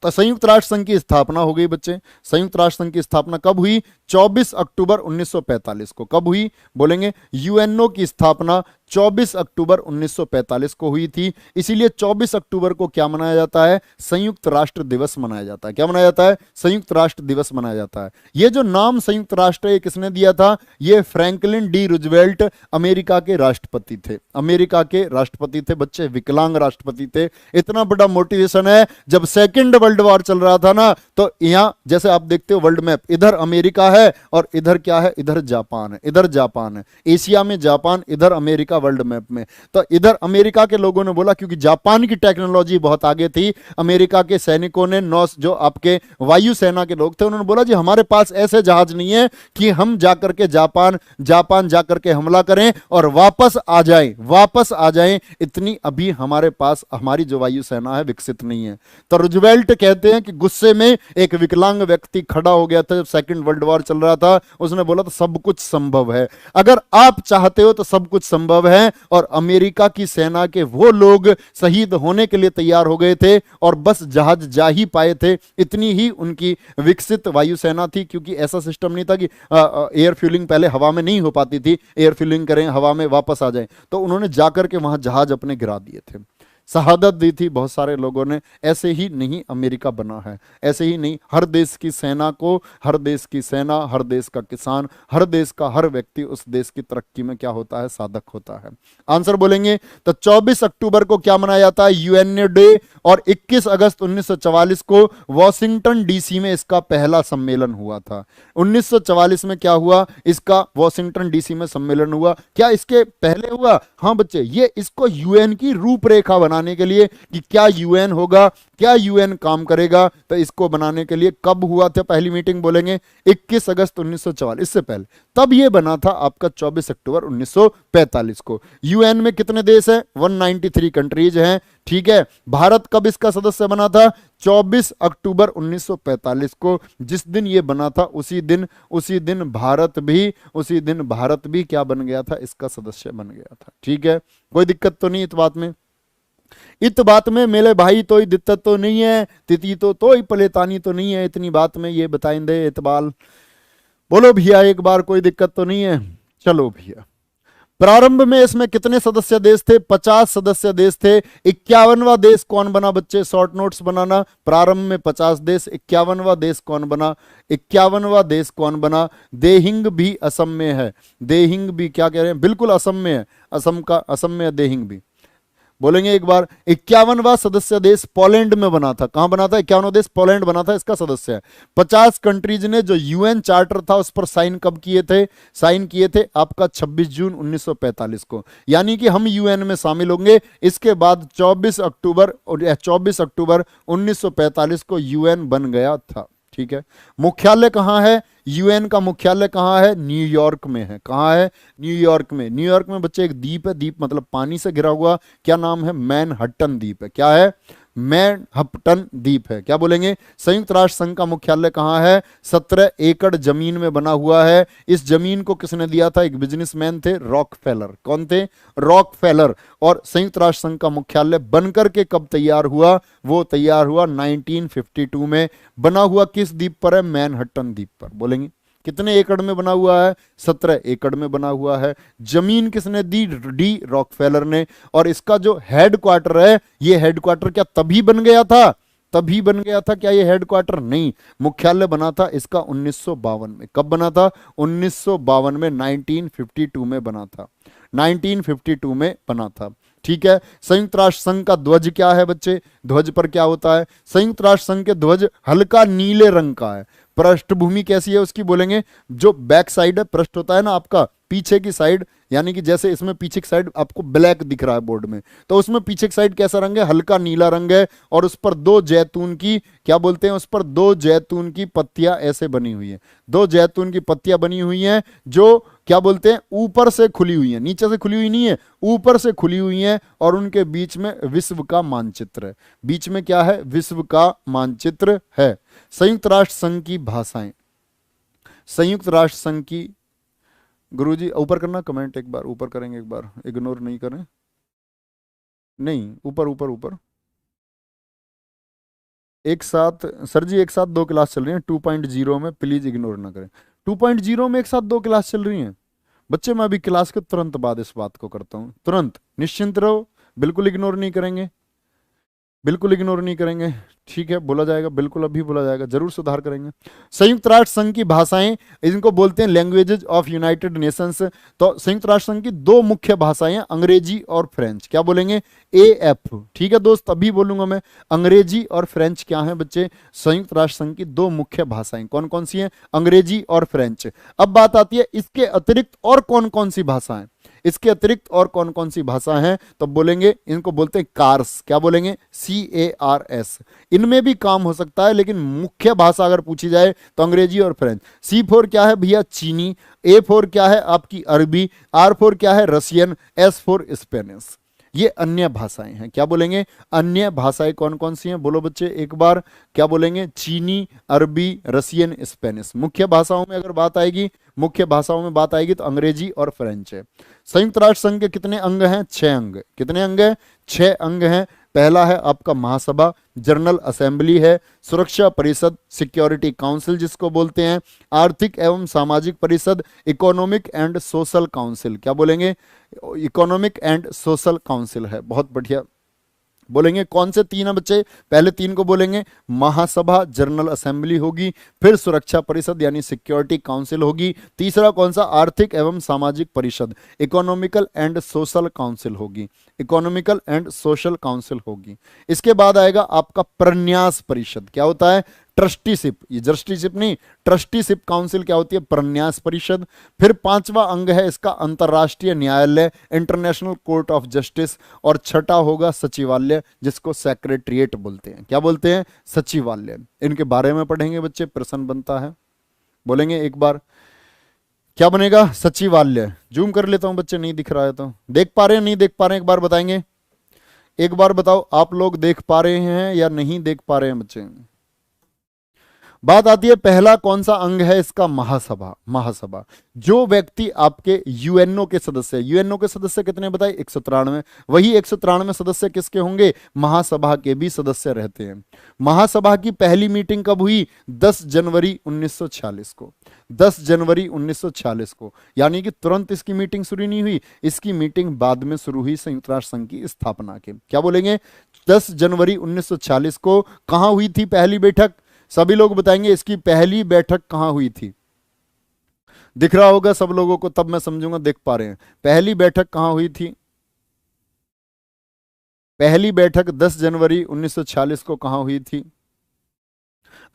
तो संयुक्त राष्ट्र संघ की स्थापना हो गई बच्चे। संयुक्त राष्ट्र संघ की स्थापना कब हुई? 24 अक्टूबर 1945 को। कब हुई? बोलेंगे यूएनओ की स्थापना 24 अक्टूबर 1945 को हुई थी। इसीलिए 24 अक्टूबर को क्या मनाया जाता है? संयुक्त राष्ट्र दिवस मनाया जाता है। क्या मनाया जाता है? संयुक्त राष्ट्र दिवस मनाया जाता है। ये जो नाम संयुक्त राष्ट्र है किसने दिया था? ये फ्रैंकलिन डी रूजवेल्ट अमेरिका के राष्ट्रपति थे। अमेरिका के राष्ट्रपति थे बच्चे, विकलांग राष्ट्रपति थे। इतना बड़ा मोटिवेशन है, जब सेकेंड वर्ल्ड वॉर चल रहा था ना, तो यहां जैसे आप देखते हो वर्ल्ड मैप, इधर अमेरिका है और इधर क्या है? इधर जापान है। इधर जापान है, एशिया में जापान, इधर अमेरिका वर्ल्ड मैप में। तो इधर अमेरिका के लोगों ने बोला, क्योंकि जापान की टेक्नोलॉजी बहुत आगे थी, अमेरिका के सैनिकों ने, नौ जो आपके वायुसेना के लोग थे, उन्होंने बोला जी हमारे पास ऐसे जहाज नहीं है कि हम जाकर के जापान जाकर के हमला करें और वापस आ जाएं, वापस आ जाएं। इतनी अभी हमारे पास हमारी जो वायुसेना है विकसित नहीं है। तो रूजवेल्ट कहते हैं कि गुस्से में एक विकलांग व्यक्ति खड़ा हो गया था जब सेकंड वर्ल्ड वॉर चल रहा था। उसने बोला तो सब कुछ संभव है, अगर आप चाहते हो तो सब कुछ संभव है। और अमेरिका की सेना के वो लोग शहीद होने के लिए तैयार हो गए थे और बस जहाज जा ही पाए थे। इतनी ही उनकी विकसित वायुसेना थी, क्योंकि ऐसा सिस्टम नहीं था कि एयर फ्यूलिंग पहले हवा में नहीं हो पाती थी, एयर फ्यूलिंग करें हवा में वापस आ जाए। तो उन्होंने जाकर के वहां जहाज अपने गिरा दिए थे। शहादत दी थी बहुत सारे लोगों ने। ऐसे ही नहीं अमेरिका बना है, ऐसे ही नहीं। हर देश की सेना को, हर देश की सेना, हर देश का किसान, हर देश का हर व्यक्ति उस देश की तरक्की में क्या होता है, साधक होता है। आंसर बोलेंगे तो 24 अक्टूबर को क्या मनाया जाता है, यूएनए डे। और 21 अगस्त 1944 को वॉशिंगटन डीसी में इसका पहला सम्मेलन हुआ था। 1944 में क्या हुआ, इसका वॉशिंगटन डीसी में सम्मेलन हुआ। क्या इसके पहले हुआ? हाँ बच्चे, ये इसको यूएन की रूपरेखा बनाने के लिए कि क्या यूएन होगा, क्या यूएन काम करेगा, तो इसको बनाने के लिए कब हुआ था पहली मीटिंग, बोलेंगे 21 अगस्त 1944, इससे पहले तब ये बना था आपका 24 अक्टूबर 1945 को। यूएन में कितने देश हैं, 193 कंट्रीज हैं, ठीक है। भारत कब इसका सदस्य बना था, 24 अक्टूबर 1945 को। जिस दिन ये बना था उसी दिन भारत भी क्या बन गया था, इसका सदस्य बन गया था, ठीक है। कोई दिक्कत तो नहीं इस बात में? इत बात में मेरे भाई तो दिक्कत तो नहीं है, तिथि तो ही पलेतानी तो नहीं है, इतनी बात में ये बताएंगे इतबाल। बोलो भैया एक बार, कोई दिक्कत तो नहीं है? चलो भैया, प्रारंभ में इसमें कितने सदस्य देश थे, 50 सदस्य देश थे। 51वां देश कौन बना बच्चे, शॉर्ट नोट्स बनाना। प्रारंभ में 50 देश, 51वां देश कौन बना, 51वां देश कौन बना, देहिंग भी असम में है। देहिंग भी क्या कह रहे हैं, बिल्कुल असम में है, असम में है देहिंग भी। बोलेंगे एक बार, 51वां सदस्य देश पोलैंड में बना था। कहां बना था, 51वां देश पोलैंड बना था, इसका सदस्य है। 50 कंट्रीज ने जो यूएन चार्टर था उस पर साइन कब किए थे, साइन किए थे आपका 26 जून 1945 को। यानी कि हम यूएन में शामिल होंगे। इसके बाद 24 अक्टूबर 1945 को यूएन बन गया था, ठीक है। मुख्यालय कहां है, यूएन का मुख्यालय कहां है, न्यूयॉर्क में है। कहां है, न्यूयॉर्क में। न्यूयॉर्क में बच्चे एक द्वीप है, द्वीप मतलब पानी से घिरा हुआ, क्या नाम है, मैनहट्टन द्वीप है। क्या है, मैनहट्टन द्वीप है। क्या बोलेंगे, संयुक्त राष्ट्र संघ का मुख्यालय कहां है, 17 एकड़ जमीन में बना हुआ है। इस जमीन को किसने दिया था, एक बिजनेसमैन थे, रॉकफेलर। कौन थे, रॉकफेलर। और संयुक्त राष्ट्र संघ का मुख्यालय बनकर के कब तैयार हुआ, वो तैयार हुआ 1952 में। बना हुआ किस द्वीप पर है, मैनहट्टन द्वीप पर। बोलेंगे कितने एकड़ में बना हुआ है, 17 एकड़ में बना हुआ है। जमीन किसने दी, डी रॉकफेलर ने। और इसका जो हेडक्वार्टर है, ये हेडक्वार्टर क्या तभी बन गया था, तभी बन गया था क्या ये हेडक्वार्टर, नहीं। मुख्यालय बना था इसका 1952 में। कब बना था, 1952 में, 1952 में बना था, 1952 में बना था, ठीक है। संयुक्त राष्ट्र संघ का ध्वज क्या है बच्चे, ध्वज पर क्या होता है, संयुक्त राष्ट्र संघ के ध्वज हल्का नीले रंग का है। पृष्ठभूमि कैसी है उसकी, बोलेंगे जो बैक साइड है, पृष्ठ होता है ना आपका, पीछे की साइड, यानी कि जैसे इसमें पीछे की साइड आपको ब्लैक दिख रहा है बोर्ड में, तो उसमें पीछे की साइड कैसा रंग है, हल्का नीला रंग है। और उस पर दो जैतून की, क्या बोलते हैं, उस पर दो जैतून की पत्तियां ऐसे बनी हुई हैं, दो जैतून की पत्तियां बनी हुई हैं, जो क्या बोलते हैं, ऊपर से खुली हुई हैं, नीचे से खुली हुई नहीं है, ऊपर से खुली हुई हैं। और उनके बीच में विश्व का मानचित्र है। बीच में क्या है, विश्व का मानचित्र है। संयुक्त राष्ट्र संघ की भाषाएं, संयुक्त राष्ट्र संघ की, गुरुजी ऊपर करना कमेंट, एक बार ऊपर करेंगे, एक बार इग्नोर नहीं करें, नहीं ऊपर ऊपर ऊपर। एक साथ सर जी, एक साथ दो क्लास चल रही हैं 2.0 में, प्लीज इग्नोर ना करें। 2.0 में एक साथ दो क्लास चल रही हैं बच्चे, मैं अभी क्लास के तुरंत बाद इस बात को करता हूं, तुरंत निश्चिंत रहो, बिल्कुल इग्नोर नहीं करेंगे, बिल्कुल इग्नोर नहीं करेंगे, ठीक है। बोला जाएगा, बिल्कुल अभी बोला जाएगा, जरूर सुधार करेंगे। संयुक्त राष्ट्र संघ की भाषाएं, इनको बोलते हैं लैंग्वेजेस ऑफ यूनाइटेड नेशंस। तो संयुक्त राष्ट्र संघ की दो मुख्य भाषाएं हैं, अंग्रेजी और फ्रेंच। क्या बोलेंगे, AF, ठीक है दोस्त, अभी बोलूंगा मैं। अंग्रेजी और फ्रेंच क्या है बच्चे, संयुक्त राष्ट्र संघ की दो मुख्य भाषाएं कौन कौन सी हैं, अंग्रेजी और फ्रेंच। अब बात आती है इसके अतिरिक्त और कौन कौन सी भाषाएं, इसके अतिरिक्त और कौन कौन सी भाषा हैं, तो बोलेंगे इनको बोलते हैं कार्स। क्या बोलेंगे, CARS। इनमें भी काम हो सकता है, लेकिन मुख्य भाषा अगर पूछी जाए तो अंग्रेजी और फ्रेंच। C4 क्या है भैया, चीनी। A4 क्या है आपकी, अरबी। R4 क्या है, रशियन। S4 Spanish. ये अन्य भाषाएं हैं। क्या बोलेंगे, अन्य भाषाएं कौन कौन सी हैं, बोलो बच्चे एक बार। क्या बोलेंगे, चीनी, अरबी, रशियन, स्पेनिश। मुख्य भाषाओं में अगर बात आएगी, मुख्य भाषाओं में बात आएगी तो अंग्रेजी और फ्रेंच है। संयुक्त राष्ट्र संघ के कितने अंग हैं, 6 अंग। कितने अंग हैं, 6 अंग हैं। पहला है आपका महासभा, जनरल असेंबली है। सुरक्षा परिषद, सिक्योरिटी काउंसिल जिसको बोलते हैं। आर्थिक एवं सामाजिक परिषद, इकोनॉमिक एंड सोशल काउंसिल। क्या बोलेंगे, इकोनॉमिक एंड सोशल काउंसिल है, बहुत बढ़िया। बोलेंगे कौन से तीन है बच्चे? पहले तीन को बोलेंगे, महासभा जनरल असेंबली होगी, फिर सुरक्षा परिषद यानी सिक्योरिटी काउंसिल होगी, तीसरा कौन सा? आर्थिक एवं सामाजिक परिषद, इकोनॉमिकल एंड सोशल काउंसिल होगी, इकोनॉमिकल एंड सोशल काउंसिल होगी। इसके बाद आएगा आपका प्रन्यास परिषद। क्या होता है? ट्रस्टीशिप, ये जस्टिशिप नहीं, ट्रस्टीशिप काउंसिल क्या होती है? प्रन्यास परिषद। फिर पांचवा अंग है इसका अंतरराष्ट्रीय न्यायालय, इंटरनेशनल कोर्ट ऑफ जस्टिस। और छठा होगा सचिवालय, जिसको सेक्रेटरिएट बोलते हैं। क्या बोलते हैं? सचिवालय। इनके बारे में पढ़ेंगे बच्चे, प्रश्न बनता है। बोलेंगे एक बार, क्या बनेगा? सचिवालय। जूम कर लेता हूं बच्चे, नहीं दिख रहा है तो। देख पा रहे हैं, नहीं देख पा रहे हैं? एक बार बताएंगे, एक बार बताओ, आप लोग देख पा रहे हैं या नहीं देख पा रहे हैं बच्चे? बात आती है पहला कौन सा अंग है इसका? महासभा। महासभा, जो व्यक्ति आपके यूएनओ के सदस्य, यूएनओ के सदस्य कितने बताए? 193। वही 193 सदस्य किसके होंगे? महासभा के भी सदस्य रहते हैं। महासभा की पहली मीटिंग कब हुई? 10 जनवरी 1946 को। 10 जनवरी 1946 को, यानी कि तुरंत इसकी मीटिंग शुरू नहीं हुई, इसकी मीटिंग बाद में शुरू हुई संयुक्त राष्ट्र संघ की स्थापना के। क्या बोलेंगे? 10 जनवरी 1946 को कहां हुई थी पहली बैठक? सभी लोग बताएंगे इसकी पहली बैठक कहां हुई थी। दिख रहा होगा सब लोगों को, तब मैं समझूंगा देख पा रहे हैं। पहली बैठक कहां हुई थी? पहली बैठक 10 जनवरी 1946 को कहां हुई थी?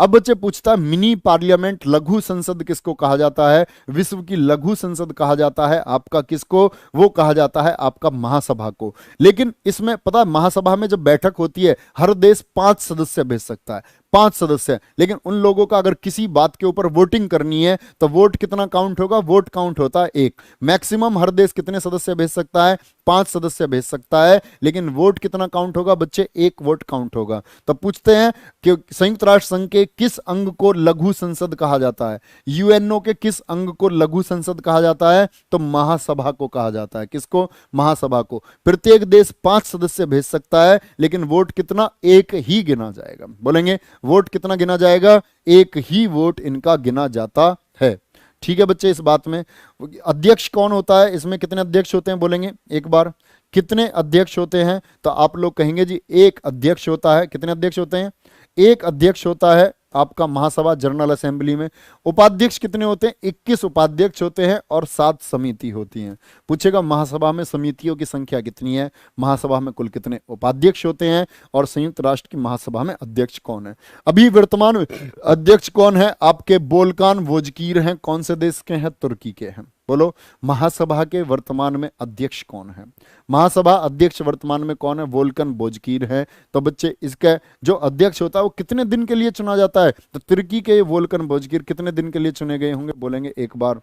अब बच्चे पूछता है मिनी पार्लियामेंट, लघु संसद किसको कहा जाता है? विश्व की लघु संसद कहा जाता है आपका किसको? वो कहा जाता है आपका महासभा को। लेकिन इसमें पता है, महासभा में जब बैठक होती है हर देश 5 सदस्य भेज सकता है, 5 सदस्य। लेकिन उन लोगों का अगर किसी बात के ऊपर वोटिंग करनी है तो वोट कितना काउंट होगा? वोट काउंट होता है 1। मैक्सिमम हर देश कितने सदस्य भेज सकता है? 5 सदस्य भेज सकता है। लेकिन वोट कितना काउंट होगा बच्चे? 1 वोट काउंट होगा। तब पूछते हैं कि संयुक्त राष्ट्र संघ के किस अंग को लघु संसद कहा जाता है? यूएनओ के किस अंग को लघु संसद कहा जाता है? तो महासभा को कहा जाता है। किसको? महासभा को। प्रत्येक देश 5 सदस्य भेज सकता है, लेकिन वोट कितना? 1 ही गिना जाएगा। बोलेंगे वोट कितना गिना जाएगा? 1 ही वोट इनका गिना जाता है। ठीक है बच्चे, इस बात में अध्यक्ष कौन होता है? इसमें कितने अध्यक्ष होते हैं? बोलेंगे एक बार, कितने अध्यक्ष होते हैं? तो आप लोग कहेंगे जी 1 अध्यक्ष होता है। कितने अध्यक्ष होते हैं? 1 अध्यक्ष होता है आपका महासभा जनरल असेंबली में। उपाध्यक्ष कितने होते हैं? 21 उपाध्यक्ष होते हैं और 7 समिति होती हैं। पूछेगा महासभा में समितियों की संख्या कितनी है, महासभा में कुल कितने उपाध्यक्ष होते हैं, और संयुक्त राष्ट्र की महासभा में अध्यक्ष कौन है? अभी वर्तमान अध्यक्ष कौन है? आपके वोल्कान वोजकीर हैं। कौन से देश के हैं? तुर्की के हैं। बोलो महासभा के वर्तमान में अध्यक्ष कौन है? महासभा अध्यक्ष वर्तमान में कौन है? वोल्कन बोजकीर है। तो बच्चे इसका जो अध्यक्ष होता है वो कितने दिन के लिए चुना जाता है? तो तुर्की के वोल्कन बोजकीर कितने दिन के लिए चुने गए होंगे? बोलेंगे एक बार,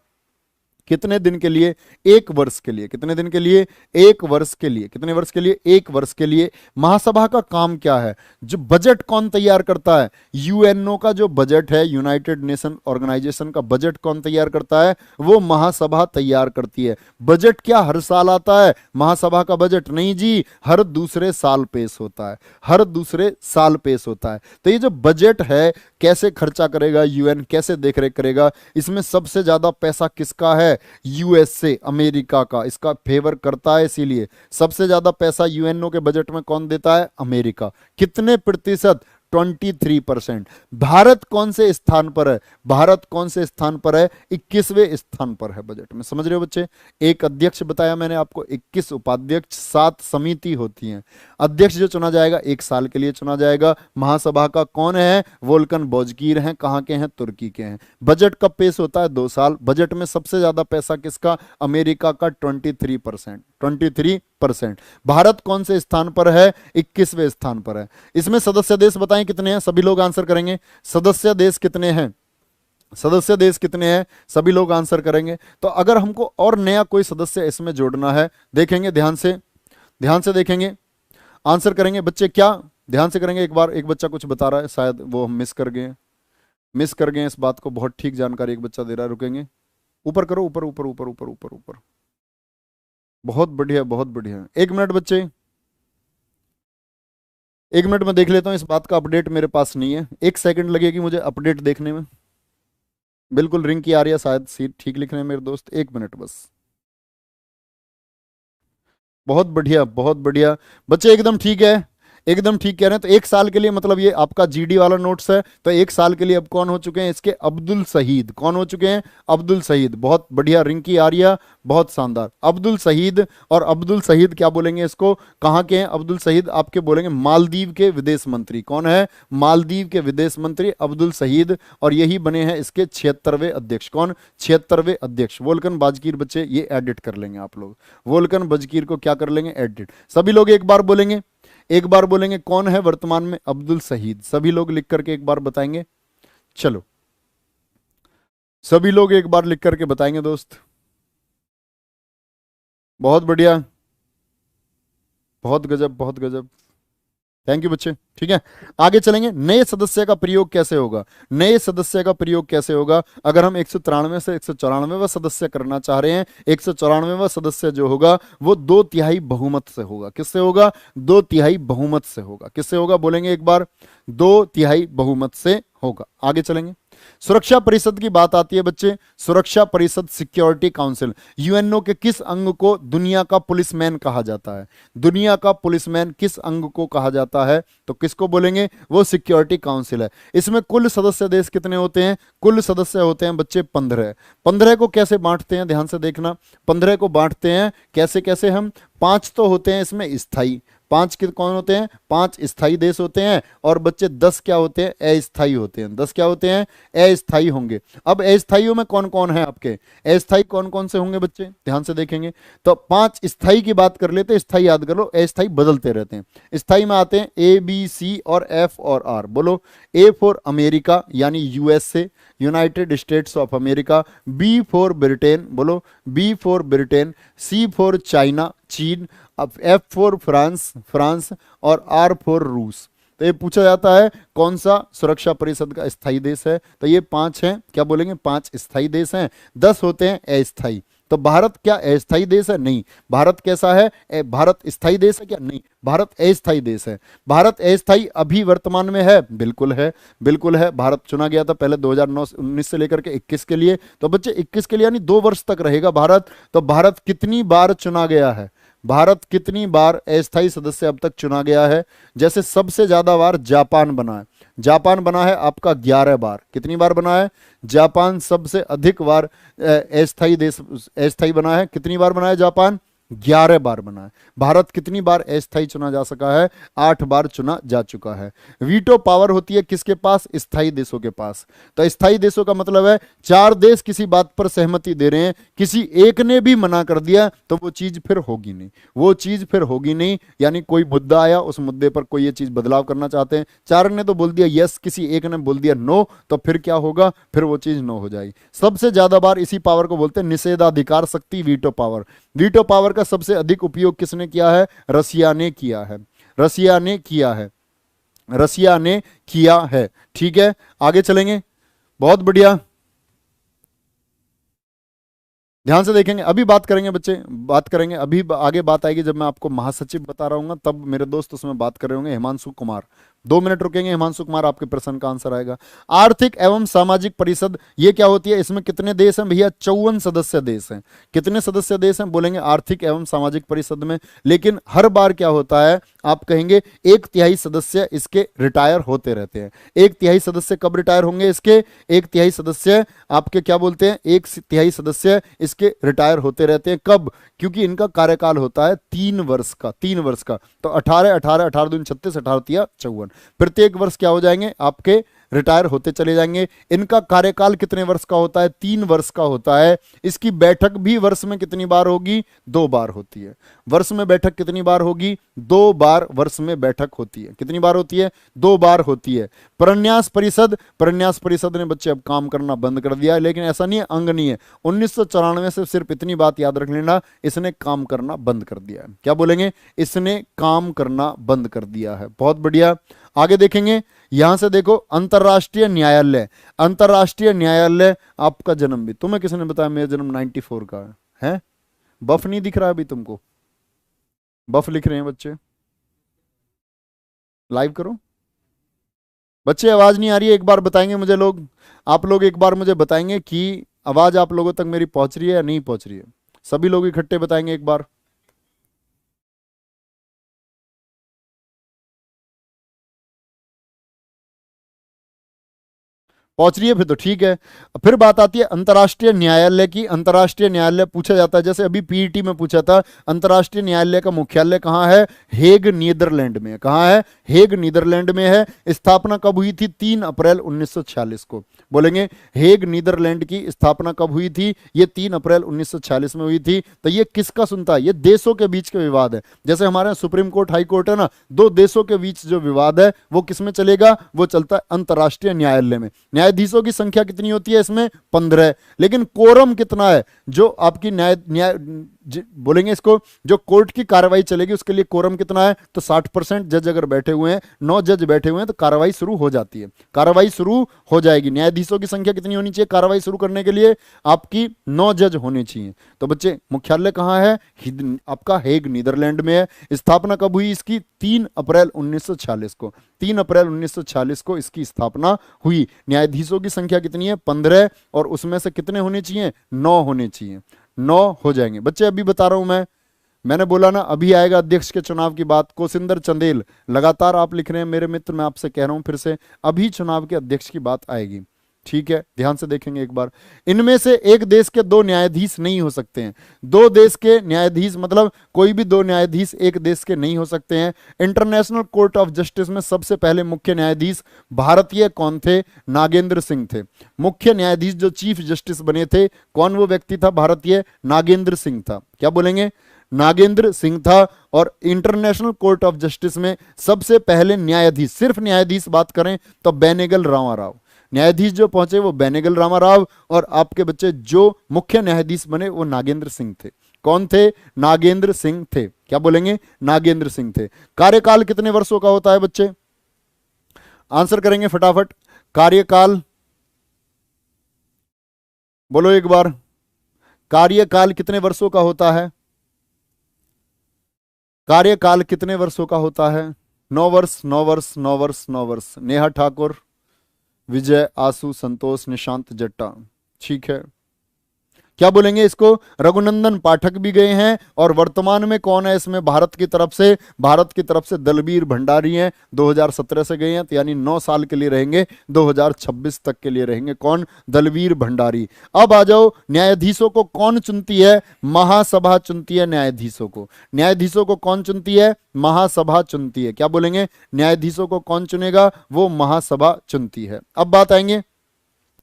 कितने दिन के लिए? 1 वर्ष के लिए। कितने दिन के लिए? 1 वर्ष के लिए। कितने वर्ष के लिए? 1 वर्ष के लिए। महासभा का काम क्या है? जो बजट कौन तैयार करता है? यूएनओ का जो बजट है, यूनाइटेड नेशन ऑर्गेनाइजेशन का बजट कौन तैयार करता है? वो महासभा तैयार करती है। बजट क्या हर साल आता है? महासभा का बजट नहीं जी, हर दूसरे साल पेश होता है। हर दूसरे साल पेश होता है। तो ये जो बजट है कैसे खर्चा करेगा यूएन, कैसे देखरेख करेगा? इसमें सबसे ज्यादा पैसा किसका है? यूएसए, अमेरिका का इसका फेवर करता है। इसीलिए सबसे ज्यादा पैसा यूएनओ के बजट में कौन देता है? अमेरिका। कितने प्रतिशत? 23%। भारत कौन से स्थान पर है? भारत कौन से स्थान पर है? 21वें स्थान पर है बजट में। समझ रहे हो बच्चे? 1 अध्यक्ष बताया मैंने आपको, 21 उपाध्यक्ष, 7 समिति होती हैं। अध्यक्ष जो चुना जाएगा 1 साल के लिए चुना जाएगा। महासभा का कौन है? वोल्कन बोजकीर हैं। कहां के हैं? तुर्की के हैं। बजट कब पेश होता है? 2 साल। बजट में सबसे ज्यादा पैसा किसका? अमेरिका का 23%। 23%। भारत कौन से स्थान पर है? 21वें स्थान पर है। इसमें सदस्य देश बताएं कितने हैं? सभी लोग आंसर करेंगे। सदस्य देश कितने हैं? सदस्य देश कितने हैं? सभी लोग आंसर करेंगे। तो अगर हमको और नया कोई सदस्य इसमें जोड़ना है, देखेंगे ध्यान से, ध्यान से देखेंगे, आंसर करेंगे बच्चे। क्या ध्यान से करेंगे? एक बार एक बच्चा कुछ बता रहा है, शायद वो हम मिस कर गए, मिस कर गए इस बात को। बहुत ठीक जानकारी एक बच्चा दे रहा है। रुकेंगे, ऊपर करो, ऊपर ऊपर ऊपर ऊपर ऊपर ऊपर। बहुत बढ़िया, बहुत बढ़िया। 1 मिनट बच्चे, 1 मिनट में देख लेता हूं। इस बात का अपडेट मेरे पास नहीं है, 1 सेकंड लगेगी मुझे अपडेट देखने में। बिल्कुल रिंग की आ रही है, शायद सीट ठीक लिख रहे हैं मेरे दोस्त। 1 मिनट बस। बहुत बढ़िया, बहुत बढ़िया बच्चे, एकदम ठीक है, एकदम ठीक कह रहे हैं। तो एक साल के लिए, मतलब ये आपका जीडी वाला नोट्स है, तो एक साल के लिए अब कौन हो चुके हैं इसके? अब्दुल शहीद। कौन हो चुके हैं? अब्दुल शहीद। बहुत बढ़िया रिंकी आर्या, बहुत शानदार। अब्दुल शहीद। और अब्दुल शहीद क्या बोलेंगे इसको? कहाँ के हैं अब्दुल शहीद? आपके बोलेंगे मालदीव के विदेश मंत्री। कौन है? मालदीव के विदेश मंत्री अब्दुल शहीद। और यही बने हैं इसके 76वें अध्यक्ष। कौन? 76वें अध्यक्ष। वोल्कन बाजकीर बच्चे, ये एडिट कर लेंगे आप लोग। वोल्कन बाजकीर को क्या कर लेंगे? एडिट। सभी लोग एक बार बोलेंगे, एक बार बोलेंगे कौन है वर्तमान में? अब्दुल शहीद। सभी लोग लिख करके एक बार बताएंगे। चलो, सभी लोग एक बार लिख करके बताएंगे दोस्त। बहुत बढ़िया, बहुत गजब, बहुत गजब। थैंक यू बच्चे। ठीक है, आगे चलेंगे। नए सदस्य का प्रयोग कैसे होगा? नए सदस्य का प्रयोग कैसे होगा? अगर हम 193 से 194वां सदस्य करना चाह रहे हैं, 194वां सदस्य जो होगा वो 2/3 बहुमत से होगा। किससे होगा? 2/3 बहुमत से होगा। किससे होगा? बोलेंगे एक बार। 2/3 बहुमत से होगा। आगे चलेंगे। सुरक्षा परिषद की बात आती है बच्चे। सुरक्षा परिषद, सिक्योरिटी काउंसिल, यूएनओ के किस अंग को दुनिया का पुलिसमैन कहा जाता है? दुनिया का पुलिसमैन किस अंग को कहा जाता है? तो किसको बोलेंगे? वो सिक्योरिटी काउंसिल है। इसमें कुल सदस्य देश कितने होते हैं? कुल सदस्य होते हैं बच्चे 15। 15 को कैसे बांटते हैं? ध्यान से देखना। 15 को बांटते हैं कैसे कैसे हम? 5 तो होते हैं इसमें स्थायी। 5 के कौन होते हैं? 5 स्थायी देश होते हैं। और बच्चे 10 क्या होते हैं? अस्थायी होते हैं। 10 क्या होते हैं? अस्थायी होंगे। अब अस्थायियों में कौन कौन है आपके? अस्थायी कौन कौन से होंगे बच्चे? ध्यान से देखेंगे तो 5 स्थायी की बात कर लेते हैं। स्थायी याद कर लो, अस्थायी बदलते रहते हैं। स्थायी में आते हैं ए, बी, सी और एफ और आर। बोलो। ए फॉर अमेरिका यानी USA, United States of America. B for Britain. बोलो। B for Britain. C for China, चीन। अब एफ फॉर फ्रांस, फ्रांस। और आर फॉर रूस। तो ये पूछा जाता है कौन सा सुरक्षा परिषद का स्थायी देश है? तो ये 5 हैं। क्या बोलेंगे? 5 स्थायी देश हैं। 10 होते हैं अस्थायी। तो भारत क्या अस्थायी देश है? नहीं। भारत कैसा है? भारत स्थायी देश है क्या? नहीं, भारत अस्थायी देश है। भारत अस्थायी अभी वर्तमान में है? बिल्कुल है, बिल्कुल है। भारत चुना गया था पहले 2009-19 से लेकर के 21 के लिए। तो बच्चे 21 के लिए यानी 2 वर्ष तक रहेगा भारत। तो भारत कितनी बार चुना गया है? भारत कितनी बार अस्थायी सदस्य अब तक चुना गया है? जैसे सबसे ज्यादा बार जापान बना है। जापान बना है आपका 11 बार। कितनी बार बना है? जापान सबसे अधिक बार अस्थायी देश, अस्थायी बना है। कितनी बार बना है जापान? 11 बार बना है। भारत कितनी बार अस्थायी चुना जा सका है? 8 बार चुना जा चुका है। वीटो पावर होती है किसके पास? स्थायी देशों के पास। तो स्थायी देशों का मतलब है 4 देश किसी बात पर सहमति दे रहे हैं, किसी एक ने भी मना कर दिया तो वो चीज फिर होगी नहीं। वो चीज फिर होगी नहीं, यानी कोई मुद्दा आया, उस मुद्दे पर कोई ये चीज बदलाव करना चाहते हैं, 4 ने तो बोल दिया यस, किसी एक ने बोल दिया नो, तो फिर क्या होगा? फिर वो चीज नो हो जाएगी। सबसे ज्यादा बार इसी पावर को बोलते हैं निषेधाधिकार शक्ति, वीटो पावर। वीटो पावर का सबसे अधिक उपयोग किसने किया है? रसिया ने किया है। रसिया ने किया है। रसिया ने किया है। ठीक है, आगे चलेंगे। बहुत बढ़िया, ध्यान से देखेंगे। अभी बात करेंगे बच्चे, बात करेंगे अभी आगे बात आएगी जब मैं आपको महासचिव बता रहा हूँ, तब मेरे दोस्त उसमें बात कर रहे होंगे। हिमांशु कुमार, 2 मिनट रुकेंगे, हिमांशु कुमार आपके प्रश्न का आंसर आएगा। आर्थिक एवं सामाजिक परिषद ये क्या होती है? इसमें कितने देश हैं भैया? 54 सदस्य देश हैं। कितने सदस्य देश हैं? बोलेंगे आर्थिक एवं सामाजिक परिषद में। लेकिन हर बार क्या होता है? आप कहेंगे 1/3 सदस्य इसके रिटायर होते रहते हैं। 1/3 सदस्य कब रिटायर होंगे इसके? 1/3 सदस्य आपके क्या बोलते हैं? 1/3 सदस्य इसके रिटायर होते रहते हैं। कब? क्योंकि इनका कार्यकाल होता है 3 वर्ष का, 3 वर्ष का। तो 18 18 18 दूनी 36, 18 तिया 54, प्रत्येक वर्ष क्या हो जाएंगे? आपके रिटायर होते चले जाएंगे। इनका कार्यकाल कितने वर्ष का होता है? 3 वर्ष का होता है। इसकी बैठक भी वर्ष में कितनी बार होगी? 2 बार होती है। वर्ष में बैठक कितनी बार होगी? 2 बार वर्ष में बैठक होती है। कितनी बार होती है? 2 बार होती है। प्रन्यास परिषद, प्रन्यास परिषद ने बच्चे अब काम करना बंद कर दिया है, लेकिन ऐसा नहीं है, अंग नहीं है। 1994 से सिर्फ इतनी बात याद रख लेना, इसने काम करना बंद कर दिया है। क्या बोलेंगे? इसने काम करना बंद कर दिया है। बहुत बढ़िया, आगे देखेंगे। यहां से देखो, अंतरराष्ट्रीय न्यायालय। अंतरराष्ट्रीय न्यायालय आपका जन्म भी, तुम्हें किसने बताया? मेरा जन्म 94 का है। बफ नहीं दिख रहा है अभी तुमको? बफ लिख रहे हैं बच्चे, लाइव करो। बच्चे आवाज नहीं आ रही है, एक बार बताएंगे मुझे लोग, आप लोग एक बार मुझे बताएंगे कि आवाज आप लोगों तक मेरी पहुंच रही है या नहीं पहुंच रही है? सभी लोग इकट्ठे बताएंगे एक बार। पहुंच रही है फिर तो ठीक है। फिर बात आती है अंतर्राष्ट्रीय न्यायालय की। अंतर्राष्ट्रीय न्यायालय पूछा जाता है, जैसे अभी पीईटी में पूछा था, अंतर्राष्ट्रीय न्यायालय का मुख्यालय कहाँ है? हेग, नीदरलैंड में। कहाँ है? हेग, नीदरलैंड में है। स्थापना कब हुई थी? 3 अप्रैल 1946 को। बोलेंगे हेग नीदरलैंड की स्थापना कब हुई थी? ये 3 अप्रैल 1946 में हुई थी। तो ये किसका सुनता है? ये देशों के बीच के विवाद है। जैसे हमारे यहाँ सुप्रीम कोर्ट, हाई कोर्ट है ना, दो देशों के बीच जो विवाद है वो किसमें चलेगा? वो चलता है अंतर्राष्ट्रीय न्यायालय में। न्यायाधीशों की संख्या कितनी होती है इसमें? 15। लेकिन कोरम कितना है? जो आपकी न्याय न्याय बोलेंगे इसको, जो कोर्ट की कार्रवाई चलेगी उसके लिए कोरम कितना है? तो 60% जज अगर बैठे हुए हैं, 9 जज बैठे हुए हैं, तो कार्रवाई शुरू हो जाती है, कार्रवाई शुरू हो जाएगी। न्यायाधीशों की संख्या कितनी होनी चाहिए कार्रवाई शुरू करने के लिए? आपकी 9 जज होने चाहिए। तो बच्चे मुख्यालय कहाँ है? आपका हेग, नीदरलैंड में है। स्थापना कब हुई इसकी? 3 अप्रैल 1946 को। 3 अप्रैल 1946 को इसकी स्थापना हुई। न्यायाधीशों की संख्या कितनी है? 15। और उसमें से कितने होने चाहिए? 9 होने चाहिए। 9 हो जाएंगे। बच्चे अभी बता रहा हूं मैंने बोला ना अभी आएगा अध्यक्ष के चुनाव की बात। कोसिंदर चंदेल लगातार आप लिख रहे हैं मेरे मित्र, मैं आपसे कह रहा हूं फिर से, अभी चुनाव के अध्यक्ष की बात आएगी। ठीक है, ध्यान से देखेंगे एक बार। इनमें से एक देश के 2 न्यायाधीश नहीं हो सकते हैं। 2 देश के न्यायाधीश मतलब कोई भी 2 न्यायाधीश एक देश के नहीं हो सकते हैं। इंटरनेशनल कोर्ट ऑफ जस्टिस में सबसे पहले मुख्य न्यायाधीश भारतीय कौन थे? नागेंद्र सिंह थे। मुख्य न्यायाधीश जो चीफ जस्टिस बने थे, कौन वो व्यक्ति था? भारतीय, नागेंद्र सिंह था। क्या बोलेंगे? नागेंद्र सिंह था। और इंटरनेशनल कोर्ट ऑफ जस्टिस में सबसे पहले न्यायाधीश, सिर्फ न्यायाधीश बात करें तो बेनेगल रामाराव, न्यायाधीश जो पहुंचे वो बेनेगल रामाराव। और आपके बच्चे जो मुख्य न्यायाधीश बने वो नागेंद्र सिंह थे। कौन थे? नागेंद्र सिंह थे। क्या बोलेंगे? नागेंद्र सिंह थे। कार्यकाल कितने वर्षों का होता है बच्चे? आंसर करेंगे फटाफट। कार्यकाल बोलो एक बार, कार्यकाल कितने वर्षों का होता है? कार्यकाल कितने वर्षों का होता है? 9 वर्ष, 9 वर्ष, 9 वर्ष, 9 वर्ष। नेहा ठाकुर, विजय, आशु, संतोष, निशांत जट्टा। ठीक है, क्या बोलेंगे इसको? रघुनंदन पाठक भी गए हैं। और वर्तमान में कौन है इसमें भारत की तरफ से? भारत की तरफ से दलबीर भंडारी हैं, 2017 से गए हैं, तो यानी 9 साल के लिए रहेंगे, 2026 तक के लिए रहेंगे। कौन? दलबीर भंडारी। अब आ जाओ, न्यायाधीशों को कौन चुनती है? महासभा चुनती है न्यायाधीशों को। न्यायाधीशों को कौन चुनती है? महासभा चुनती है। क्या बोलेंगे? न्यायाधीशों को कौन चुनेगा? वो महासभा चुनती है। अब बात आएंगे,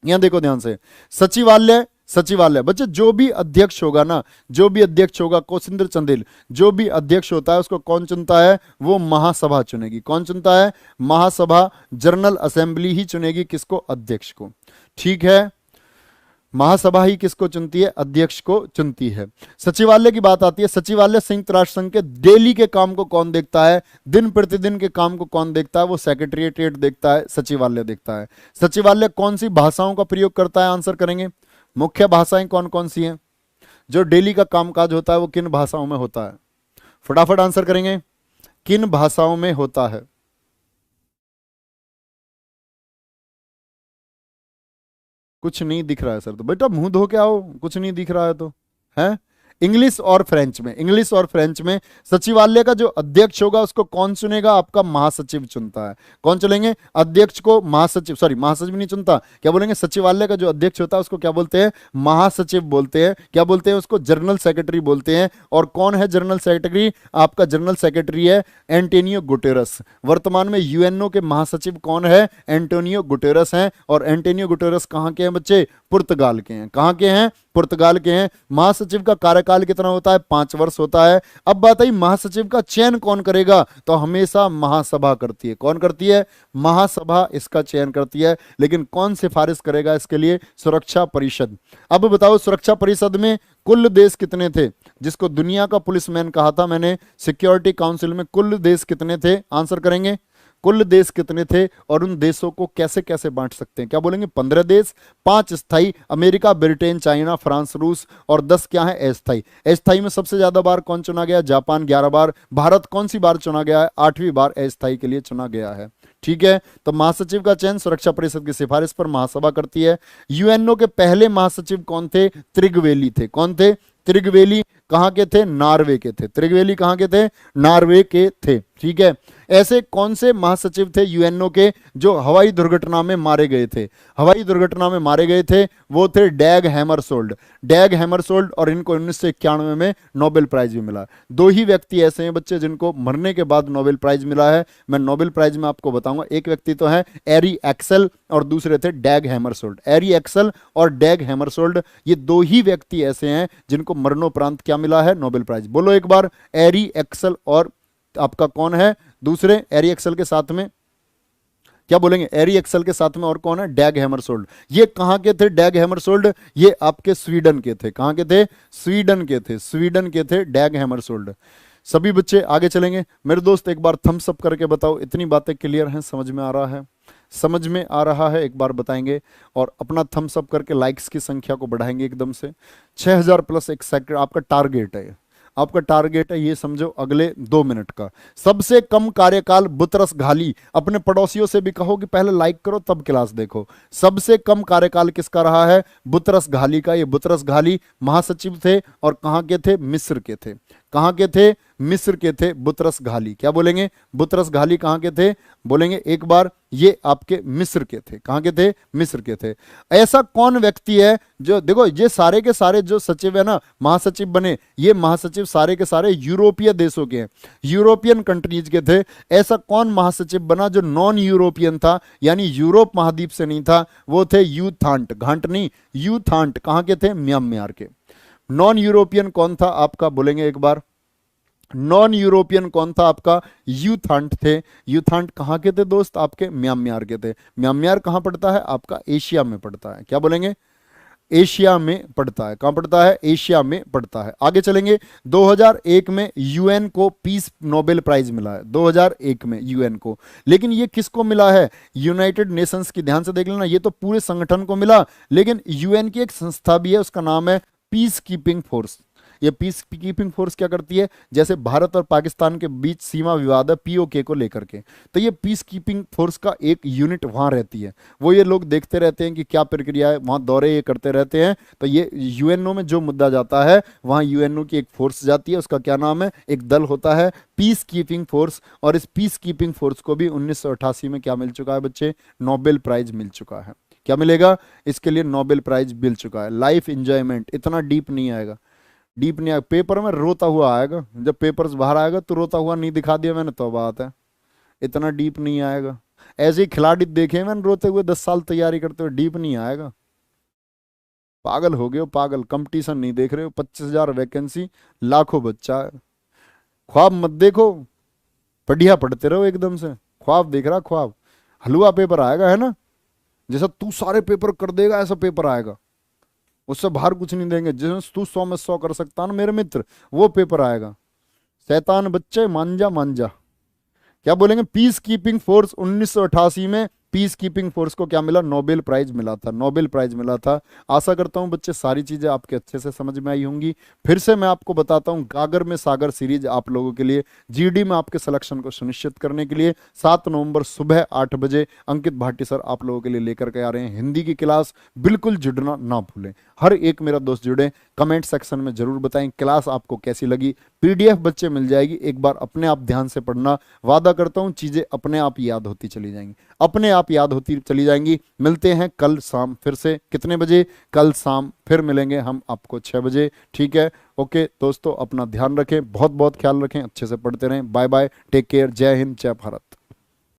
यहां देखो ध्यान से, सचिवालय। सचिवालय बच्चे जो भी अध्यक्ष होगा ना, जो भी अध्यक्ष होगा, कोसिंदर चंदेल, जो भी अध्यक्ष होता है उसको कौन चुनता है? वो महासभा चुनेगी। कौन चुनता है? महासभा, जनरल असेंबली ही चुनेगी किसको? अध्यक्ष को। ठीक है, महासभा ही किसको चुनती है? अध्यक्ष को चुनती है। सचिवालय की बात आती है। सचिवालय संयुक्त राष्ट्र संघ के डेली के काम को कौन देखता है? दिन प्रतिदिन के काम को कौन देखता है? वो सेक्रेटरिएट देखता है, सचिवालय देखता है। सचिवालय कौन सी भाषाओं का प्रयोग करता है? आंसर करेंगे। मुख्य भाषाएं कौन कौन सी हैं? जो डेली का कामकाज होता है वो किन भाषाओं में होता है? फटाफट आंसर करेंगे, किन भाषाओं में होता है? कुछ नहीं दिख रहा है सर, तो बेटा मुंह धो के आओ, कुछ नहीं दिख रहा है तो है। इंग्लिश और फ्रेंच में, इंग्लिश और फ्रेंच में सचिवालय का जो अध्यक्ष होगा उसको कौन चुनेगा? आपका महासचिव चुनता है। कौन चुनेंगे? अध्यक्ष को महासचिव, सॉरी महासचिव नहीं चुनता, क्या बोलेंगे? सचिवालय का जो अध्यक्ष होता है उसको क्या बोलते हैं? महासचिव बोलते हैं। क्या बोलते हैं उसको? जनरल सेक्रेटरी बोलते हैं। और कौन है जनरल सेक्रेटरी? आपका जनरल सेक्रेटरी है एंटोनियो गुटेरस। वर्तमान में यूएनओ के महासचिव कौन है? एंटोनियो गुटेरस हैं। और एंटोनियो गुटेरस कहां के हैं बच्चे? पुर्तगाल के हैं। कहां के हैं? पुर्तगाल के हैं। महासचिव का कार्यकाल कितना होता है? 5 वर्ष होता है। अब बात आई महासचिव का चयन कौन करेगा? तो हमेशा महासभा करती है। कौन करती है? महासभा इसका चयन करती है। लेकिन कौन सिफारिश करेगा इसके लिए? सुरक्षा परिषद। अब बताओ, सुरक्षा परिषद में कुल देश कितने थे? जिसको दुनिया का पुलिसमैन कहा था मैंने, सिक्योरिटी काउंसिल में कुल देश कितने थे? आंसर करेंगे, कुल देश कितने थे और उन देशों को कैसे कैसे बांट सकते हैं? क्या बोलेंगे? 15 देश, 5 स्थायी, अमेरिका, ब्रिटेन, चाइना, फ्रांस, रूस, और 10 क्या है? अस्थायी। अस्थायी में सबसे ज्यादा बार कौन चुना गया? जापान 11 बार। भारत कौन सी बार चुना गया है? 8वीं बार अस्थायी के लिए चुना गया है। ठीक है, तो महासचिव का चयन सुरक्षा परिषद की सिफारिश पर महासभा करती है। यूएनओ के पहले महासचिव कौन थे? त्रिगवेली थे। कौन थे? त्रिगवेली। कहां के थे? नॉर्वे के थे। त्रिगवेली कहां के थे? नॉर्वे के थे। ठीक है, ऐसे कौन से महासचिव थे यूएनओ के जो हवाई दुर्घटना में मारे गए थे? हवाई दुर्घटना में मारे गए थे वो थे डैग हैमरशोल्ड। डैग हैमरशोल्ड, और इनको 1991 में नोबेल प्राइज भी मिला। दो ही व्यक्ति ऐसे हैं बच्चे जिनको मरने के बाद नोबेल प्राइज मिला है। मैं नोबेल प्राइज में आपको बताऊंगा। एक व्यक्ति तो है एरी एक्सेल और दूसरे थे डैग हैमरशोल्ड। एरी एक्सेल और डैग हैमरशोल्ड, ये दो ही व्यक्ति ऐसे हैं जिनको मरणोपरांत क्या मिला है? Nobel prize. बोलो एक बार, एरी एक्सेल और आपका कौन है दूसरे? एरी एक्सेल के साथ में क्या बोलेंगे? एरी एक्सेल के साथ में और कौन है? डैग हैमरशोल्ड। ये कहां के थे डैग हैमरशोल्ड? ये आपके स्वीडन के थे। कहां के थे? स्वीडन के थे। स्वीडन के थे डैग हैमरशोल्ड। सभी बच्चे आगे चलेंगे। मेरे दोस्त एक बार थम्स अप करके बताओ, इतनी बातें क्लियर हैं, समझ में आ रहा है? समझ में आ रहा है? एक बार बताएंगे और अपना थम्स अप करके लाइक्स की संख्या को बढ़ाएंगे एकदम से। 6000 प्लस एक सेकंड आपका टारगेट है। आपका टारगेट है, ये समझो, अगले 2 मिनट का। सबसे कम कार्यकाल बुतरस घाली। अपने पड़ोसियों से भी कहो कि पहले लाइक करो तब क्लास देखो। सबसे कम कार्यकाल किसका रहा है? बुतरस घाली का। ये बुतरस घाली महासचिव थे और कहां के थे? मिस्र के थे। कहां के थे? मिस्र के थे बुतरस घाली। क्या बोलेंगे? बुतरस घाली कहां के थे? बोलेंगे एक बार, ये आपके मिस्र के थे। कहां के थे? मिस्र के थे। ऐसा कौन व्यक्ति है जो, देखो ये सारे के सारे जो सचिव है ना, महासचिव बने, ये महासचिव सारे के सारे यूरोपीय देशों के हैं, यूरोपियन कंट्रीज के थे। ऐसा कौन महासचिव बना जो नॉन यूरोपियन था, यानी यूरोप महाद्वीप से नहीं था? वो थे यूथांट। घांट नहीं, यूथांट। कहां के थे? म्यांमार के। नॉन यूरोपियन कौन था आपका? बोलेंगे एक बार, नॉन यूरोपियन कौन था आपका? यूथांट थे। यूथांट कहां के थे दोस्त? आपके म्यांमार के थे। म्यांमार कहां पड़ता है? आपका एशिया में पड़ता है। क्या बोलेंगे? एशिया में पड़ता है। कहां पड़ता है? एशिया में पड़ता है। आगे चलेंगे। 2001 में यूएन को पीस नोबेल प्राइज मिला है। 2001 में यूएन को। लेकिन ये किसको मिला है? यूनाइटेड नेशंस की, ध्यान से देख लेना, ये तो पूरे संगठन को मिला, लेकिन यूएन की एक संस्था भी है, उसका नाम है पीस कीपिंग फोर्स। ये पीस कीपिंग फोर्स क्या करती है? जैसे भारत और पाकिस्तान के बीच सीमा विवाद है पीओके को लेकर के, तो ये पीस कीपिंग फोर्स का एक यूनिट वहां रहती है। वो ये लोग देखते रहते हैं कि क्या प्रक्रिया है, वहां दौरे ये करते रहते हैं। तो ये यूएनओ में जो मुद्दा जाता है, वहां यूएनओ की एक फोर्स जाती है, उसका क्या नाम है? एक दल होता है पीस कीपिंग फोर्स। और इस पीस कीपिंग फोर्स को भी 1988 में क्या मिल चुका है बच्चे? नोबेल प्राइज मिल चुका है। क्या मिलेगा इसके लिए? नोबेल प्राइज मिल चुका है। लाइफ इंजॉयमेंट, इतना डीप नहीं आएगा, डीप नहीं आएगा। पेपर में रोता हुआ आएगा, जब पेपर्स बाहर आएगा तो रोता हुआ नहीं दिखा दिया मैंने तो बात है, इतना डीप नहीं आएगा। ऐसे ही खिलाड़ी देखे मैंने रोते हुए 10 साल तैयारी करते हुए, डीप नहीं आएगा। पागल हो गए हो, पागल। कंपटीशन नहीं देख रहे हो? 25,000 वैकेंसी, लाखों बच्चा है। ख्वाब मत देखो, बढ़िया पढ़ते रहो एकदम से। ख्वाब देख रहा, ख्वाब। हलवा पेपर आएगा, है ना? जैसा तू सारे पेपर कर देगा ऐसा पेपर आएगा, उससे बाहर कुछ नहीं देंगे। जिसमें तू 100 में 100 कर सकता ना मेरे मित्र, वो पेपर आएगा। शैतान बच्चे, मांझा मांझा। क्या बोलेंगे? पीस कीपिंग फोर्स 1988 में पीस कीपिंग फोर्स को क्या मिला? नोबेल प्राइज मिला था। नोबेल प्राइज मिला था। आशा करता हूं बच्चे सारी चीजें आपके अच्छे से समझ में आई होंगी। फिर से मैं आपको बताता हूं, गागर में सागर सीरीज आप लोगों के लिए, जीडी में आपके सिलेक्शन को सुनिश्चित करने के लिए 7 नवंबर सुबह 8 बजे अंकित भाटी सर आप लोगों के लिए लेकर के आ रहे हैं हिंदी की क्लास। बिल्कुल जुड़ना ना भूलें, हर एक मेरा दोस्त जुड़े। कमेंट सेक्शन में जरूर बताएं क्लास आपको कैसी लगी। पीडीएफ बच्चे मिल जाएगी, एक बार अपने आप ध्यान से पढ़ना। वादा करता हूं चीजें अपने आप याद होती चली जाएंगी, अपने आप याद होती चली जाएंगी। मिलते हैं कल शाम फिर से। कितने बजे? कल शाम फिर मिलेंगे हम आपको 6 बजे। ठीक है? ओके दोस्तों, अपना ध्यान रखें, बहुत बहुत ख्याल रखें, अच्छे से पढ़ते रहें। बाय बाय, टेक केयर, जय हिंद, जय भारत।